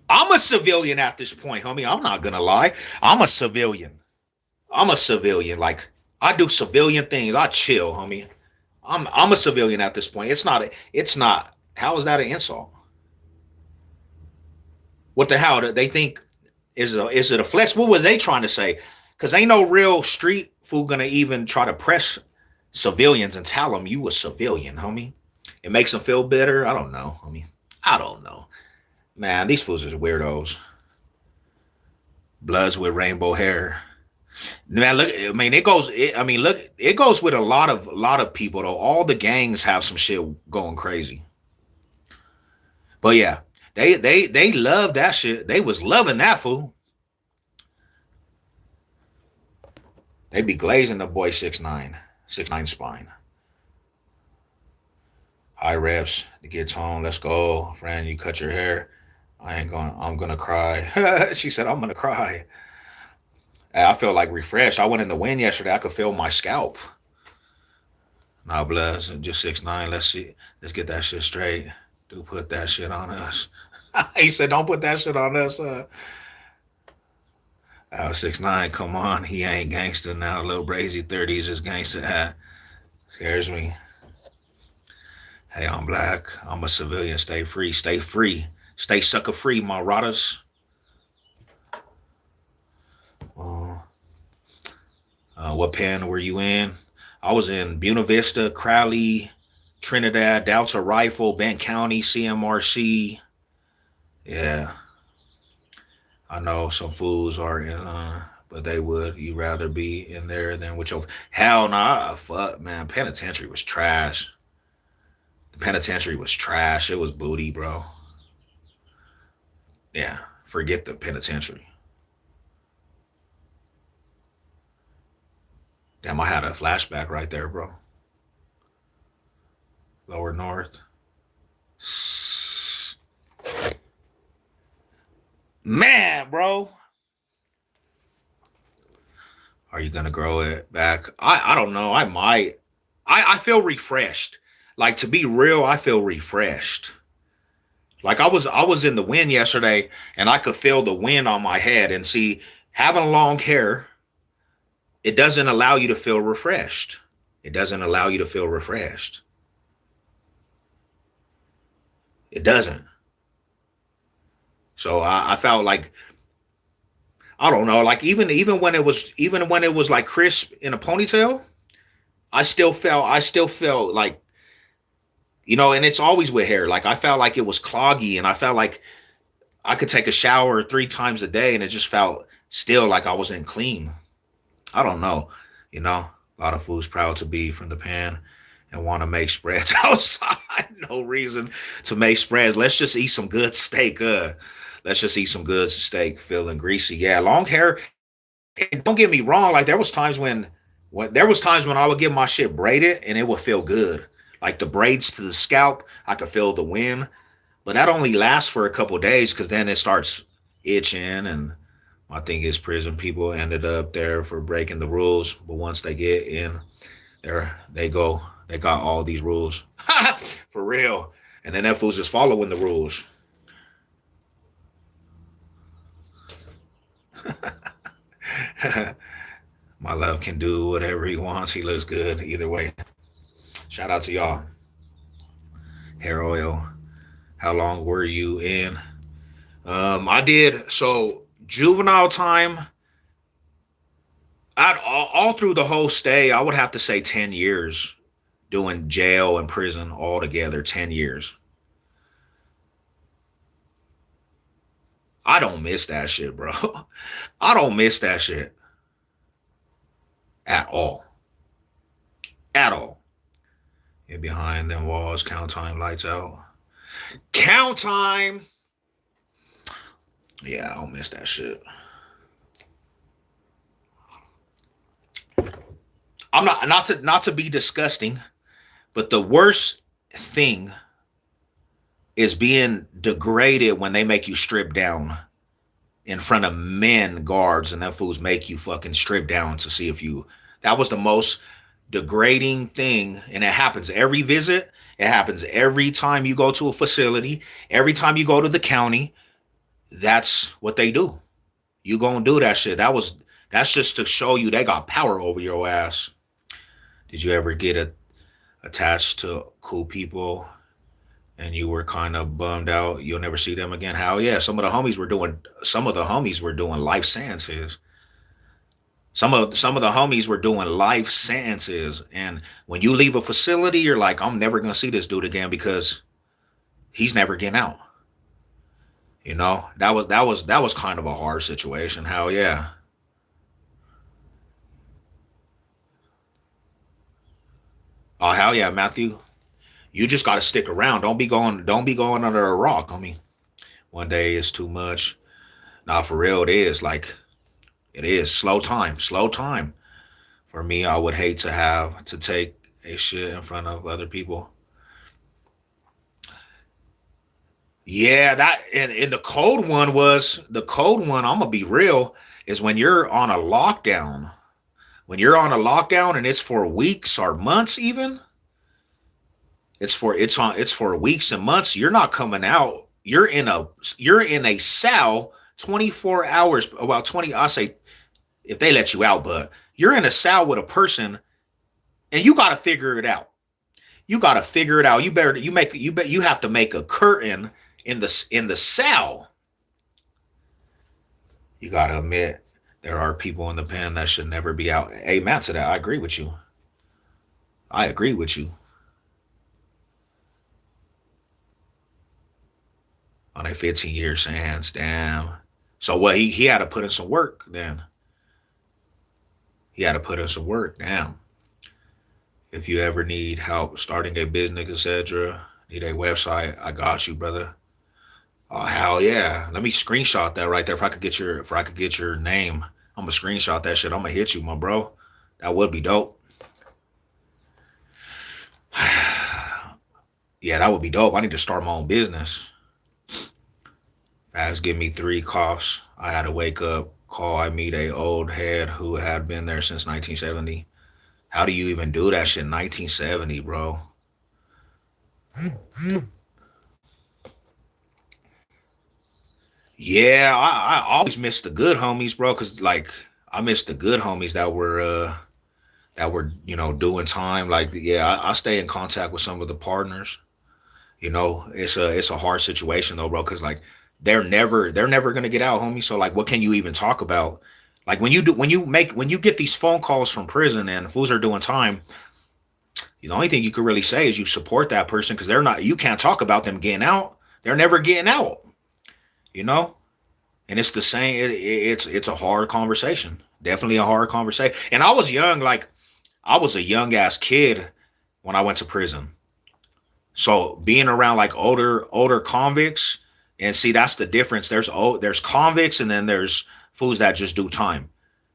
I'm a civilian at this point, homie. I'm not gonna lie. I'm a civilian. I'm a civilian. Like I do civilian things. I chill, homie. I'm a civilian at this point. It's not. How is that an insult? What the hell? They think is it a flex? What were they trying to say? Because ain't no real street fool gonna even try to press civilians and tell them you a civilian, homie. It makes them feel better. I don't know, homie. I don't know. Man, these fools are weirdos. Bloods with rainbow hair. Man, look. I mean, it goes. I mean, look. It goes with a lot of people though. All the gangs have some shit going crazy. But yeah, they love that shit. They was loving that fool. They be glazing the boy 6ix9ine, 6ix9ine spine. High reps. The kids home. Let's go, friend. You cut your hair. I ain't going. I'm gonna cry. She said, I'm gonna cry. I feel like refreshed. I went in the wind yesterday. I could feel my scalp. Nah, bless. Just 6ix9ine. Let's see. Let's get that shit straight. Do put that shit on us. He said, don't put that shit on us. 6ix9ine, come on. He ain't gangster now. Little Brazy 30s is gangster. Scares me. Hey, I'm black. I'm a civilian. Stay free. Stay free. Stay sucker free, my rotters. What pen were you in? I was in Buena Vista, Crowley, Trinidad, Delta Rifle, Bent County, CMRC. Yeah, I know some fools are in, but they would. You rather be in there than with your hell nah. Fuck man, penitentiary was trash. The penitentiary was trash. It was booty, bro. Yeah, forget the penitentiary. Damn, I had a flashback right there, bro. Lower North. Man, bro, are you gonna grow it back? I don't know. I might. I feel refreshed. Like to be real, I feel refreshed. Like I was in the wind yesterday and I could feel the wind on my head and see having long hair, it doesn't allow you to feel refreshed. It doesn't allow you to feel refreshed. It doesn't. So I felt like I don't know, like even when it was like crisp in a ponytail, I still felt like and it's always with hair. Like I felt like it was cloggy and I felt like I could take a shower 3 times a day and it just felt still like I wasn't clean. I don't know. A lot of foods proud to be from the pan and want to make spreads outside. No reason to make spreads. Let's just eat some good steak. Let's just eat some good steak, feeling greasy. Yeah, long hair. And don't get me wrong. Like there was times when I would get my shit braided and it would feel good. Like the braids to the scalp, I could feel the wind. But that only lasts for a couple of days because then it starts itching. And my thing is, prison people ended up there for breaking the rules. But once they get in, they go. They got all these rules for real. And then that fool's just following the rules. My love can do whatever he wants. He looks good either way. Shout out to y'all. Hair oil. How long were you in? I did so juvenile time. I'd all through the whole stay. I would have to say 10 years doing jail and prison all together. 10 years. I don't miss that shit, bro. I don't miss that shit at all. At all. And behind them walls, count time, lights out. Count time. Yeah, I don't miss that shit. I'm not to be disgusting, but the worst thing is being degraded when they make you strip down in front of men guards and that fools make you fucking strip down to see if you that was the most degrading thing. And it happens every visit. It happens every time you go to a facility, every time you go to the county. That's what they do. You gonna do that shit. That's just to show you they got power over your ass. Did you ever get attached to cool people and you were kind of bummed out you'll never see them again? How yeah, some of the homies were doing life sentences. Some of the homies were doing life sentences. And when you leave a facility, you're like, I'm never gonna see this dude again because he's never getting out. That was kind of a hard situation. Hell yeah. Oh hell yeah, Matthew. You just gotta stick around. Don't be going under a rock. I mean, one day is too much. Nah, for real, it is. Like it is. Slow time. Slow time. For me, I would hate to have to take a shit in front of other people. Yeah, that and the cold one, I'm gonna be real, is when you're on a lockdown. When you're on a lockdown and it's for weeks or months even, it's for weeks and months. You're not coming out. You're in a cell 24 hours, about 20, I say if they let you out, but you're in a cell with a person and you gotta figure it out. You gotta figure it out. You better you make you bet you have to make a curtain in the cell. You gotta admit there are people in the pen that should never be out. Amen to that. I agree with you. I agree with you on a 15-year sentence. Damn. So what he had to put in some work then. He had to put in some work. Damn. If you ever need help starting a business, etc., need a website, I got you, brother. Oh hell yeah! Let me screenshot that right there. If I could get your name, I'm gonna screenshot that shit. I'm gonna hit you, my bro. That would be dope. Yeah, that would be dope. I need to start my own business. Facts give me three coughs. I had to wake up, call. I meet a old head who had been there since 1970. How do you even do that shit in 1970, bro? Yeah, I always miss the good homies, bro. Cause like I miss the good homies that were doing time. Like yeah, I stay in contact with some of the partners. It's a hard situation though, bro. Cause like they're never gonna get out, homie. So like, what can you even talk about? Like when you get these phone calls from prison and fools are doing time, the only thing you could really say is you support that person because they're not. You can't talk about them getting out. They're never getting out. You know. And it's the same. It's a hard conversation. Definitely a hard conversation. And I was young. Like I was a young ass kid when I went to prison. So being around like older convicts, and see that's the difference. There's convicts, and then there's fools that just do time.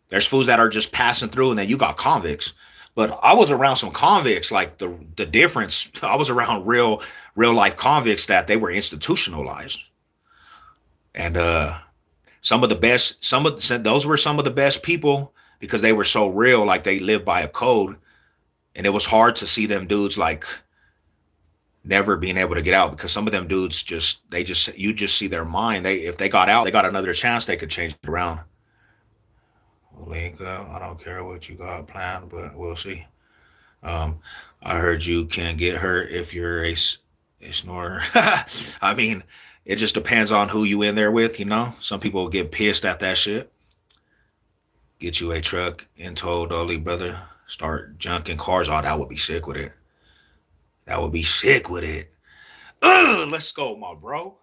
There's fools that are just passing through, and then you got convicts. But I was around some convicts. Like the difference, I was around real life convicts that they were institutionalized, and those were some of the best people because they were so real. Like they lived by a code, and it was hard to see them dudes like never being able to get out because some of them dudes just you just see their mind. They if they got out, they got another chance. They could change it around. Link up. I don't care what you got planned, but we'll see. Um, I heard you can get hurt if you're a snorer. I mean, it just depends on who you in there with. Some people get pissed at that shit. Get you a truck and told Dolly brother start junking cars. Oh, that would be sick with it. That would be sick with it. Ugh, let's go, my bro.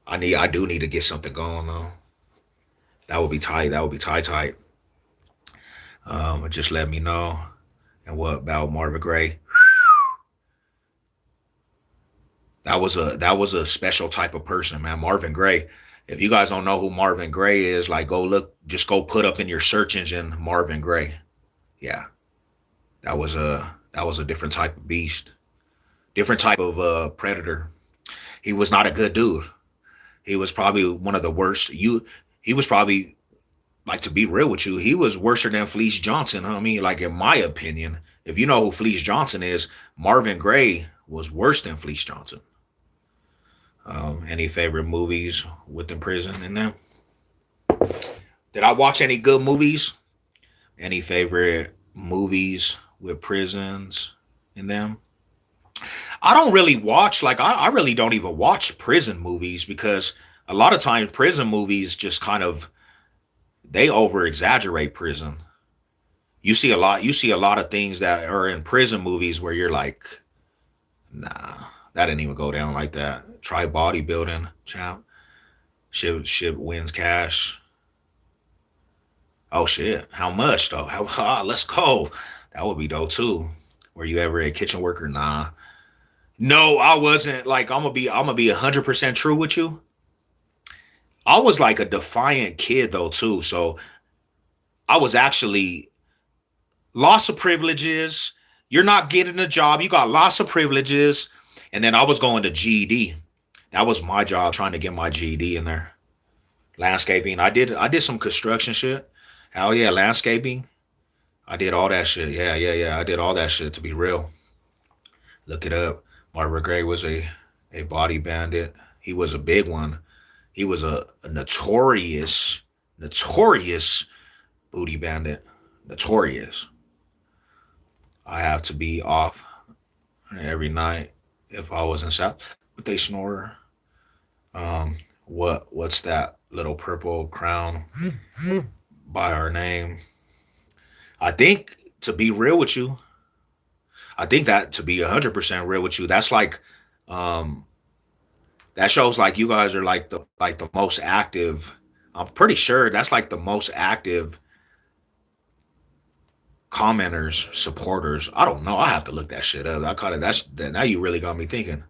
I do need to get something going though. That would be tight. That would be tight. Just let me know. And what about Marvin Gaye? That was a special type of person, man. Marvin Gaye. If you guys don't know who Marvin Gaye is, like go look, just go put up in your search engine Marvin Gaye. Yeah, that was a different type of beast, different type of predator. He was not a good dude. He was probably one of the worst. He was probably like to be real with you, he was worse than Fleece Johnson, homie. Like in my opinion, if you know who Fleece Johnson is, Marvin Gaye was worse than Fleece Johnson. Any favorite movies within prison in them? Did I watch any good movies? Any favorite movies with prisons in them? I don't really watch, like, I really don't even watch prison movies because a lot of times prison movies just kind of, they over exaggerate prison. You see a lot of things that are in prison movies where you're like, nah, that didn't even go down like that. Try bodybuilding, champ. Shit wins cash. Oh shit. How much though? How let's go. That would be dope too. Were you ever a kitchen worker? Nah. No, I wasn't. Like I'm gonna be 100% true with you. I was like a defiant kid though too. So I was actually lots of privileges. You're not getting a job. You got lots of privileges. And then I was going to GED. That was my job trying to get my GED in there. Landscaping. I did some construction shit. Hell yeah, landscaping. I did all that shit. Yeah, yeah, yeah. I did all that shit to be real. Look it up. Marvin Gaye was a body bandit. He was a big one. He was a notorious booty bandit. Notorious. I have to be off every night if I was in South. But they snore. What's that little purple crown by our name? I think to be real with you, I think that to be 100% real with you, that's like um that shows like you guys are like the most active. I'm pretty sure that's like the most active commenters, supporters. I don't know. I have to look that shit up. I kind of that's that now you really got me thinking.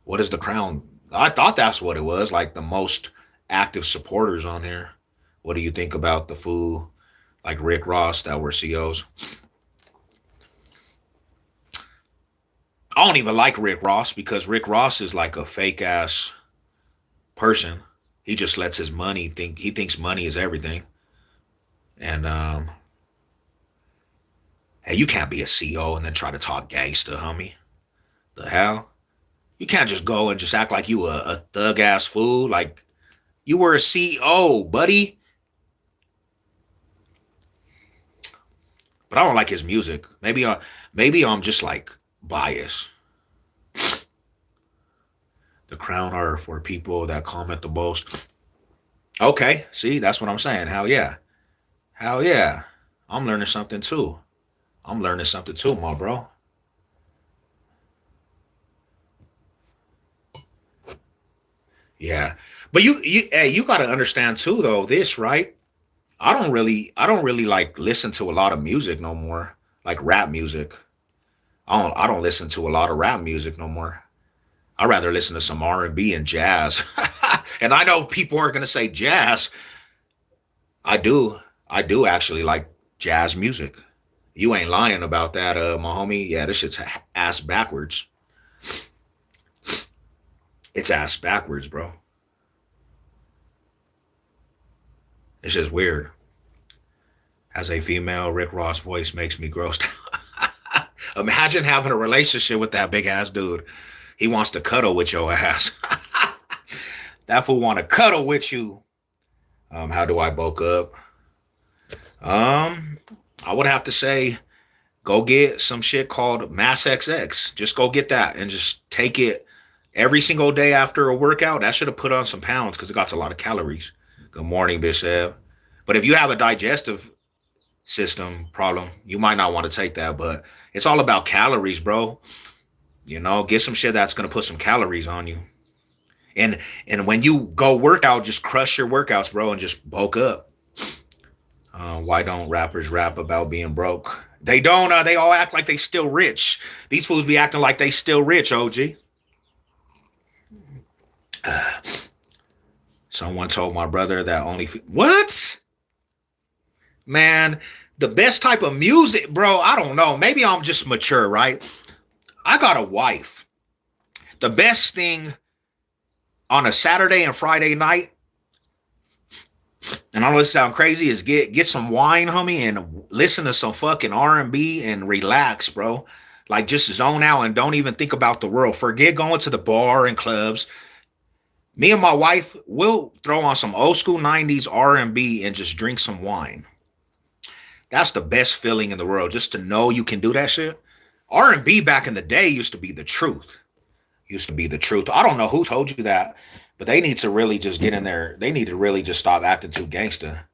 What is the crown? I thought that's what it was, like the most active supporters on here. What do you think about the fool like Rick Ross that were COs? I don't even like Rick Ross because Rick Ross is like a fake ass. person. He just lets his money think he thinks money is everything. And hey, you can't be a CEO and then try to talk gangster, homie. The hell? You can't just go and just act like you a thug ass fool. Like you were a CEO, buddy. But I don't like his music. Maybe I'm just like biased. The crown are for people that comment the most. Okay, see, that's what I'm saying. Hell yeah. Hell yeah. I'm learning something too. I'm learning something too, my bro. Yeah. But you gotta understand too though, this, right? I don't really like listen to a lot of music no more. Like rap music. I don't listen to a lot of rap music no more. I'd rather listen to some R&B and jazz. And I know people are gonna say jazz. I do. I do actually like jazz music. You ain't lying about that, my homie. Yeah, this shit's ass backwards. It's ass backwards, bro. It's just weird. As a female, Rick Ross voice makes me grossed. Imagine having a relationship with that big ass dude. He wants to cuddle with your ass. That fool want to cuddle with you. How do I bulk up? Um, I would have to say go get some shit called Mass XX. Just go get that and just take it every single day after a workout. That should have put on some pounds because it got a lot of calories. Good morning, Bishop. But if you have a digestive system problem, you might not want to take that. But it's all about calories, bro. Get some shit that's gonna put some calories on you. And when you go workout, just crush your workouts, bro, and just bulk up. Why don't rappers rap about being broke? They don't. They all act like they still rich. These fools be acting like they still rich. OG. Someone told my brother that what? Man, the best type of music, bro. I don't know. Maybe I'm just mature, right? I got a wife. The best thing on a Saturday and Friday night, and I know this sound crazy, is get some wine, homie, and listen to some fucking R&B and relax, bro. Like just zone out and don't even think about the world. Forget going to the bar and clubs. Me and my wife will throw on some old school 90s R&B and just drink some wine. That's the best feeling in the world, just to know you can do that shit. R&B back in the day used to be the truth. Used to be the truth. I don't know who told you that, but they need to really just get in there. They need to really just stop acting too gangster.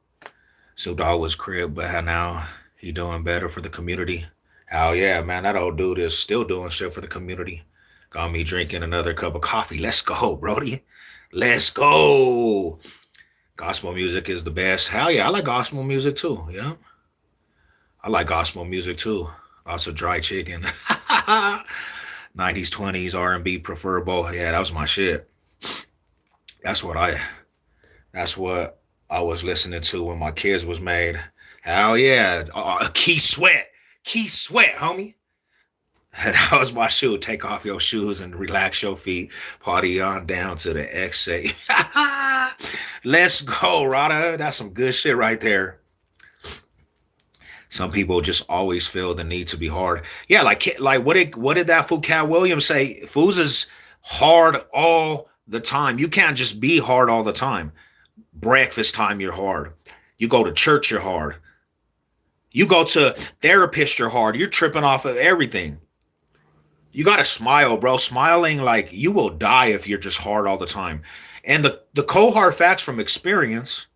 Snoop Dogg was crib, but now he doing better for the community. Hell yeah, man. That old dude is still doing shit for the community. Got me drinking another cup of coffee. Let's go, Brody. Let's go. Gospel music is the best. Hell yeah, I like gospel music too. Yeah. I like gospel music too. Also dry chicken. 90s, 20s, R&B preferable. Yeah, that was my shit. That's what I that's what I was listening to when my kids was made. Hell yeah. Key Sweat. Key Sweat, homie. That was my shoe. Take off your shoes and relax your feet. Party on down to the exit. Let's go, Rada. That's some good shit right there. Some people just always feel the need to be hard. Yeah, like what did that fool Cat Williams say? Fools is hard all the time. You can't just be hard all the time. Breakfast time, you're hard. You go to church, you're hard. You go to therapist, you're hard. You're tripping off of everything. You gotta smile, bro. Smiling, like you will die if you're just hard all the time. And the cold hard facts from experience,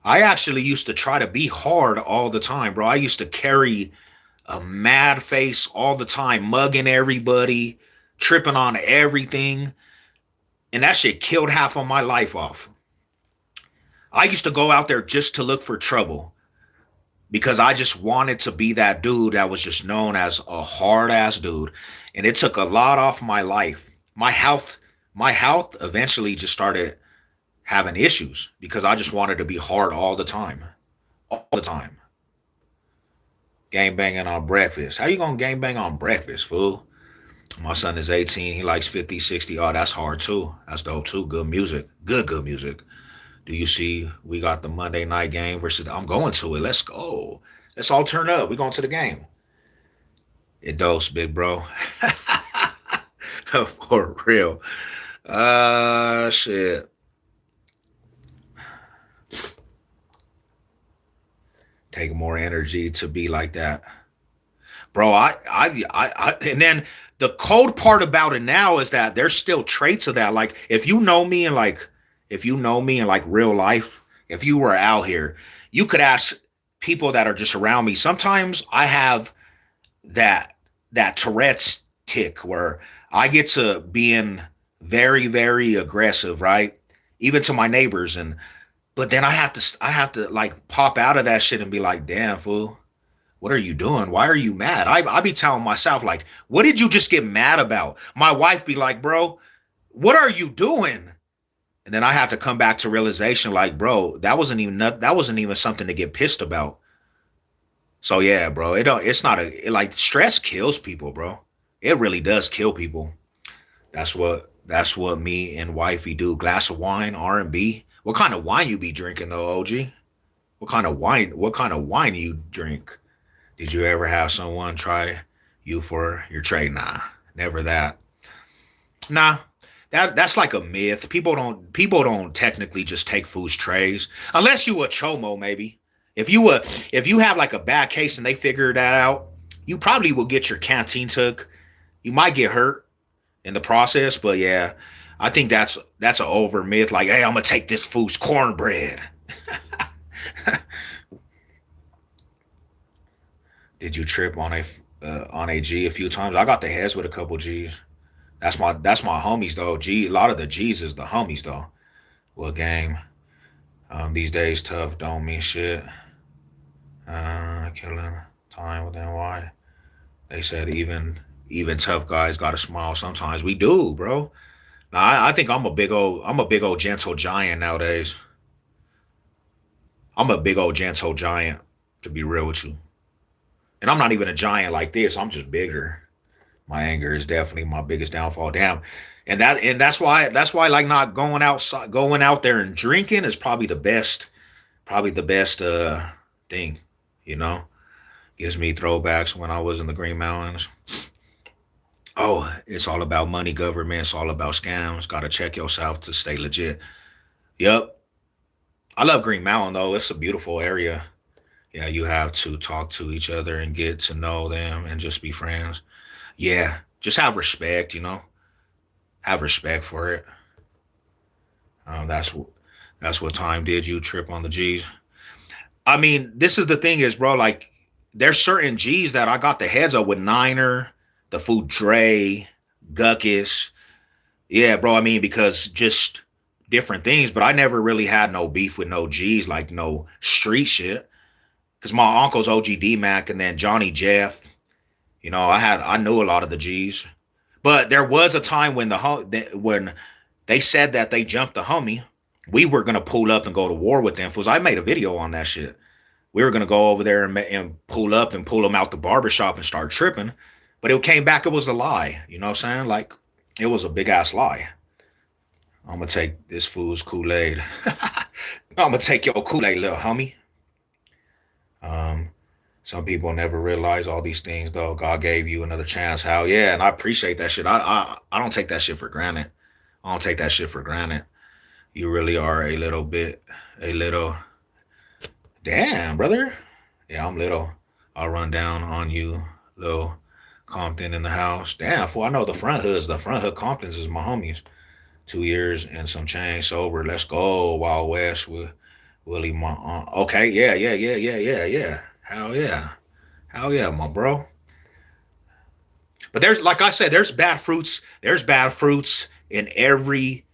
I actually used to try to be hard all the time, bro. I used to carry a mad face all the time, mugging everybody, tripping on everything. And that shit killed half of my life off. I used to go out there just to look for trouble because I just wanted to be that dude that was just known as a hard ass dude. And it took a lot off my life. My health eventually just started having issues because I just wanted to be hard all the time. All the time. Gang banging on breakfast. How you gonna gang bang on breakfast, fool? My son is 18. He likes 50, 60. Oh, that's hard too. That's dope too. Good music. Good music. Do you see we got the Monday night game versus I'm going to it. Let's go. Let's all turn up. We going to the game. It dose, big bro. For real. Shit. Take more energy to be like that. Bro, and then the cold part about it now is that there's still traits of that. Like, if you know me in like real life, if you were out here, you could ask people that are just around me. Sometimes I have that Tourette's tick where I get to being very, very aggressive, right? Even to my neighbors, and but then I have to like pop out of that shit and be like, damn fool, what are you doing? Why are you mad? I be telling myself like, what did you just get mad about? My wife be like, bro, what are you doing? And then I have to come back to realization like, bro, that wasn't even something to get pissed about. So yeah, bro, it's not like stress kills people, bro. It really does kill people. That's what me and wifey do. Glass of wine, R&B. What kind of wine you be drinking though, OG? What kind of wine you drink? Did you ever have someone try you for your trade? Nah, never that. Nah. That's like a myth. People don't technically just take food's trays. Unless you a chomo, maybe. If you have like a bad case and they figure that out, you probably will get your canteen took. You might get hurt in the process, but yeah, I think that's an over myth. Like, hey, I'm gonna take this food's cornbread. Did you trip on a G a few times? I got the heads with a couple G's. That's my homies though. G, a lot of the G's is the homies though. What game? These days tough don't mean shit. Killing time with NY. They said even tough guys got to smile sometimes. We do, bro. Now I think I'm a big old gentle giant nowadays. I'm a big old gentle giant to be real with you. And I'm not even a giant like this. I'm just bigger. My anger is definitely my biggest downfall. Damn. And that's why like not going out there and drinking is probably the best thing, you know? Gives me throwbacks when I was in the Green Mountains. Oh, it's all about money, government, it's all about scams. Gotta check yourself to stay legit. Yep. I love Green Mountain though. It's a beautiful area. Yeah, you have to talk to each other and get to know them and just be friends. Yeah, just have respect, have respect for it. That's what time did you trip on the G's. I mean, this is the thing is, bro, like there's certain G's that I got the heads up with Niner, the food Dre, Guckus. Yeah, bro, I mean, because just different things, but I never really had no beef with no G's, like no street shit. Cause my uncle's OGD Mac and then Johnny Jeff. I knew a lot of the G's, but there was a time when when they said that they jumped the homie. We were gonna pull up and go to war with them fools. I made a video on that shit. We were gonna go over there and pull up and pull them out the barbershop and start tripping, but it came back. It was a lie. You know what I'm saying? Like it was a big ass lie. I'm gonna take this fool's Kool Aid. I'm gonna take your Kool Aid, little homie. Um, some people never realize all these things though. God gave you another chance. How? Yeah, and I appreciate that shit. I don't take that shit for granted. I don't take that shit for granted. You really are a little. Damn, brother. Yeah, I'm little. I'll run down on you, little Compton in the house. Damn, fool. I know the front hoods. The front hood Comptons is my homies. 2 years and some change sober. Let's go. Wild West with Willie Okay, yeah, yeah, yeah, yeah, yeah, yeah. Hell yeah. Hell yeah, my bro. But there's like I said, there's bad fruits. There's bad fruits in every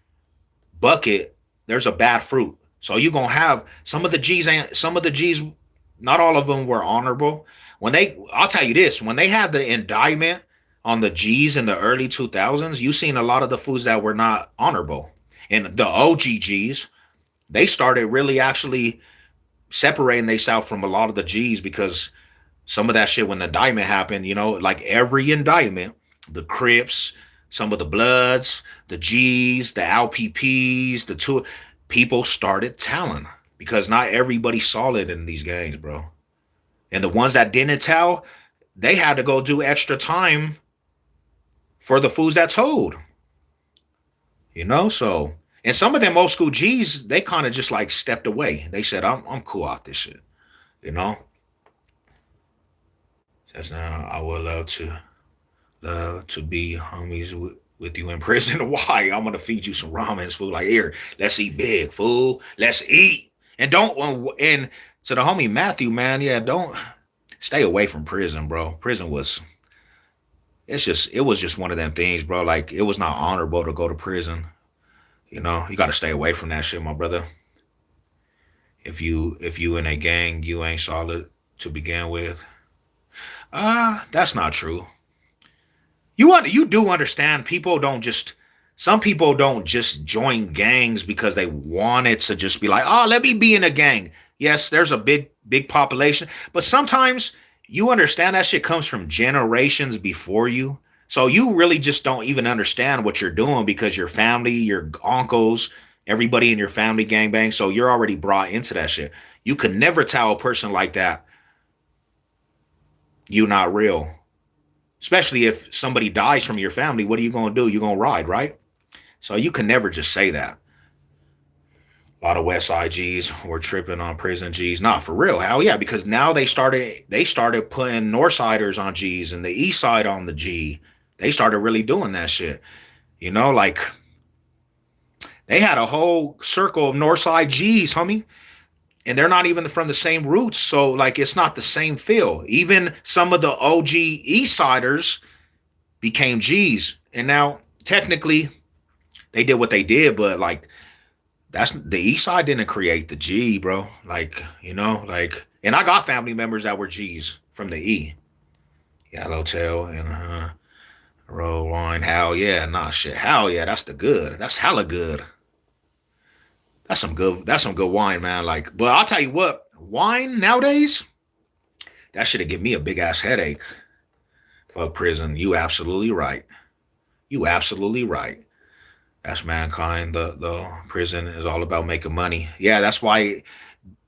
bucket. There's a bad fruit. So you're gonna have some of the G's, not all of them were honorable. I'll tell you this, when they had the indictment on the G's in the early 2000s, you seen a lot of the foods that were not honorable. And the OGGs, they started really actually separating themselves from a lot of the G's because some of that shit when the indictment happened, like every indictment, the Crips, some of the Bloods, the G's, the LPPs, the two people started telling because not everybody saw it in these gangs, bro. And the ones that didn't tell, they had to go do extra time for the fools that told, you know? So, and some of them old school G's, they kind of just like stepped away. They said, I'm cool off this shit, you know? Says now I would love to be homies with you in prison. Why? I'm gonna feed you some ramen, food. Like here, let's eat big, fool. Let's eat. And don't and to the homie Matthew, man, yeah, don't stay away from prison, bro. Prison was it was just one of them things, bro. Like it was not honorable to go to prison. You know, you gotta stay away from that shit, my brother. If you in a gang, you ain't solid to begin with. That's not true. You do understand people don't just some people don't just join gangs because they wanted to just be like, oh, let me be in a gang. Yes, there's a big population, but sometimes you understand that shit comes from generations before you. So you really just don't even understand what you're doing because your family, your uncles, everybody in your family gangbang. So you're already brought into that shit. You could never tell a person like that you not real. Especially if somebody dies from your family, what are you gonna do? You're gonna ride, right? So you can never just say that. A lot of West Side G's were tripping on prison G's. Not for real. Hell yeah, because now they started putting North Siders on G's and the East Side on the G. They started really doing that shit. You know, like they had a whole circle of North Side G's, homie. And they're not even from the same roots. So like it's not the same feel. Even some of the OG East Siders became G's. And now technically they did what they did, but like that's the East Side didn't create the G, bro. Like, you know, like and I got family members that were G's from the E. Yellowtail and roll wine. Hell yeah. Nah shit. Hell yeah. That's the good. That's hella good. That's some good wine, man. Like, but I'll tell you what, wine nowadays, that should have given me a big ass headache for prison. You absolutely right. You absolutely right. That's mankind. The prison is all about making money. Yeah, that's why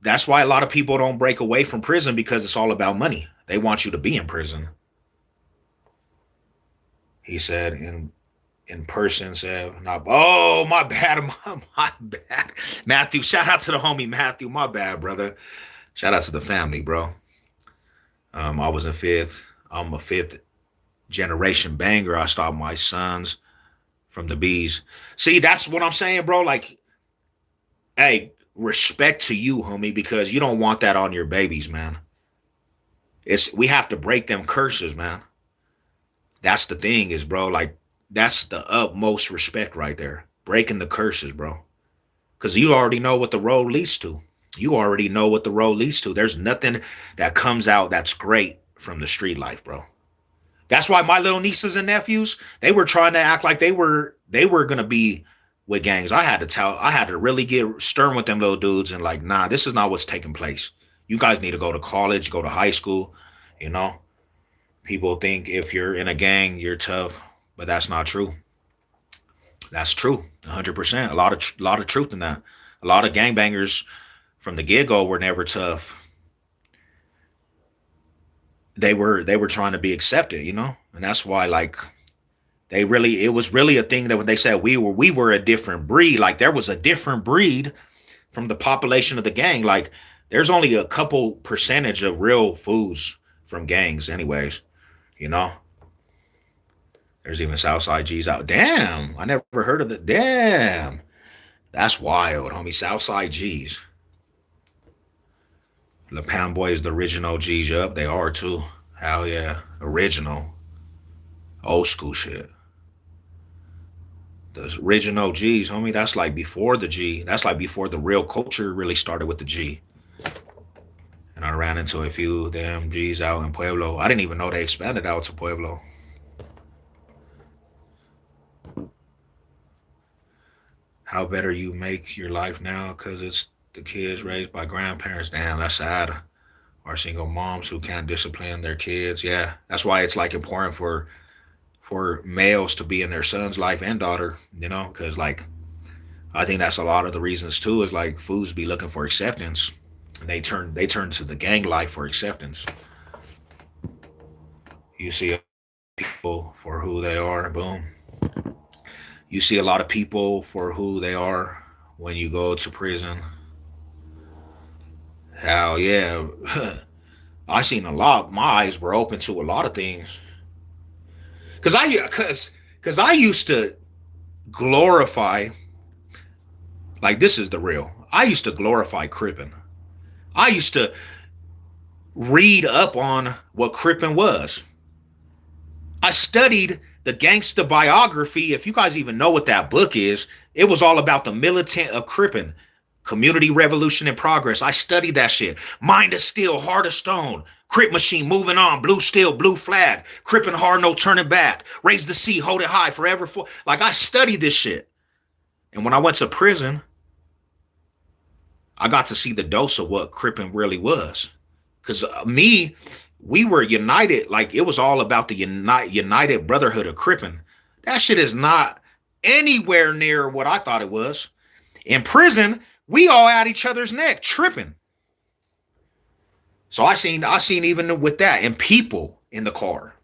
a lot of people don't break away from prison because it's all about money. They want you to be in prison. He said in person said, not, oh, my bad, my bad. Matthew, shout out to the homie Matthew, my bad, brother. Shout out to the family, bro. I was in fifth. I'm a fifth generation banger. I stopped my sons from the bees. See, that's what I'm saying, bro. Like, hey, respect to you, homie, because you don't want that on your babies, man. We have to break them curses, man. That's the thing is, bro, like that's the utmost respect right there. Breaking the curses, bro. Because you already know what the road leads to. You already know what the road leads to. There's nothing that comes out that's great from the street life, bro. That's why my little nieces and nephews, they were trying to act like they were gonna be with gangs. I had to really get stern with them little dudes and like, nah, this is not what's taking place. You guys need to go to college, go to high school, you know. People think if you're in a gang, you're tough, but that's not true. That's true, 100%. A lot of truth in that. A lot of gangbangers from the get go were never tough. They were trying to be accepted, you know, and that's why like it was really a thing that when they said we were a different breed, like there was a different breed from the population of the gang. Like there's only a couple percentage of real fools from gangs, anyways, you know. There's even Southside G's out. Damn, I never heard of the damn. That's wild, homie. Southside G's. The Pound Boys, the original G's. Yup, they are too. Hell yeah. Original. Old school shit. The original G's, homie. That's like before the G. That's like before the real culture really started with the G. And I ran into a few of them G's out in Pueblo. I didn't even know they expanded out to Pueblo. How better you make your life now because it's the kids raised by grandparents. Damn, that's sad. Or single moms who can't discipline their kids. Yeah, that's why it's like important for for males to be in their son's life and daughter, because like I think that's a lot of the reasons too. Is like fools be looking for acceptance, and they turn to the gang life for acceptance. You see people for who they are, boom. You see a lot of people for who they are when you go to prison. Hell yeah, I seen a lot. My eyes were open to a lot of things because I used to glorify, like, this is the real. I used to glorify Crippin. I used to read up on what Crippin was. I studied the gangster biography. If you guys even know what that book is, it was all about the militant of Crippin. Community Revolution in Progress. I studied that shit. Mind of Steel, Heart of Stone. Crip Machine, Moving On. Blue Steel, Blue Flag. Crippin' Hard, No Turning Back. Raise the Sea, Hold It High, Forever. Like, I studied this shit. And when I went to prison, I got to see the dose of what Crippin' really was. Because we were united. Like, it was all about the united brotherhood of Crippin'. That shit is not anywhere near what I thought it was. In prison, we all at each other's neck, tripping. So I seen even with that, and people in the car,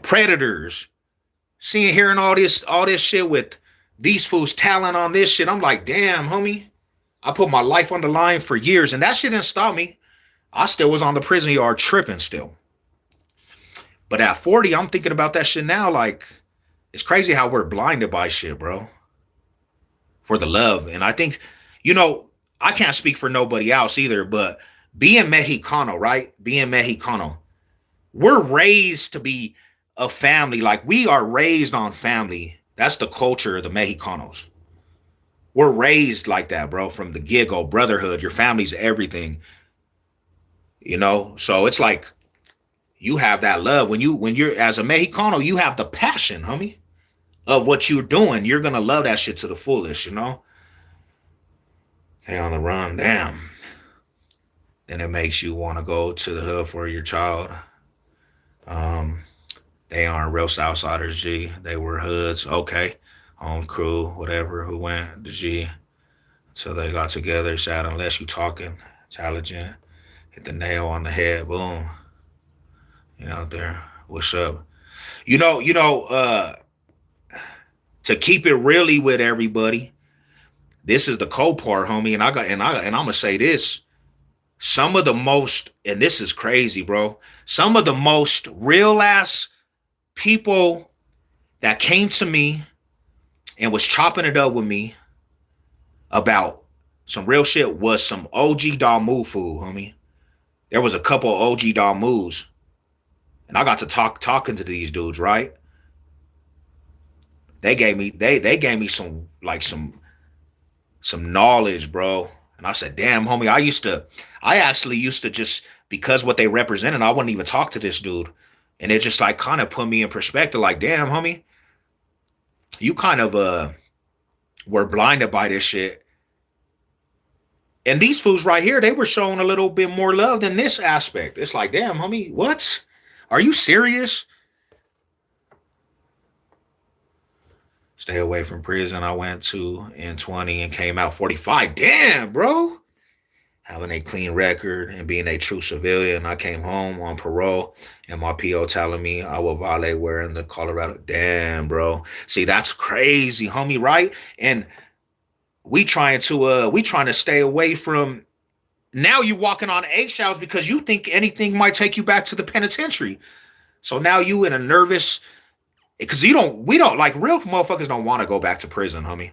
predators, hearing all this shit with these fools talent on this shit. I'm like, damn, homie, I put my life on the line for years, and that shit didn't stop me. I still was on the prison yard tripping still. But at 40, I'm thinking about that shit now. Like, it's crazy how we're blinded by shit, bro. For the love. And I think, I can't speak for nobody else either, but being Mexicano, right? Being Mexicano, we're raised to be a family. Like, we are raised on family. That's the culture of the Mexicanos. We're raised like that, bro, from the get-go. Brotherhood, your family's everything. So it's like you have that love. When you're as a Mexicano, you have the passion, homie, of what you're doing. You're gonna love that shit to the fullest, They on the run, damn. Then it makes you want to go to the hood for your child. They aren't real Southsiders, G. They were hoods, okay. Home crew, whatever, who went to G. So they got together, said, unless you talking intelligent, hit the nail on the head, boom. You out there, what's up? To keep it really with everybody, this is the cold part, homie. And I'm gonna say this. Some of the most, and this is crazy, bro. Some of the most real ass people that came to me and was chopping it up with me about some real shit was some OG Damu fool, homie. There was a couple of OG Damus, and I got to talking to these dudes, right? They gave me some knowledge, bro. And I said, damn, homie, I actually used to just, because what they represented, I wouldn't even talk to this dude. And it just like kind of put me in perspective, like, damn, homie, you kind of were blinded by this shit. And these fools right here, they were showing a little bit more love than this aspect. It's like, damn, homie, what? Are you serious? Stay away from prison. I went to in 20 and came out 45. Damn, bro. Having a clean record and being a true civilian. I came home on parole and my PO telling me I will violate wearing the Colorado. Damn, bro. See, that's crazy, homie, right? And we trying to stay away from. Now you walking on eggshells because you think anything might take you back to the penitentiary. So now you in a nervous, because we don't like, real motherfuckers don't want to go back to prison, homie.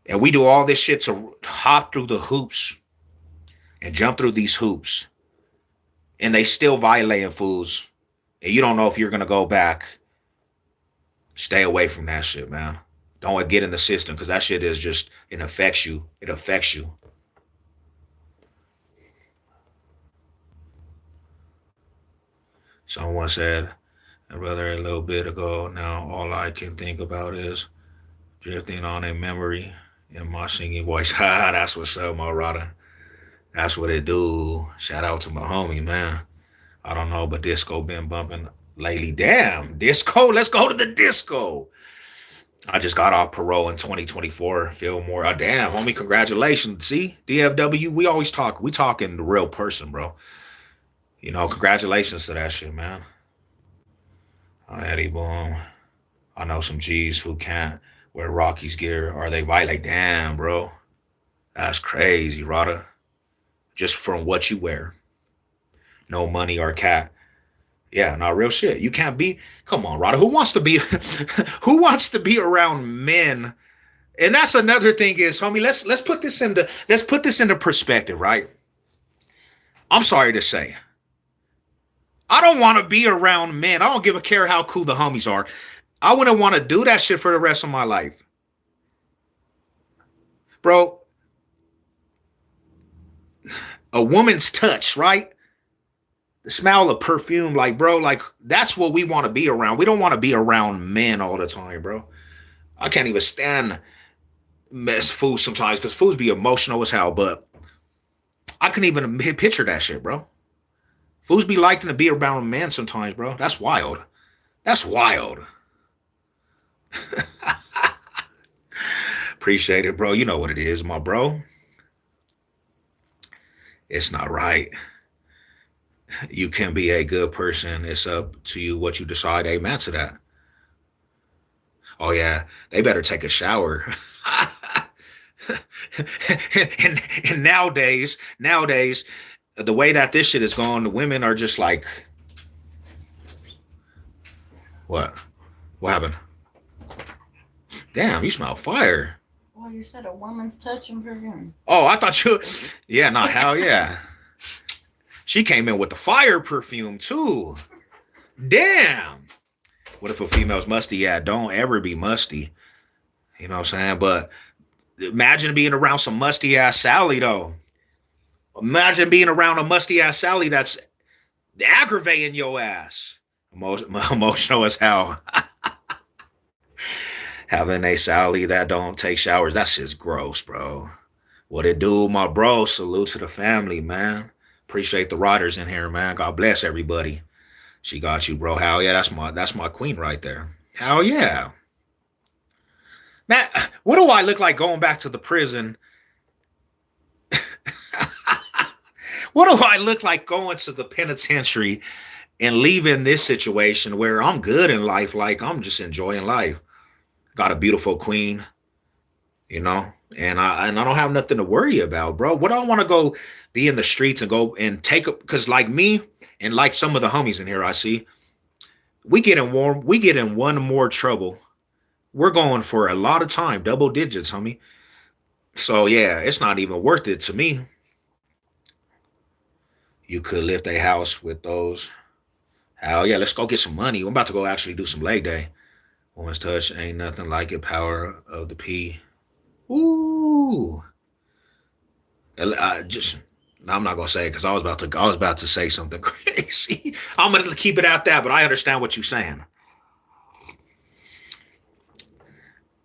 And we do all this shit to hop through the hoops and jump through these hoops. And they still violating fools. And you don't know if you're going to go back. Stay away from that shit, man. Don't get in the system, because that shit is just, it affects you. It affects you. Someone said, brother, a little bit ago, now all I can think about is drifting on a memory in my singing voice. Ha, that's what's up, Marada. That's what it do. Shout out to my homie, man. I don't know, but disco been bumping lately. Damn, disco. Let's go to the disco. I just got off parole in 2024. Feel more. Damn, homie, congratulations. See, DFW, we always talk. We talking the real person, bro. Congratulations to that shit, man. Eddie Boom. I know some G's who can't wear Rockies gear. Are they white? Like, damn, bro. That's crazy, Rada. Just from what you wear. No money or cat. Yeah, not real shit. You can't be. Come on, Rada. Who wants to be? Who wants to be around men? And that's another thing is, homie. Let's put this into perspective, right? I'm sorry to say, I don't want to be around men. I don't give a care how cool the homies are. I wouldn't want to do that shit for the rest of my life, bro. A woman's touch, right? The smell of perfume, like, bro, like, that's what we want to be around. We don't want to be around men all the time, bro. I can't even stand mess fools sometimes because fools be emotional as hell, but I couldn't even picture that shit, bro. Fools be liking to be around men sometimes, bro. That's wild. That's wild. Appreciate it, bro. You know what it is, my bro. It's not right. You can be a good person. It's up to you what you decide. Amen to that. Oh yeah, they better take a shower. and nowadays, the way that this shit is going, the women are just like, what? What happened? Damn, you smell fire. Well, you said a woman's touch and perfume. Oh, I thought you. Yeah, no, hell yeah. She came in with the fire perfume too. Damn. What if a female's musty? Yeah, don't ever be musty. You know what I'm saying? But imagine being around some musty ass Sally though. Imagine being around a musty ass Sally that's aggravating your ass. Emotional as hell. Having a Sally that don't take showers, that's just gross, bro. What it do, my bro? Salute to the family, man. Appreciate the riders in here, man. God bless everybody. She got you, bro. Hell yeah, that's my queen right there. Hell yeah. Man, what do I look like going back to the prison? What do I look like going to the penitentiary and leaving this situation where I'm good in life, like I'm just enjoying life? Got a beautiful queen, and I don't have nothing to worry about, bro. What do I want to go be in the streets and go and take up? Because like me and like some of the homies in here, I see we get in one more trouble. We're going for a lot of time, double digits, homie. So yeah, it's not even worth it to me. You could lift a house with those. Hell yeah, let's go get some money. I'm about to go actually do some leg day. Woman's touch ain't nothing like it. Power of the P. Ooh. I'm not gonna say it because I was about to say something crazy. I'm gonna keep it out there, but I understand what you're saying.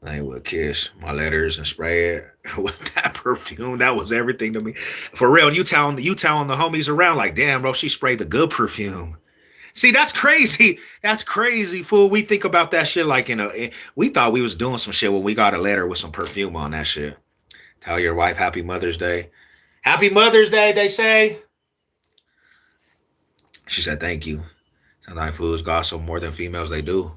They would kiss my letters and spray it with that perfume. That was everything to me. For real, you telling the homies around like, damn, bro, she sprayed the good perfume. See, that's crazy. That's crazy, fool. We think about that shit like we thought we was doing some shit when we got a letter with some perfume on that shit. Tell your wife Happy Mother's Day. Happy Mother's Day, they say. She said, thank you. Sometimes fools gossip more than females, they do.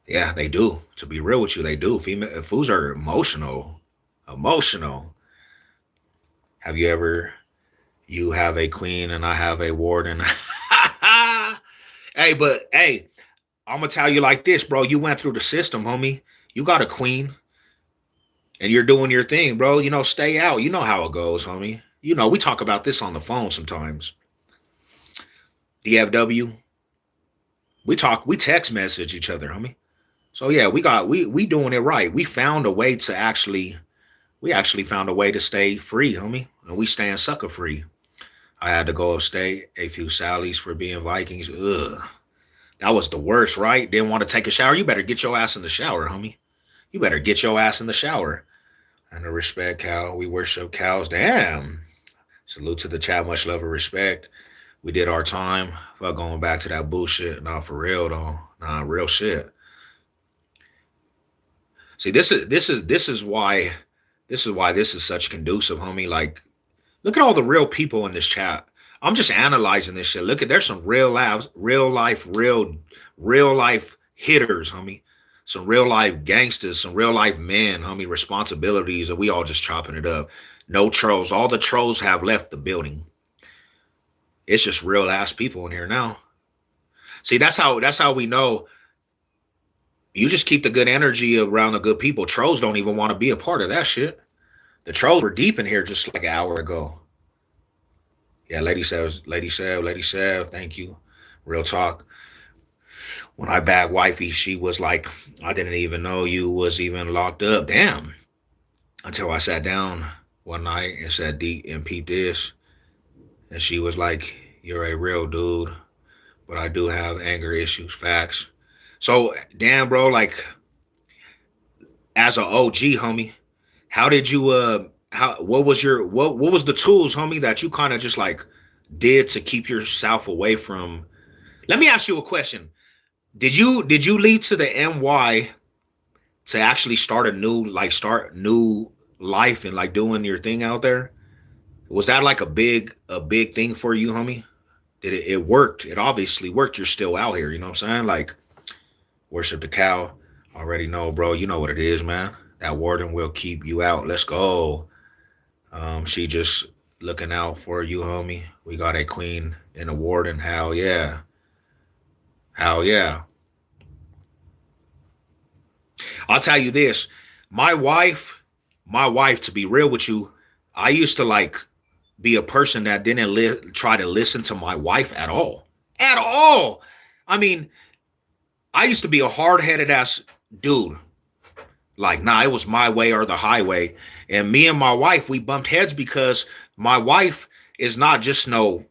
Yeah, they do. To be real with you, they do. Fools are emotional. Emotional. Have you ever... You have a queen and I have a warden. Hey, I'm going to tell you like this, bro. You went through the system, homie. You got a queen and you're doing your thing, bro. Stay out. You know how it goes, homie. We talk about this on the phone sometimes. DFW. We text message each other, homie. So yeah, we doing it right. We found a way to actually found a way to stay free, homie. And we staying sucker free. I had to go upstate, a few Sallies for being Vikings. Ugh. That was the worst, right? Didn't want to take a shower. You better get your ass in the shower, homie. You better get your ass in the shower. And the respect cow. We worship cows. Damn. Salute to the chat. Much love and respect. We did our time. Fuck going back to that bullshit. Nah, for real though. Nah, real shit. See, this is why this is such conducive, homie. Like, look at all the real people in this chat. I'm just analyzing this shit. Look at there's some real life hitters, homie. Some real life gangsters, some real life men, homie, responsibilities, and we all just chopping it up. No trolls. All the trolls have left the building. It's just real ass people in here now. See, that's how we know you just keep the good energy around the good people. Trolls don't even want to be a part of that shit. The trolls were deep in here just like an hour ago. Yeah, Lady Sev, thank you. Real talk. When I bagged wifey, she was like, I didn't even know you was even locked up. Damn. Until I sat down one night and said, D and peep this. And she was like, you're a real dude, but I do have anger issues. Facts. So, damn, bro, like, as an OG, homie, how did you what was the tools, homie, that you kind of just like did to keep yourself away from? Let me ask you a question. Did you lead to the NY to actually start new life and like doing your thing out there? Was that like a big thing for you, homie? Did it worked? It obviously worked. You're still out here, you know what I'm saying? Like, worship the cow. Already know, bro. You know what it is, man. That warden will keep you out. Let's go. She just looking out for you, homie. We got a queen and a warden. Hell yeah. Hell yeah. I'll tell you this. My wife, to be real with you, I used to like be a person that didn't try to listen to my wife at all. At all. I mean, I used to be a hard-headed ass dude. Like, nah, it was my way or the highway. And me and my wife, we bumped heads because my wife is not just no,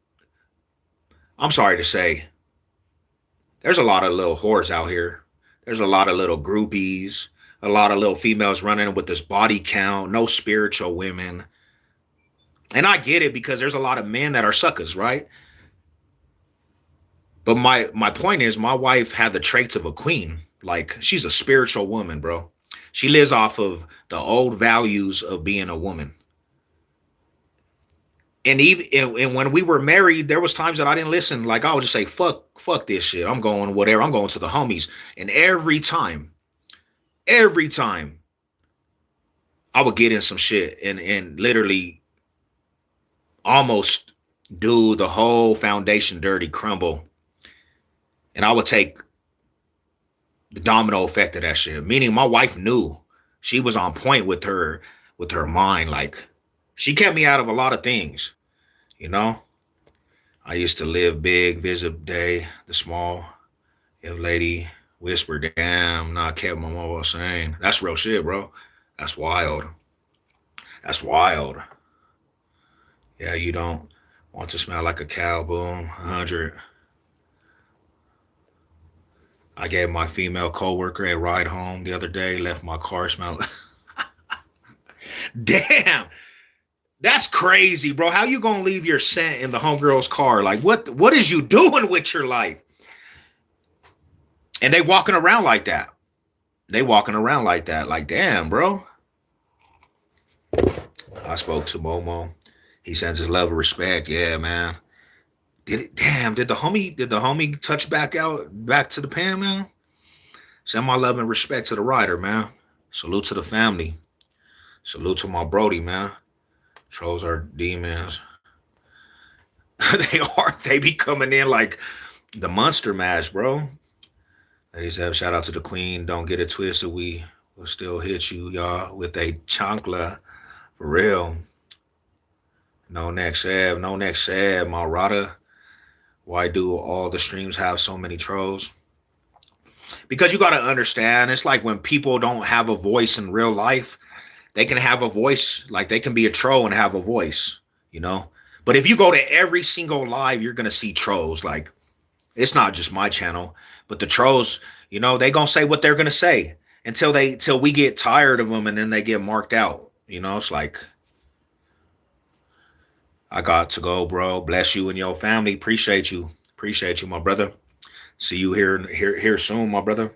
I'm sorry to say, there's a lot of little whores out here. There's a lot of little groupies, a lot of little females running with this body count, no spiritual women. And I get it because there's a lot of men that are suckers, right? But my point is, my wife had the traits of a queen. Like, she's a spiritual woman, bro. She lives off of the old values of being a woman. And even and when we were married, there was times that I didn't listen. Like, I would just say, fuck this shit. I'm going whatever. I'm going to the homies. And every time, I would get in some shit and literally almost do the whole foundation dirty, crumble. And I would take the domino effect of that shit. Meaning my wife knew. She was on point with her mind. Like, she kept me out of a lot of things, you know? I used to live big, visit day, the small. If lady whispered, damn, not kept my mama saying. That's real shit, bro. That's wild. That's wild. Yeah, you don't want to smell like a cow, boom, 100. I gave my female coworker a ride home the other day, left my car smelling. Damn. That's crazy, bro. How you gonna leave your scent in the homegirl's car? Like, what is you doing with your life? And they walking around like that. Like, damn, bro. I spoke to Momo. He sends his love and respect. Yeah, man. Did the homie touch back to the pan, man? Send my love and respect to the rider, man. Salute to the family. Salute to my Brody, man. Trolls are demons. They be coming in like the Monster Mash, bro. Ladies have shout out to the queen. Don't get it twisted. We will still hit you, y'all, with a chancla. For real. No next Ab, Marada. Why do all the streams have so many trolls? Because you got to understand, it's like when people don't have a voice in real life, they can have a voice, like they can be a troll and have a voice, you know? But if you go to every single live, you're going to see trolls. Like, it's not just my channel, but the trolls, you know, they going to say what they're going to say until we get tired of them and then they get marked out. You know, it's like, I got to go, bro. Bless you and your family. Appreciate you. Appreciate you, my brother. See you here soon, my brother.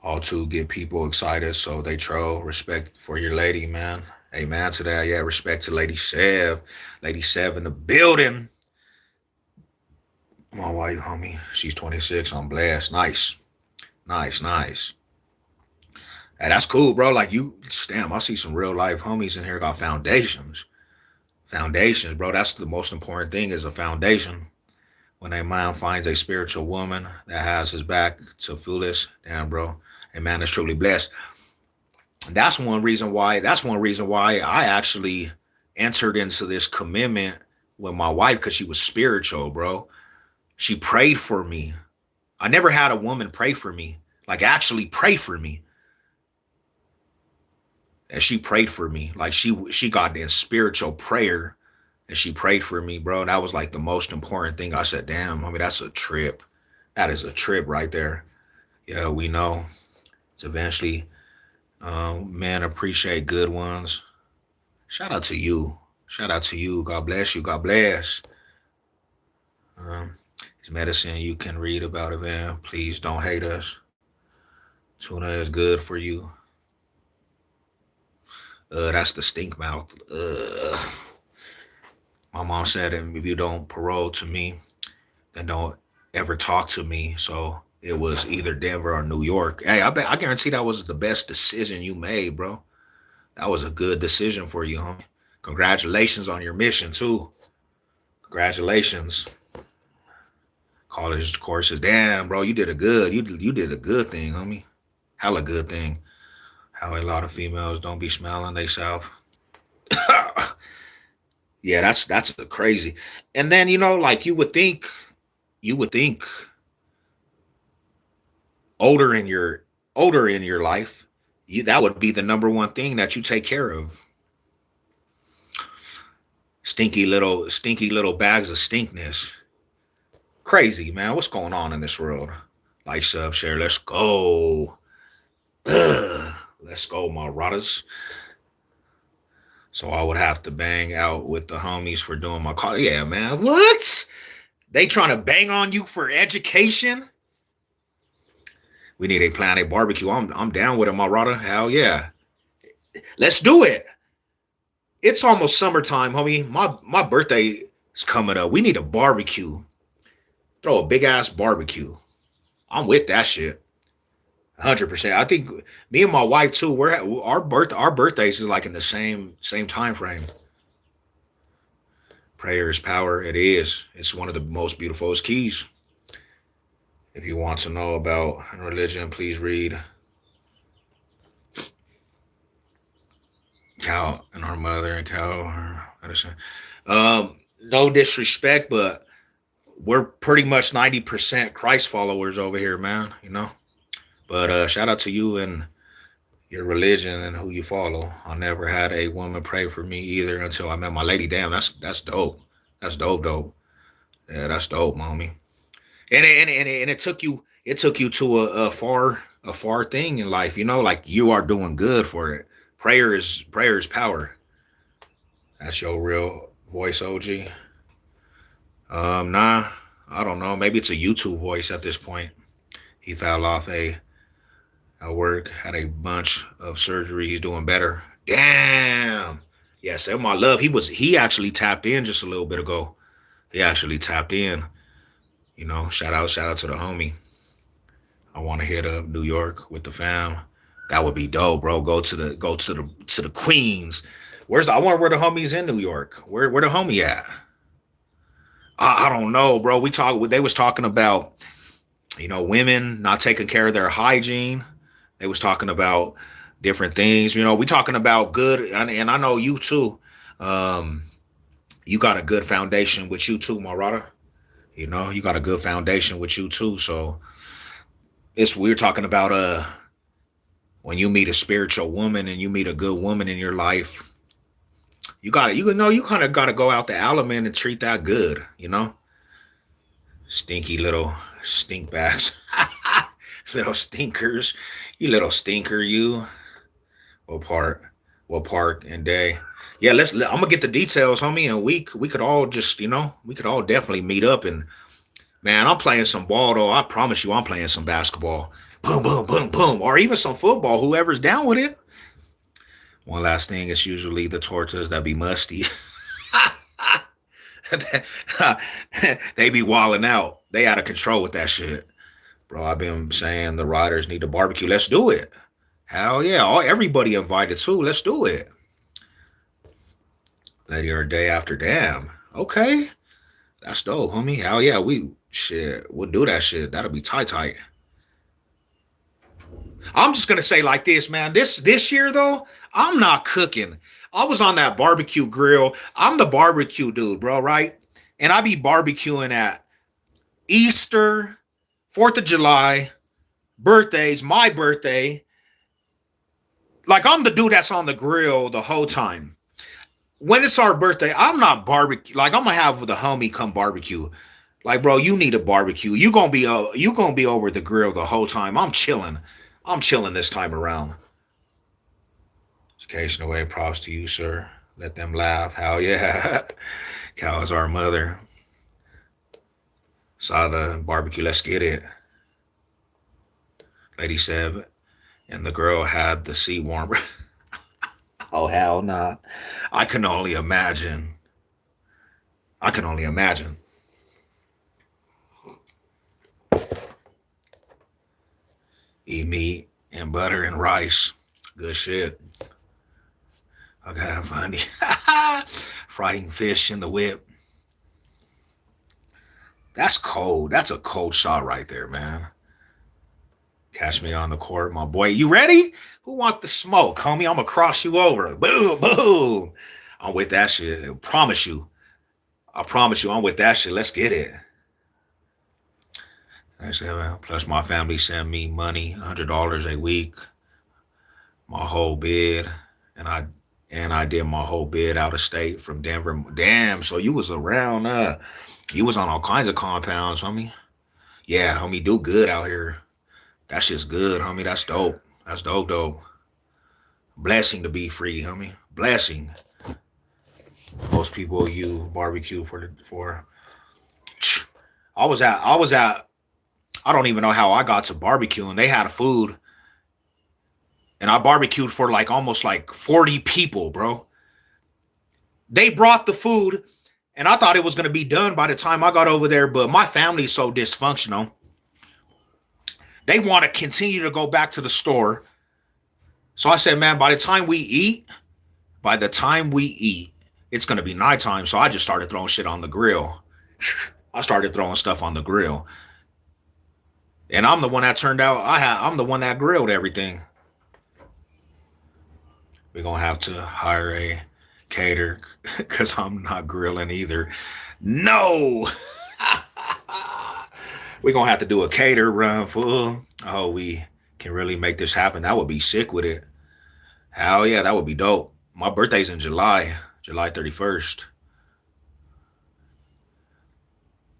All to get people excited so they troll. Respect for your lady, man. Amen to that. Yeah, respect to Lady Sev. Lady Sev in the building. My wife, homie. She's 26. I'm blessed. Nice. Nice, nice. Hey, that's cool, bro. Like you, damn, I see some real life homies in here got foundations. Foundations, bro. That's the most important thing is a foundation. When a man finds a spiritual woman that has his back to foolish, damn, bro, a man is truly blessed. That's one reason why. That's one reason why I actually entered into this commitment with my wife because she was spiritual, bro. She prayed for me. I never had a woman pray for me, like actually pray for me. And she prayed for me. Like she got in spiritual prayer and she prayed for me, bro. That was like the most important thing. I said, damn, I mean, that's a trip. That is a trip right there. Yeah, we know. It's eventually man, appreciate good ones. Shout out to you. Shout out to you. God bless you. God bless. Um, it's medicine you can read about it, man. Please don't hate us. Tuna is good for you. That's the stink mouth. My mom said, if you don't parole to me, then don't ever talk to me. So it was either Denver or New York. Hey, I guarantee that was the best decision you made, bro. That was a good decision for you, homie. Congratulations on your mission too. Congratulations. College courses. Damn, bro, you did a good. You did a good thing, homie. Hella good thing. How a lot of females don't be smelling they self. Yeah, that's crazy. And then like you would think older in your older in your life, that would be the number one thing that you take care of. Stinky little bags of stinkness. Crazy, man. What's going on in this world? Like, sub, share. Let's go. Ugh. Let's go, my rotters. So I would have to bang out with the homies for doing my call. Yeah, man. What? They trying to bang on you for education? We need a Planet Barbecue. I'm down with it, my rotter. Hell yeah. Let's do it. It's almost summertime, homie. My birthday is coming up. We need a barbecue. Throw a big ass barbecue. I'm with that shit. 100%. I think me and my wife too. Our birthdays is like in the same time frame. Prayer is power. It is. It's one of the most beautiful keys. If you want to know about religion, please read Cal and her mother and Cal. Her medicine. No disrespect, but we're pretty much 90% Christ followers over here, man. But shout out to you and your religion and who you follow. I never had a woman pray for me either until I met my lady. Damn, that's dope. That's dope. Yeah, that's dope, mommy. And it took you to a far thing in life. Like you are doing good for it. Prayer is power. That's your real voice, OG. Nah, I don't know. Maybe it's a YouTube voice at this point. He fell off at work, had a bunch of surgery. He's doing better. Damn. Yeah, send my love. He actually tapped in just a little bit ago. He actually tapped in. Shout out to the homie. I want to hit up New York with the fam. That would be dope, bro. Go to the Queens. I wonder where the homies in New York. Where the homie at? I don't know, bro. They was talking about, women not taking care of their hygiene. They was talking about different things. We talking about good, and I know you too. You got a good foundation with you too, Marada. You got a good foundation with you too. So we're talking about when you meet a spiritual woman and you meet a good woman in your life, you kind of got to go out the element and treat that good. Stinky little stink bags, little stinkers, you little stinker, you. What part? What park and day? Yeah, I'm gonna get the details, homie, and we could all just, we could all definitely meet up. And man, I'm playing some ball though. I promise you, I'm playing some basketball. Boom, boom, boom, boom, or even some football. Whoever's down with it. One last thing, it's usually the tortas that be musty. They be walling out. They out of control with that shit. Bro, I've been saying the riders need a barbecue. Let's do it. Hell yeah. Everybody invited too. Let's do it. Later day after damn. Okay. That's dope, homie. Hell yeah. We'll do that shit. That'll be tight. I'm just gonna say like this, man. This year though, I'm not cooking. I was on that barbecue grill. I'm the barbecue dude, bro, right? And I be barbecuing at Easter, 4th of July, birthdays, my birthday. Like I'm the dude that's on the grill the whole time. When it's our birthday, I'm not barbecue. Like I'm gonna have the homie come barbecue. Like, bro, you need a barbecue. You gonna be over the grill the whole time. I'm chilling. I'm chilling this time around. Occasional way, props to you, sir. Let them laugh. Hell yeah. Cow is our mother. Saw the barbecue. Let's get it. Lady said, and the girl had the seat warmer. Oh, hell nah. I can only imagine. I can only imagine. Eat meat and butter and rice. Good shit. I got funny. Frying fish in the whip. That's cold. That's a cold shot right there, man. Catch me on the court, my boy. You ready? Who want the smoke, homie? I'm gonna cross you over. Boom, boom. I'm with that shit. I promise you. I'm with that shit. Let's get it. Plus, my family send me money, $100 a week. My whole bid, and I did my whole bid out of state from Denver. Damn, so you was around. You was on all kinds of compounds, homie. Yeah, homie, do good out here. That shit's good, homie. That's dope. That's dope. Blessing to be free, homie. Blessing. Most people you barbecue for. I was at. I don't even know how I got to barbecuing. They had a food, and I barbecued for like almost like 40 people, bro. They brought the food, and I thought it was gonna be done by the time I got over there, but my family's so dysfunctional. They want to continue to go back to the store. So I said, man, by the time we eat, it's going to be nighttime. So I just started throwing shit on the grill. I started throwing stuff on the grill. And I'm the one that I'm the one that grilled everything. We're going to have to hire a caterer because I'm not grilling either. No. We're going to have to do a cater run, fool. Oh, we can really make this happen. That would be sick with it. Hell yeah, that would be dope. My birthday's in July 31st.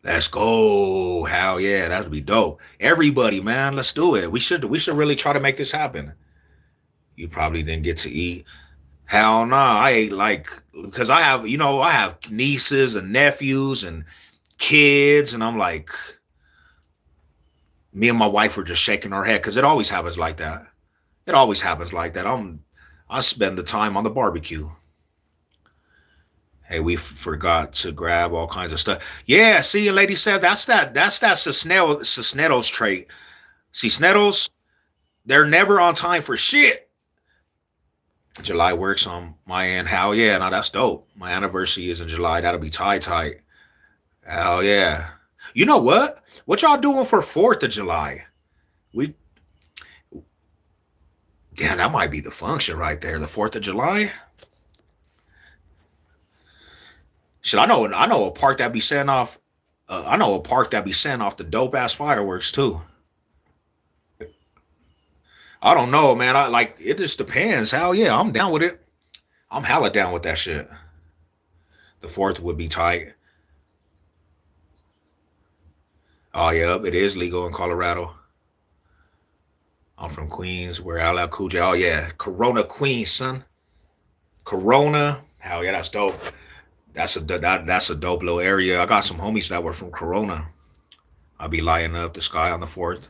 Let's go. Hell yeah, that would be dope. Everybody, man, let's do it. We should really try to make this happen. You probably didn't get to eat. Hell nah, I ate because I have nieces and nephews and kids, and I'm like, me and my wife were just shaking our head because it always happens like that. I spend the time on the barbecue. Hey, we forgot to grab all kinds of stuff. Yeah, see, Lady said that's that Cisneros trait. See, Sneddles, they're never on time for shit. July works on my end. Hell yeah, now that's dope. My anniversary is in July. That'll be tight. Hell yeah. You know what? What y'all doing for 4th of July? Damn, that might be the function right there. The 4th of July. Shit, I know a park that be setting off. I know a park that be setting off the dope ass fireworks too. I don't know, man. It just depends. Hell yeah, I'm down with it. I'm hella down with that shit. The 4th would be tight. Oh, yeah, it is legal in Colorado. I'm from Queens, where LL Cool J. Oh, yeah, Corona, Queens, son. Corona. Hell yeah, that's dope. That's a dope little area. I got some homies that were from Corona. I'll be lighting up the sky on the 4th.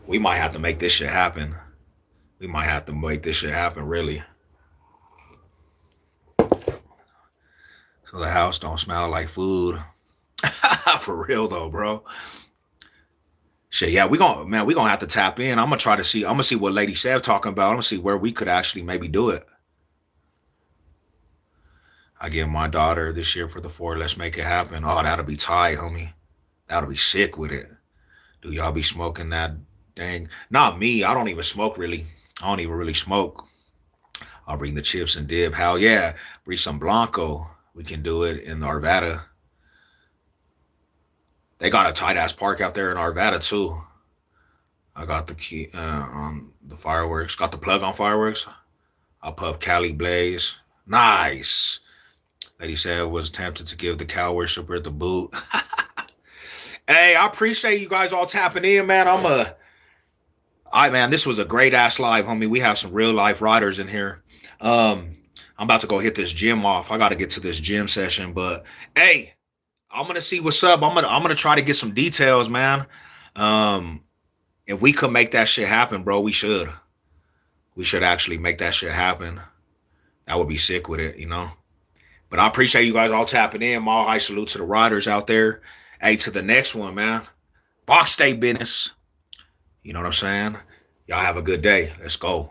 We might have to make this shit happen. We might have to make this shit happen, really. So the house don't smell like food. For real though, bro. Shit, yeah, we gonna have to tap in. I'm gonna see what Lady Sev talking about. I'm gonna see where we could actually maybe do it. I give my daughter this year for the 4th. Let's make it happen. Oh, that'll be tight, homie. That'll be sick with it. Do y'all be smoking that dang? Not me. I don't even smoke really. I don't even really smoke. I'll bring the chips and dip. Hell yeah. Bring some Blanco. We can do it in Arvada. They got a tight ass park out there in Arvada too. I got the key on the fireworks. Got the plug on fireworks. I'll puff Cali Blaze. Nice. Lady said was tempted to give the cow worshiper the boot. Hey, I appreciate you guys all tapping in, man. Man, this was a great ass live, homie. We have some real life riders in here. I'm about to go hit this gym off. I got to get to this gym session, but hey, I'm gonna see what's up. I'm gonna try to get some details, man. If we could make that shit happen, bro, we should. We should actually make that shit happen. That would be sick with it, you know. But I appreciate you guys all tapping in. My high salute to the riders out there. Hey, to the next one, man. Box State business. You know what I'm saying? Y'all have a good day. Let's go.